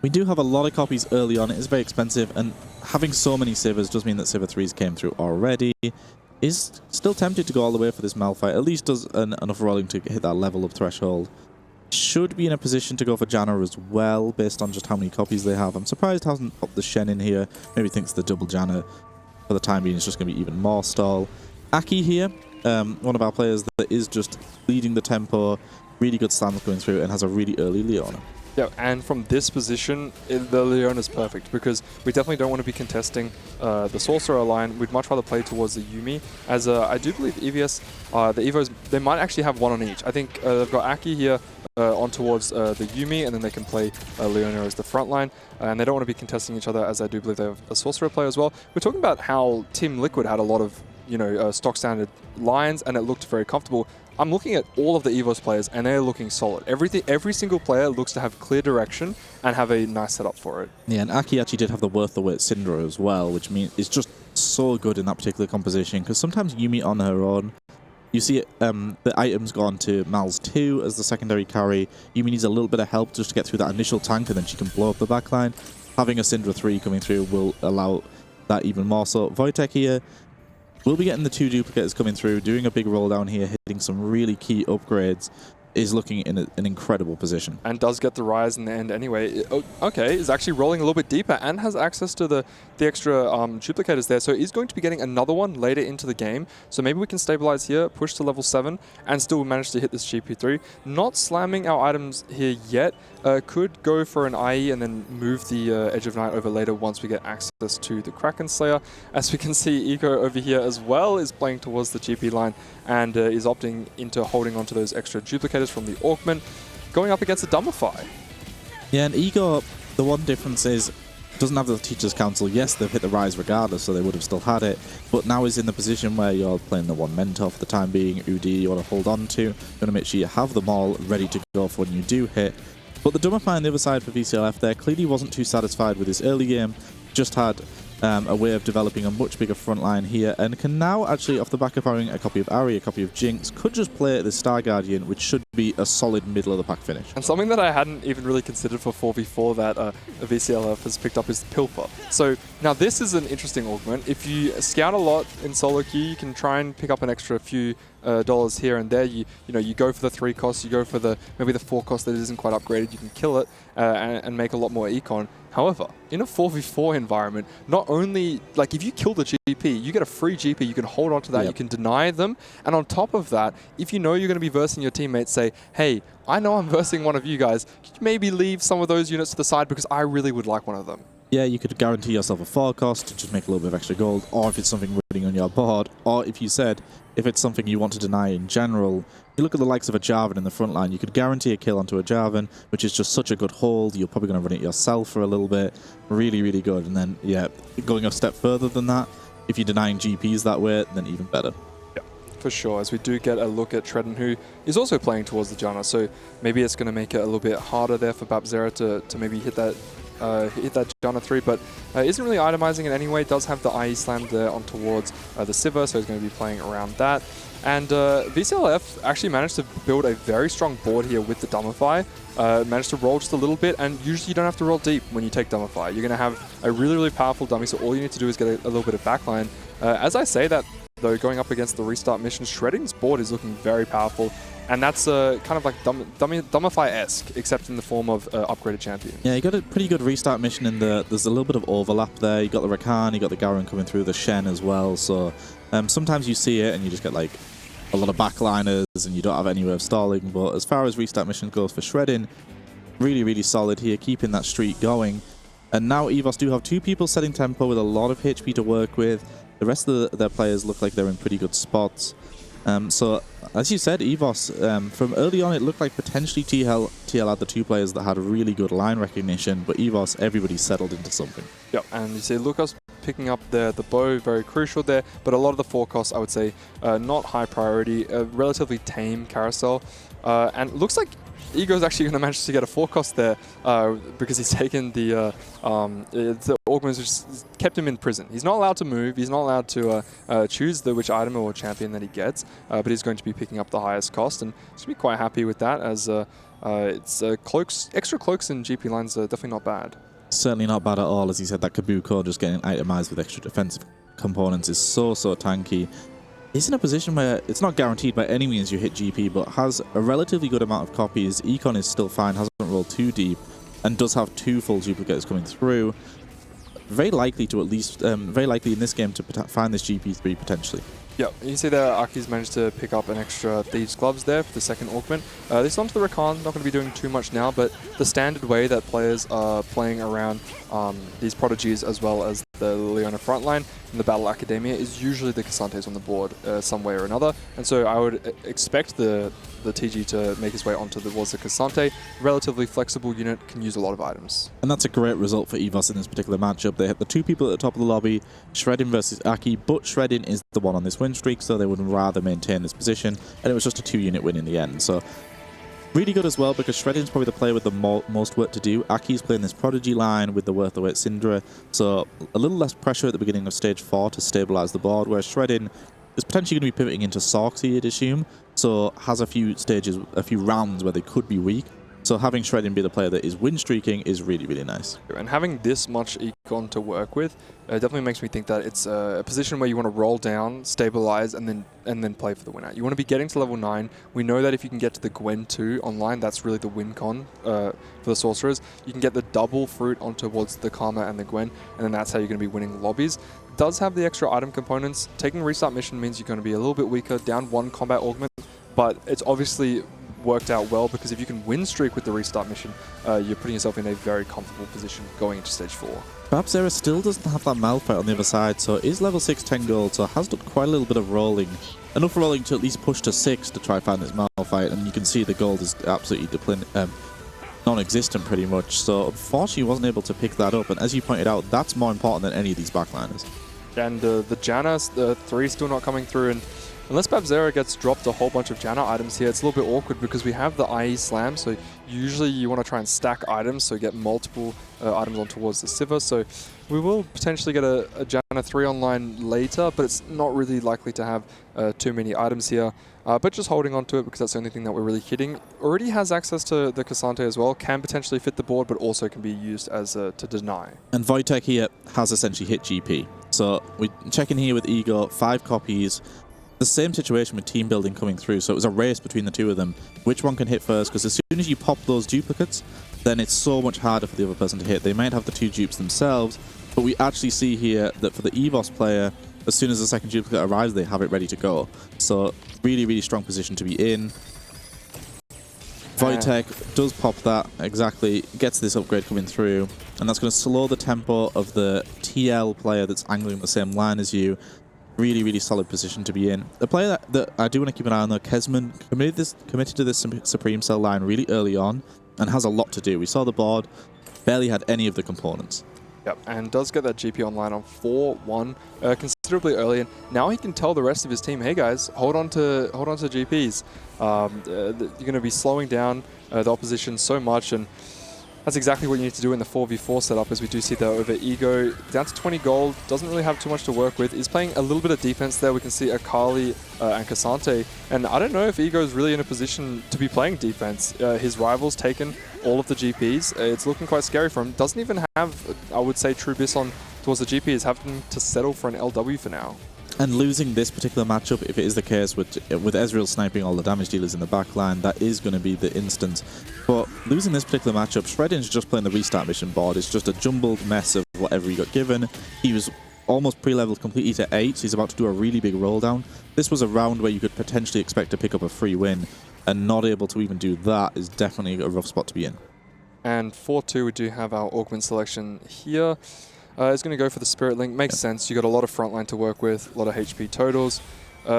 We do have a lot of copies early on. It is very expensive, and having so many Sivers does mean that Sivir 3s came through already. Is still tempted to go all the way for this Malphite. At least does enough rolling to hit that level of threshold. Should be in a position to go for Janna as well, based on just how many copies they have. I'm surprised he hasn't popped the Shen in here. Maybe thinks the double Janna for the time being is just going to be even more stall. Aki here, one of our players that is just leading the tempo, really good slams going through, and has a really early Leona. Yeah, and from this position, the Leona is perfect because we definitely don't want to be contesting the Sorcerer line. We'd much rather play towards the Yuumi, as I do believe EVS, the EVOs, they might actually have one on each. I think they've got Aki here on towards the Yuumi, and then they can play Leona as the front line, and they don't want to be contesting each other, as I do believe they have a Sorcerer player as well. We're talking about how Team Liquid had a lot of, you know, stock standard lines, and it looked very comfortable. I'm looking at all of the EVOS players, and they're looking solid. Every single player looks to have clear direction and have a nice setup for it. Yeah, and Aki actually did have the worth the wait Syndra as well, which means it's just so good in that particular composition, because sometimes Yuumi on her own, you see it, the items gone to Mal's 2 as the secondary carry. Yuumi needs a little bit of help just to get through that initial tank, and then she can blow up the backline. Having a Syndra 3 coming through will allow that even more. So Wojtek here, we'll be getting the 2 duplicates coming through, doing a big roll down here, hitting some really key upgrades. Is looking in an incredible position. And does get the rise in the end anyway. Okay, is actually rolling a little bit deeper and has access to the extra duplicators there. So he's going to be getting another one later into the game. So maybe we can stabilize here, push to level 7, and still manage to hit this GP3. Not slamming our items here yet. Could go for an IE and then move the Edge of Night over later once we get access to the Kraken Slayer. As we can see, Eco over here as well is playing towards the GP line and is opting into holding onto those extra duplicators from the augment, going up against a Dumbify. Yeah, and Ego, the one difference is, doesn't have the Teacher's Council. Yes, they've hit the rise regardless, so they would have still had it, but now is in the position where you're playing the one Mentor for the time being, UD you want to hold on to, you want to make sure you have them all ready to go for when you do hit. But the Dumbify on the other side for VCLF there clearly wasn't too satisfied with his early game, just had a way of developing a much bigger front line here, and can now actually, off the back of having a copy of Ari, a copy of Jinx, could just play the Star Guardian, which should be a solid middle of the pack finish. And something that I hadn't even really considered for 4v4 that VCLF has picked up is Pilfer. So now this is an interesting augment. If you scout a lot in solo queue, you can try and pick up an extra few dollars here and there. You know, you go for the 3 costs, you go for the maybe the 4 cost that isn't quite upgraded, you can kill it and make a lot more econ. However, in a 4v4 environment, not only, like, if you kill the GP, you get a free GP, you can hold on to that, you can deny them, and on top of that, if you know you're going to be versing your teammates, say, hey, I know I'm versing one of you guys, could you maybe leave some of those units to the side because I really would like one of them? Yeah, you could guarantee yourself a 4 cost to just make a little bit of extra gold, or if it's something running on your board, or if you said, if it's something you want to deny in general, you look at the likes of a Jarvan in the front line, you could guarantee a kill onto a Jarvan, which is just such a good hold. You're probably going to run it yourself for a little bit. Really, really good. And then, yeah, going a step further than that, if you're denying GPs that way, then even better. Yeah, for sure. As we do get a look at Tredden, who is also playing towards the Janna, so maybe it's going to make it a little bit harder there for Babzera to maybe hit that Janna 3, but Isn't really itemizing in any way. Does have the IE slam there on towards the Siva, so he's going to be playing around that. And VCLF actually managed to build a very strong board here with the Dumbify. Managed to roll just a little bit, and usually you don't have to roll deep when you take Dumbify. You're going to have a really, really powerful dummy, so all you need to do is get a little bit of backline. As I say that, though, going up against the restart mission, Shredding's board is looking very powerful, and that's kind of like Dumbify-esque, except in the form of upgraded champion. Yeah, you got a pretty good restart mission in the. There's a little bit of overlap there. You got the Rakan, you got the Garen coming through, the Shen as well. So sometimes you see it and you just get like a lot of backliners and you don't have any way of stalling. But as far as restart missions goes for Shredding, really, really solid here, keeping that streak going. And now EVOS do have 2 people setting tempo with a lot of HP to work with. The rest of their players look like they're in pretty good spots. So, as you said, EVOS, from early on, it looked like potentially TL had the 2 players that had really good line recognition, but EVOS, everybody settled into something. Yep, and you see Lucas picking up the bow, very crucial there, but a lot of the forecasts, I would say, not high priority, a relatively tame carousel, and it looks like Ego's actually going to manage to get a forecast there because he's taken the augments, which kept him in prison. He's not allowed to move. He's not allowed to choose which item or champion that he gets, but he's going to be picking up the highest cost, and he's going to be quite happy with that, as it's cloaks, extra cloaks in GP lines are definitely not bad. Certainly not bad at all. As you said, that Kabuko just getting itemized with extra defensive components is so tanky. He's in a position where it's not guaranteed by any means you hit GP, but has a relatively good amount of copies. Econ is still fine, hasn't rolled too deep, and does have 2 full duplicates coming through. Very likely to at least, very likely in this game to find this GP3 potentially. Yeah, you see there Aki's managed to pick up an extra Thieves' Gloves there for the second augment. This onto the Rakan, not going to be doing too much now, but the standard way that players are playing around these Prodigies as well as the Leona frontline in the Battle Academia is usually the Cassantes on the board some way or another. And so I would expect the TG to make his way onto towards the Cassante. Relatively flexible unit, can use a lot of items. And that's a great result for EVOS in this particular matchup. They hit the 2 people at the top of the lobby, Shredding versus Aki, but Shredding is the one on this win streak, so they would rather maintain this position, and it was just a 2-unit win in the end. So really good as well, because Shredding's probably the player with the most work to do. Aki's playing this Prodigy line with the Worth the Wait Syndra, so a little less pressure at the beginning of stage 4 to stabilize the board, whereas Shredding is potentially going to be pivoting into Sorksy, you'd assume, so has a few stages, a few rounds where they could be weak. So having Shredding be the player that is win streaking is really, really nice. And having this much econ to work with definitely makes me think that it's a position where you want to roll down, stabilize, and then play for the win out. You want to be getting to level 9. We know that if you can get to the Gwen 2 online, that's really the win con for the Sorcerers. You can get the double fruit on towards the Karma and the Gwen, and then that's how you're going to be winning lobbies. Does have the extra item components. Taking restart mission means you're going to be a little bit weaker, down 1 combat augment, but it's obviously worked out well, because if you can win streak with the restart mission, you're putting yourself in a very comfortable position going into stage 4. Perhaps Zera still doesn't have that Malphite on the other side, so is level 6 10 gold, so has done quite a little bit of rolling. Enough rolling to at least push to 6 to try and find this Malphite, and you can see the gold is absolutely non-existent pretty much, so unfortunately he wasn't able to pick that up, and as you pointed out, that's more important than any of these backliners. And the Janna, the 3 still not coming through, and unless Babzera gets dropped a whole bunch of Janna items here, it's a little bit awkward because we have the IE Slam, so usually you want to try and stack items, so get multiple items on towards the Siva. So we will potentially get a Janna 3 online later, but it's not really likely to have too many items here. But just holding on to it because that's the only thing that we're really hitting. Already has access to the Cassante as well, can potentially fit the board, but also can be used as to deny. And Wojtek here has essentially hit GP. So we check in here with Ego, 5 copies. The same situation with team building coming through, so it was a race between the 2 of them. Which one can hit first? Because as soon as you pop those duplicates, then it's so much harder for the other person to hit. They might have the 2 dupes themselves, but we actually see here that for the EVOS player, as soon as the second duplicate arrives, they have it ready to go. So really, really strong position to be in. Wojtek does pop that, exactly, gets this upgrade coming through, and that's going to slow the tempo of the TL player that's angling the same line as you. Really, really solid position to be in. The player that I do want to keep an eye on, though, Kesman, committed to this Supreme Cell line really early on and has a lot to do. We saw the board, barely had any of the components. Yep, and does get that GP online on 4-1 considerably early, and now he can tell the rest of his team, hey guys, hold on to GPs. You're going to be slowing down the opposition so much, and That's exactly what you need to do in the 4v4 setup, as we do see there over Ego. Down to 20 gold, doesn't really have too much to work with. He's playing a little bit of defense there. We can see Akali and Cassante. And I don't know if Ego is really in a position to be playing defense. His rival's taken all of the GPs. It's looking quite scary for him. Doesn't even have, I would say, true biss on towards the GP. Is having to settle for an LW for now. And losing this particular matchup, if it is the case with Ezreal sniping all the damage dealers in the backline, that is going to be the instance. But losing this particular matchup, Shreddin's just playing the restart mission board. It's just a jumbled mess of whatever he got given. He was almost pre-leveled completely to 8, so he's about to do a really big roll down. This was a round where you could potentially expect to pick up a free win, and not able to even do that is definitely a rough spot to be in. And 4-2, we do have our augment selection here. It's going to go for the Spirit Link. Makes sense. You got a lot of frontline to work with, a lot of HP totals.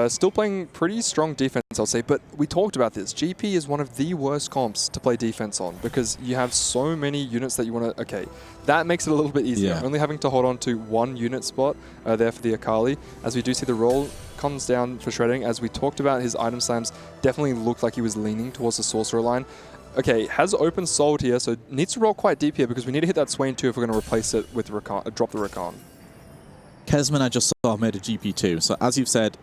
Still playing pretty strong defense, I'll say. But we talked about this. GP is one of the worst comps to play defense on because you have so many units that you want to... Okay, that makes it a little bit easier. Yeah. Only having to hold on to one unit spot there for the Akali. As we do see the roll comes down for Shredding. As we talked about, his item slams definitely looked like he was leaning towards the Sorcerer line. Okay, has open sold here, so needs to roll quite deep here because we need to hit that Swain too if we're going to replace it with drop the Rakan. Kesman, I just saw, made a GP2. So as you've said,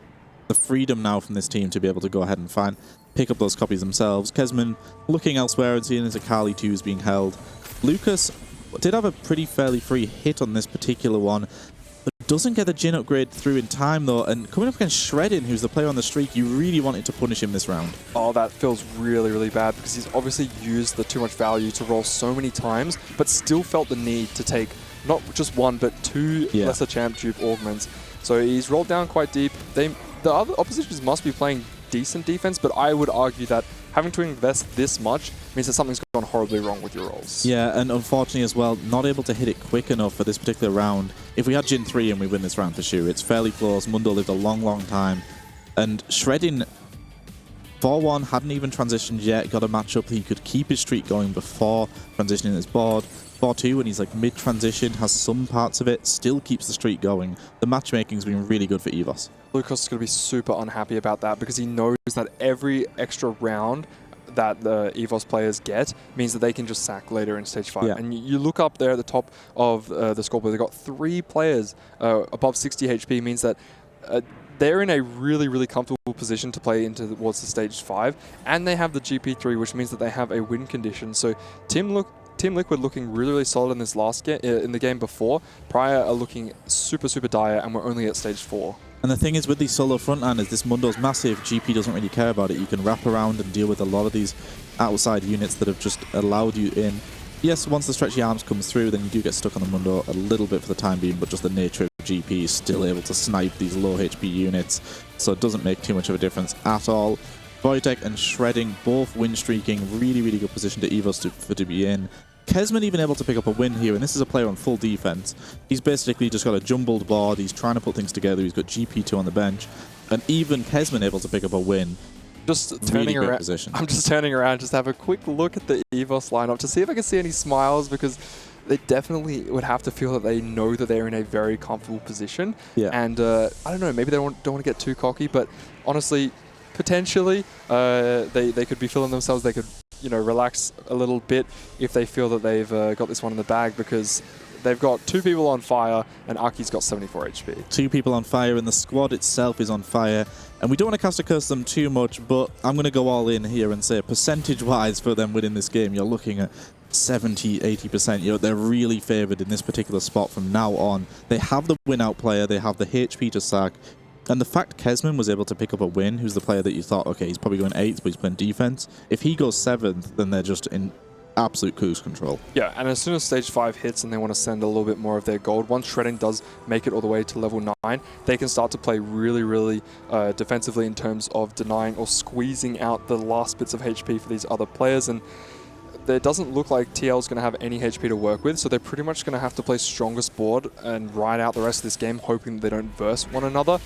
the freedom now from this team to be able to go ahead and pick up those copies themselves. Kesman looking elsewhere and seeing his Akali 2 is being held. Lucas did have a pretty fairly free hit on this particular one, but doesn't get the Jhin upgrade through in time though, and coming up against Shreddin, who's the player on the streak, you really wanted to punish him this round. Oh, that feels really, really bad because he's obviously used the too much value to roll so many times, but still felt the need to take not just one, but two lesser champ dupe augments. So he's rolled down quite deep. The other oppositions must be playing decent defense, but I would argue that having to invest this much means that something's gone horribly wrong with your rolls. Yeah, and unfortunately as well, not able to hit it quick enough for this particular round. If we had Jhin 3 and we win this round for sure, it's fairly close. Mundo lived a long, long time. And Shredding 4-1 hadn't even transitioned yet, got a matchup he could keep his streak going before transitioning his board. 4-2 when he's like mid-transition, has some parts of it, still keeps the streak going. The matchmaking's been really good for EVOS. Lucas is going to be super unhappy about that because he knows that every extra round that the EVOS players get means that they can just sack later in Stage 5. Yeah. And you look up there at the top of the scoreboard, they've got 3 players above 60 HP, means that they're in a really, really comfortable position to play into towards the Stage 5, and they have the GP3, which means that they have a win condition. So Team Liquid looking really, really solid in this last game, in the game before. Prior are looking super, super dire, and we're only at Stage 4. And the thing is with these solo frontliners, this Mundo's massive, GP doesn't really care about it. You can wrap around and deal with a lot of these outside units that have just allowed you in. Yes, once the stretchy arms comes through, then you do get stuck on the Mundo a little bit for the time being, but just the nature of GP is still able to snipe these low HP units, so it doesn't make too much of a difference at all. Wojtek and Shredding both win streaking, really, really good position to EVOS to be in. Kesman even able to pick up a win here, and this is a player on full defense. He's basically just got a jumbled board, he's trying to put things together, he's got GP2 on the bench, and even Kesman able to pick up a win. Just turning around. Position. I'm just turning around just to have a quick look at the EVOS lineup to see if I can see any smiles, because they definitely would have to feel that they know that they're in a very comfortable position. Yeah. And I don't know, maybe they don't want to get too cocky, but honestly, potentially they could be feeling themselves. They could, you know, relax a little bit if they feel that they've got this one in the bag, because they've got 2 people on fire and Aki's got 74 HP. 2 people on fire and the squad itself is on fire. And we don't want to cast a curse them too much, but I'm going to go all in here and say percentage-wise for them winning this game, you're looking at 70, 80%. You know, they're really favoured in this particular spot from now on. They have the win-out player, they have the HP to sack. And the fact Kesman was able to pick up a win, who's the player that you thought, okay, he's probably going 8th, but he's playing defense. If he goes 7th, then they're just in absolute cruise control. Yeah, and as soon as Stage 5 hits and they want to send a little bit more of their gold, once Shredding does make it all the way to level 9, they can start to play really, really defensively in terms of denying or squeezing out the last bits of HP for these other players. And it doesn't look like TL is going to have any HP to work with, so they're pretty much going to have to play strongest board and ride out the rest of this game, hoping they don't verse one another,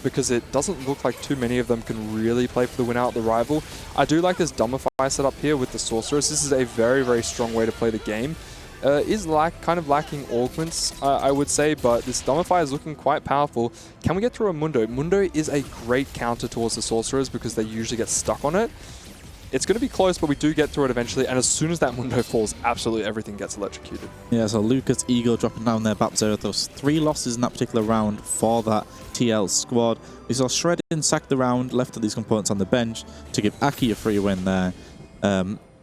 because it doesn't look like too many of them can really play for the win out the rival. I do like this Dumbify setup here with the Sorceress. This is a very, very strong way to play the game. Is kind of lacking augments, I would say, but this Dumbify is looking quite powerful. Can we get through a Mundo? Mundo is a great counter towards the Sorcerers because they usually get stuck on it. it's going to be close, but we do get through it eventually. And as soon as that window falls, absolutely everything gets electrocuted. Yeah, so Lucas, Ego dropping down there, BapZera. Those 3 losses in that particular round for that TL squad. We saw Shredding sack the round, left these components on the bench to give Aki a free win there.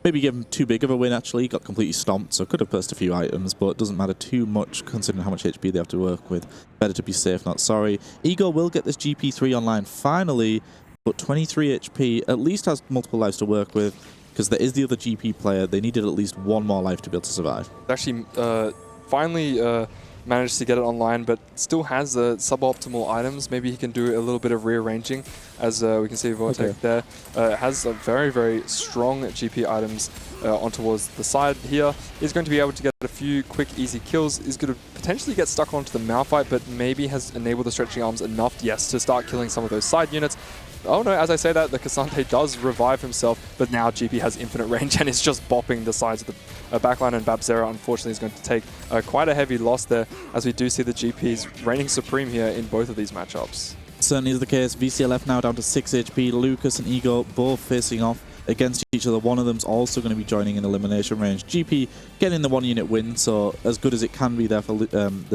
Maybe give him too big of a win, actually. Got completely stomped, so could have burst a few items, but it doesn't matter too much considering how much HP they have to work with. Better to be safe, not sorry. Ego will get this GP3 online finally, but 23 HP at least has multiple lives to work with, because there is the other GP player. They needed at least 1 more life to be able to survive. Actually, finally managed to get it online, but still has suboptimal items. Maybe he can do a little bit of rearranging, as we can see Vortex there. Has a very, very strong GP items on towards the side here. He's going to be able to get a few quick, easy kills. He's going to potentially get stuck onto the Malphite, but maybe has enabled the stretching arms enough, yes, to start killing some of those side units. Oh no, as I say that, the Cassante does revive himself, but now GP has infinite range and is just bopping the sides of the backline, and BapZera unfortunately is going to take quite a heavy loss there, as we do see the GPs reigning supreme here in both of these matchups. Certainly is the case. VCLF now down to 6 HP. Lucas and Ego both facing off against each other. One of them's also going to be joining in elimination range. GP getting the 1-unit win, so as good as it can be there for the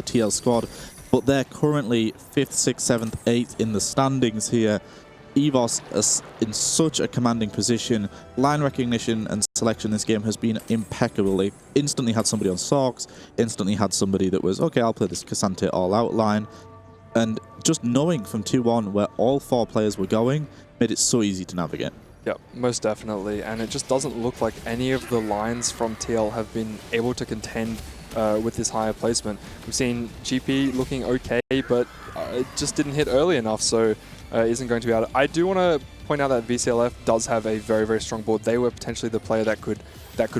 TL squad, but they're currently 5th, 6th, 7th, 8th in the standings here. EVOS is in such a commanding position. Line recognition and selection this game has been impeccable. They instantly had somebody on Sorks, instantly had somebody that was, okay, I'll play this Cassante all-out line. And just knowing from 2-1 where all 4 players were going made it so easy to navigate. Yeah, most definitely. And it just doesn't look like any of the lines from TL have been able to contend with this higher placement. We've seen GP looking okay, but it just didn't hit early enough, so isn't going to be able to. I do want to point out that VCLF does have a very, very strong board. They were potentially the player that could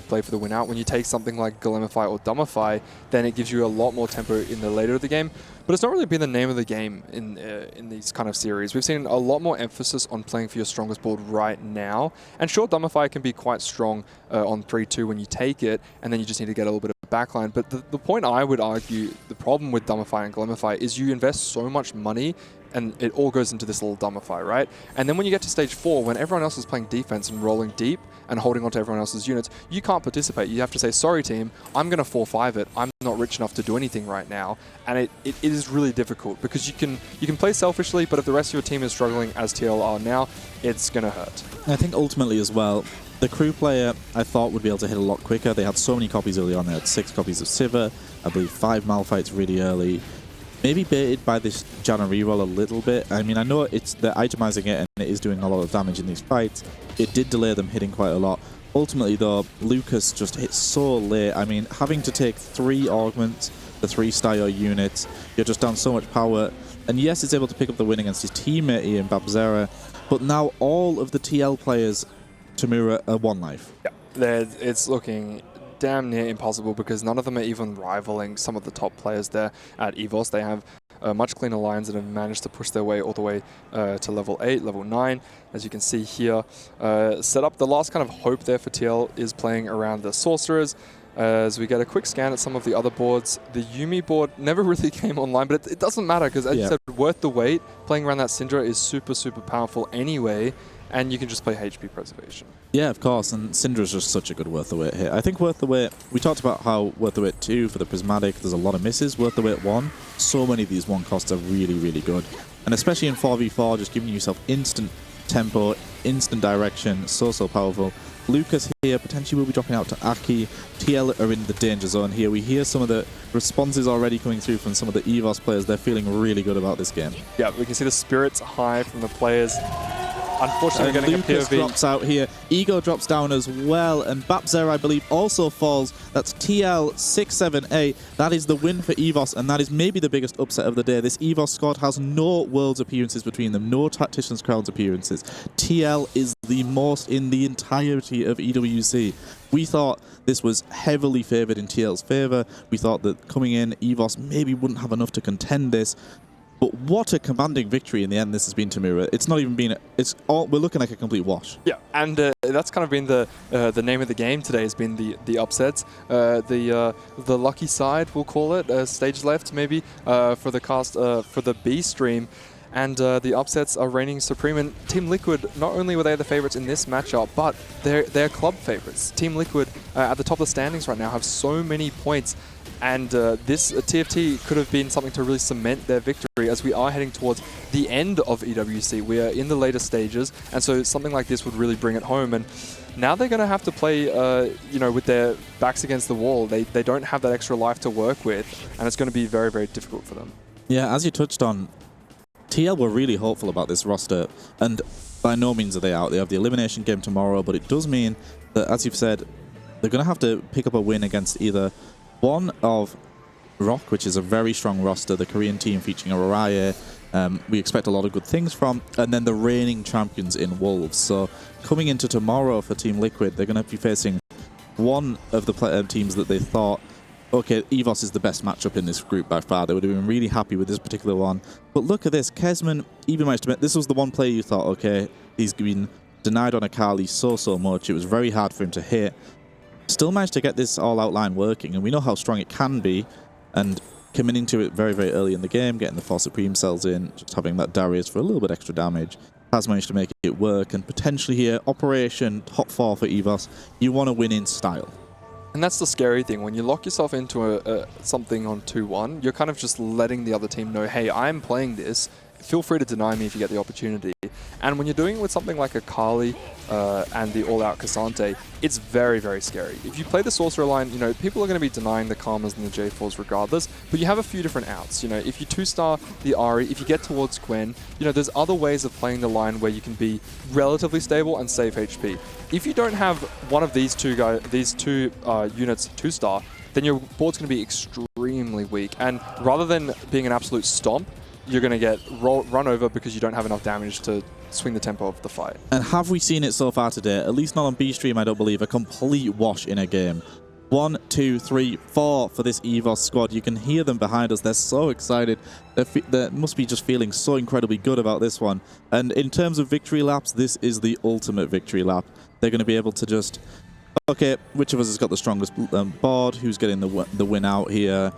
play for the win out. When you take something like Golemify or Dumbify, then it gives you a lot more tempo in the later of the game. But it's not really been the name of the game in these kind of series. We've seen a lot more emphasis on playing for your strongest board right now. And sure, Dumbify can be quite strong on 3-2 when you take it, and then you just need to get a little bit of backline. But the point I would argue, the problem with Dumbify and Golemify is you invest so much money and it all goes into this little Dumbify, right? And then when you get to stage 4, when everyone else is playing defense and rolling deep and holding onto everyone else's units, you can't participate. You have to say, sorry team, I'm going to 4-5 it. I'm not rich enough to do anything right now. And it is really difficult because you can play selfishly, but if the rest of your team is struggling as TL are now, it's going to hurt. I think ultimately as well, the crew player I thought would be able to hit a lot quicker. They had so many copies early on. They had 6 copies of Sivir, I believe 5 Malphites really early. Maybe baited by this Janna reroll a little bit. I mean, I know they're itemizing it and it is doing a lot of damage in these fights. It did delay them hitting quite a lot. Ultimately though, Lucas just hit so late. I mean, having to take 3 augments, the 3-star units, you're just down so much power. And yes, it's able to pick up the win against his teammate Ian BapZera, but now all of the TL players, Tamura, are 1 life. Yeah, it's looking damn near impossible because none of them are even rivaling some of the top players there at EVOS. They have much cleaner lines and have managed to push their way all the way to level 8, level 9. As you can see here, set up the last kind of hope there for TL is playing around the Sorcerers. As we get a quick scan at some of the other boards, the Yuumi board never really came online, but it doesn't matter because, as you said, worth the wait. Playing around that Syndra is super, super powerful anyway, and you can just play HP preservation. Yeah, of course, and Syndra is just such a good worth the wait hit. I think worth the wait, we talked about how worth the wait 2 for the Prismatic, there's a lot of misses. Worth the wait 1, so many of these 1 costs are really, really good. And especially in 4v4, just giving yourself instant tempo, instant direction, so powerful. Lucas here potentially will be dropping out to Aki. TL are in the danger zone here. We hear some of the responses already coming through from some of the EVOS players. They're feeling really good about this game. Yeah, we can see the spirits high from the players. Unfortunately, getting Lucas a POV. drops out here. Ego drops down as well, and BapZera, I believe, also falls. That's TL 678. That is the win for EVOS, and that is maybe the biggest upset of the day. This EVOS squad has no Worlds appearances between them, no Tacticians Crowns appearances. TL is the most in the entirety of EWC. We thought this was heavily favoured in TL's favour. We thought that coming in, EVOS maybe wouldn't have enough to contend this. But what a commanding victory in the end this has been, Tamura. It's not even been, we're looking like a complete wash. Yeah, and that's kind of been the name of the game today, has been the upsets. The lucky side, we'll call it, stage left maybe, for the cast, for the B stream. and the upsets are reigning supreme. And Team Liquid, not only were they the favorites in this matchup, but they're club favorites. Team Liquid at the top of the standings right now have so many points, and this TFT could have been something to really cement their victory, as we are heading towards the end of EWC. We are in the later stages, and so something like this would really bring it home. And now they're going to have to play, you know, with their backs against the wall. They don't have that extra life to work with, and it's going to be very, very difficult for them. Yeah, as you touched on, TL were really hopeful about this roster, and by no means are they out. They have the elimination game tomorrow, but it does mean that, as you've said, they're going to have to pick up a win against either one of Rock, which is a very strong roster, the Korean team featuring Araya, we expect a lot of good things from, and then the reigning champions in Wolves. So coming into tomorrow for Team Liquid, they're going to be facing one of the teams that they thought, okay, EVOS is the best matchup in this group by far. They would have been really happy with this particular one. But look at this, Kesman even managed to make, this was the one player you thought, okay, he's been denied on Akali so much, it was very hard for him to hit. Still managed to get this all-out line working, and we know how strong it can be, and coming into it very, very early in the game, getting the 4 Supreme Cells in, just having that Darius for a little bit extra damage, has managed to make it work, and potentially here, Operation top 4 for EVOS, you want to win in style. And that's the scary thing. When you lock yourself into something on 2-1, you're kind of just letting the other team know, hey, I'm playing this. Feel free to deny me if you get the opportunity. And when you're doing it with something like Akali and the all-out Cassante, it's very, very scary. If you play the Sorcerer line, you know, people are going to be denying the Karmas and the J4s regardless, but you have a few different outs. You know, if you 2-star the Ahri, if you get towards Gwen, you know, there's other ways of playing the line where you can be relatively stable and save HP. If you don't have one of these two units 2-star, then your board's going to be extremely weak. And rather than being an absolute stomp, you're going to get run over because you don't have enough damage to swing the tempo of the fight. And have we seen it so far today? At least not on B-Stream, I don't believe. A complete wash in a game. 1, 2, 3, 4 for this EVOS squad. You can hear them behind us. They're so excited. They must be just feeling so incredibly good about this one. And in terms of victory laps, this is the ultimate victory lap. They're going to be able to just, okay, which of us has got the strongest board? Who's getting the win out here?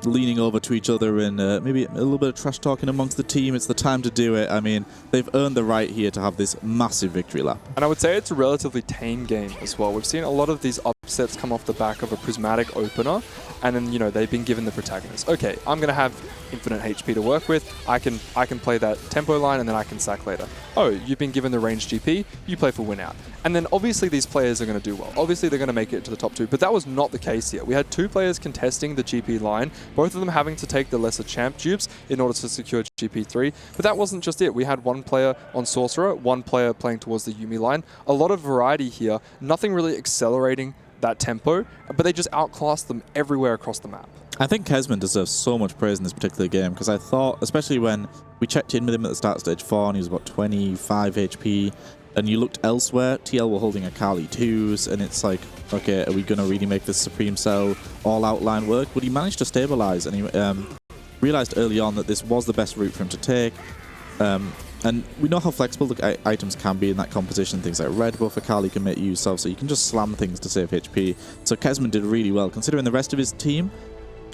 Leaning over to each other and maybe a little bit of trash talking amongst the team. It's the time to do it. I mean, they've earned the right here to have this massive victory lap. And I would say it's a relatively tame game as well. We've seen a lot of these upsets come off the back of a Prismatic opener, and then, you know, they've been given the protagonist. Okay, I'm going to have infinite HP to work with. I can play that tempo line, and then I can sack later. Oh, you've been given the range GP, you play for win out. And then obviously these players are going to do well. Obviously they're going to make it to the top 2, but that was not the case here. We had 2 players contesting the GP line, both of them having to take the lesser champ dupes in order to secure GP3, but that wasn't just it. We had 1 player on Sorcerer, 1 player playing towards the Yuumi line. A lot of variety here, nothing really accelerating that tempo, but they just outclassed them everywhere across the map. I think Kesman deserves so much praise in this particular game, because I thought, especially when we checked in with him at the start of stage 4 and he was about 25 HP, and you looked elsewhere, TL were holding Akali 2s, and it's like, okay, are we going to really make this Supreme Cell all-out line work? But he managed to stabilize, and he realized early on that this was the best route for him to take. And we know how flexible the items can be in that composition. Things like red buff Akali can make use of, so you can just slam things to save HP. So Kesman did really well, considering the rest of his team.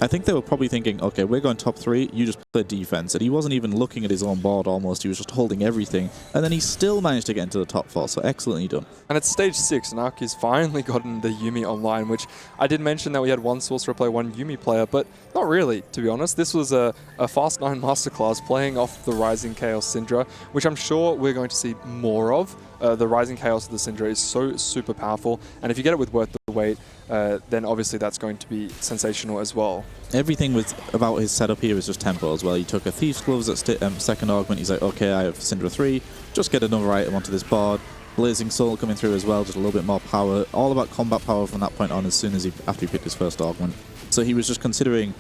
I think they were probably thinking, okay, we're going top 3, you just play defense. And he wasn't even looking at his own board almost, he was just holding everything. And then he still managed to get into the top 4, so excellently done. And it's stage 6, and Aki's finally gotten the Yuumi online, which I did mention that we had 1 Sorcerer player, 1 Yuumi player, but not really, to be honest. This was a Fast 9 masterclass playing off the Rising Chaos Syndra, which I'm sure we're going to see more of. The Rising Chaos of the Syndra is so super powerful, and if you get it with worth the wait, then obviously that's going to be sensational as well. Everything about his setup here is just tempo as well. He took a Thief's Gloves at second augment. He's like, okay, I have Syndra 3, just get another item onto this board. Blazing Soul coming through as well, just a little bit more power. All about combat power from that point on after he picked his first augment. So he was just considering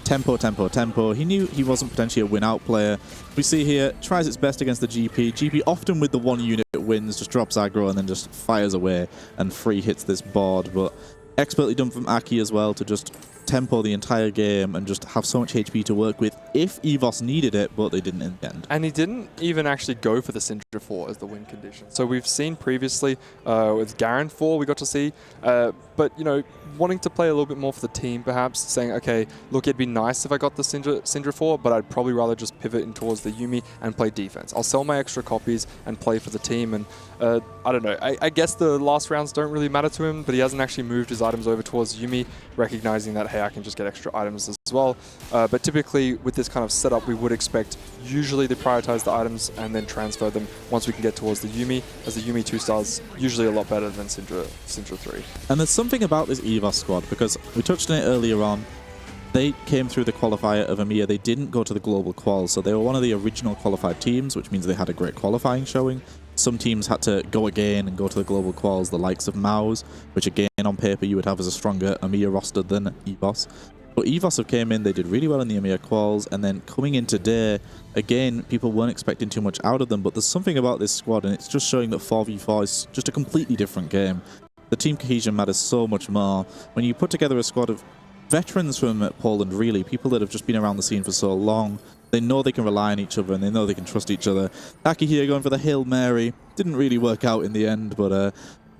tempo, tempo, tempo. He knew he wasn't potentially a win-out player. We see here, tries its best against the GP. GP often with the 1 unit wins, just drops aggro and then just fires away and free hits this board. But expertly done from Aki as well to just tempo the entire game and just have so much HP to work with if EVOS needed it, but they didn't in the end. And he didn't even actually go for the Syndra 4 as the win condition. So we've seen previously with Garen 4, we got to see, but, you know, wanting to play a little bit more for the team, perhaps saying, okay, look, it'd be nice if I got the Syndra 4, but I'd probably rather just pivot in towards the Yuumi and play defense. I'll sell my extra copies and play for the team. And I don't know, I guess the last rounds don't really matter to him, but he hasn't actually moved his items over towards Yuumi, recognizing that, hey, I can just get extra items as well. But typically with this kind of setup, we would expect usually to prioritize the items and then transfer them once we can get towards the Yuumi, as the Yuumi 2-star's usually a lot better than Syndra 3. And there's something about this EVOS squad, because we touched on it earlier on. They came through the qualifier of EMEA. They didn't go to the global qual, so they were one of the original qualified teams, which means they had a great qualifying showing. Some teams had to go again and go to the global quals, the likes of MOUZ, which again on paper you would have as a stronger EMEA roster than EVOS. But EVOS have came in, they did really well in the EMEA quals, and then coming in today, again, people weren't expecting too much out of them, but there's something about this squad, and it's just showing that 4v4 is just a completely different game. The team cohesion matters so much more. When you put together a squad of veterans from Poland, really, people that have just been around the scene for so long, they know they can rely on each other and they know they can trust each other. Aki here going for the Hail Mary. Didn't really work out in the end, but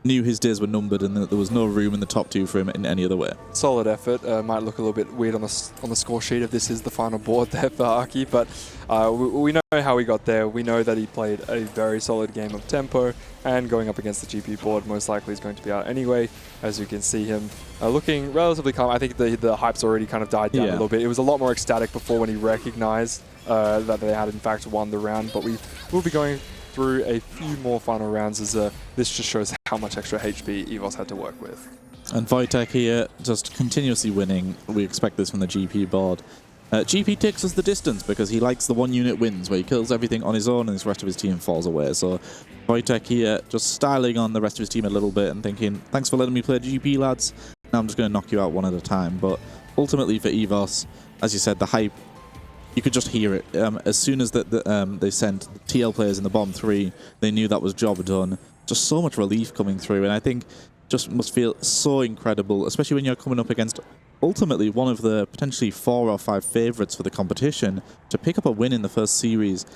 knew his days were numbered and that there was no room in the top 2 for him in any other way. Solid effort. Might look a little bit weird on the score sheet if this is the final board there for Aki, but we know how he got there. We know that he played a very solid game of tempo, and going up against the GP board most likely is going to be out anyway. As you can see him looking relatively calm. I think the hype's already kind of died down a little bit. It was a lot more ecstatic before when he recognized that they had in fact won the round, but we will be going through a few more final rounds as this just shows how much extra HP EVOS had to work with. And Wojtek here just continuously winning. We expect this from the GP board. GP takes us the distance because he likes the 1 unit wins where he kills everything on his own and the rest of his team falls away. So Wojtek here just styling on the rest of his team a little bit and thinking, thanks for letting me play GP, lads. Now I'm just going to knock you out one at a time. But ultimately for EVOS, as you said, the hype, you could just hear it. As soon as they sent the TL players in the bottom 3, they knew that was job done. Just so much relief coming through, and I think just must feel so incredible, especially when you're coming up against ultimately one of the potentially 4 or 5 favourites for the competition. To pick up a win in the first series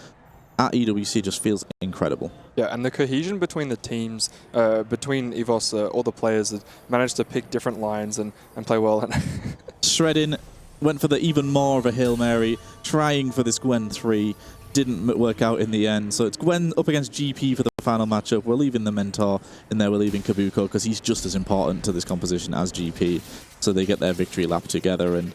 at EWC just feels incredible. Yeah, and the cohesion between the teams, between EVOS, all the players that managed to pick different lines and play well. Shredding went for the even more of a Hail Mary, trying for this Gwen 3. Didn't work out in the end. So it's Gwen up against GP for the final matchup. We're leaving the mentor in there. We're leaving Kabuko because he's just as important to this composition as GP. So they get their victory lap together. And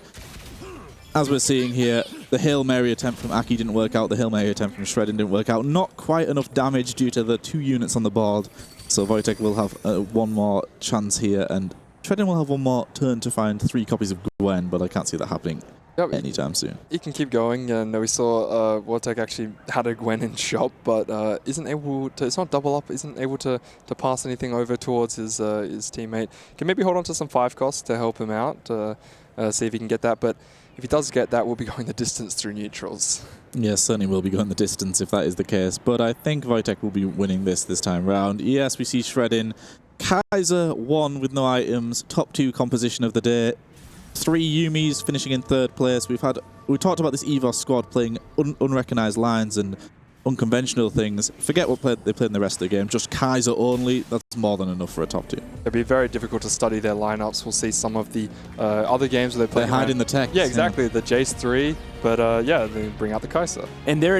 as we're seeing here, the Hail Mary attempt from Aki didn't work out. The Hail Mary attempt from Shredding didn't work out. Not quite enough damage due to the 2 units on the board. So Wojtek will have one more chance here. And Shredding will have one more turn to find 3 copies of Gwen. But I can't see that happening anytime soon. You can keep going, and we saw Wojtek actually had a Gwen in shop, but isn't able to. It's not double up. Isn't able to pass anything over towards his teammate. Can maybe hold on to some 5 costs to help him out. See if he can get that. But if he does get that, we'll be going the distance through neutrals. Yes, certainly will be going the distance if that is the case. But I think Wojtek will be winning this time round. Yes, we see Shredding. Kaiser 1 with no items. Top 2 composition of the day. 3 Yuumis finishing in 3rd place. We talked about this EVOS squad playing unrecognized lines and unconventional things. Forget what they played in the rest of the game. Just Kaiser only. That's more than enough for a top 2. It'd be very difficult to study their lineups. We'll see some of the other games where they play. They hide in the text. Yeah, exactly. The Jace 3, but yeah, they bring out the Kaiser. And there it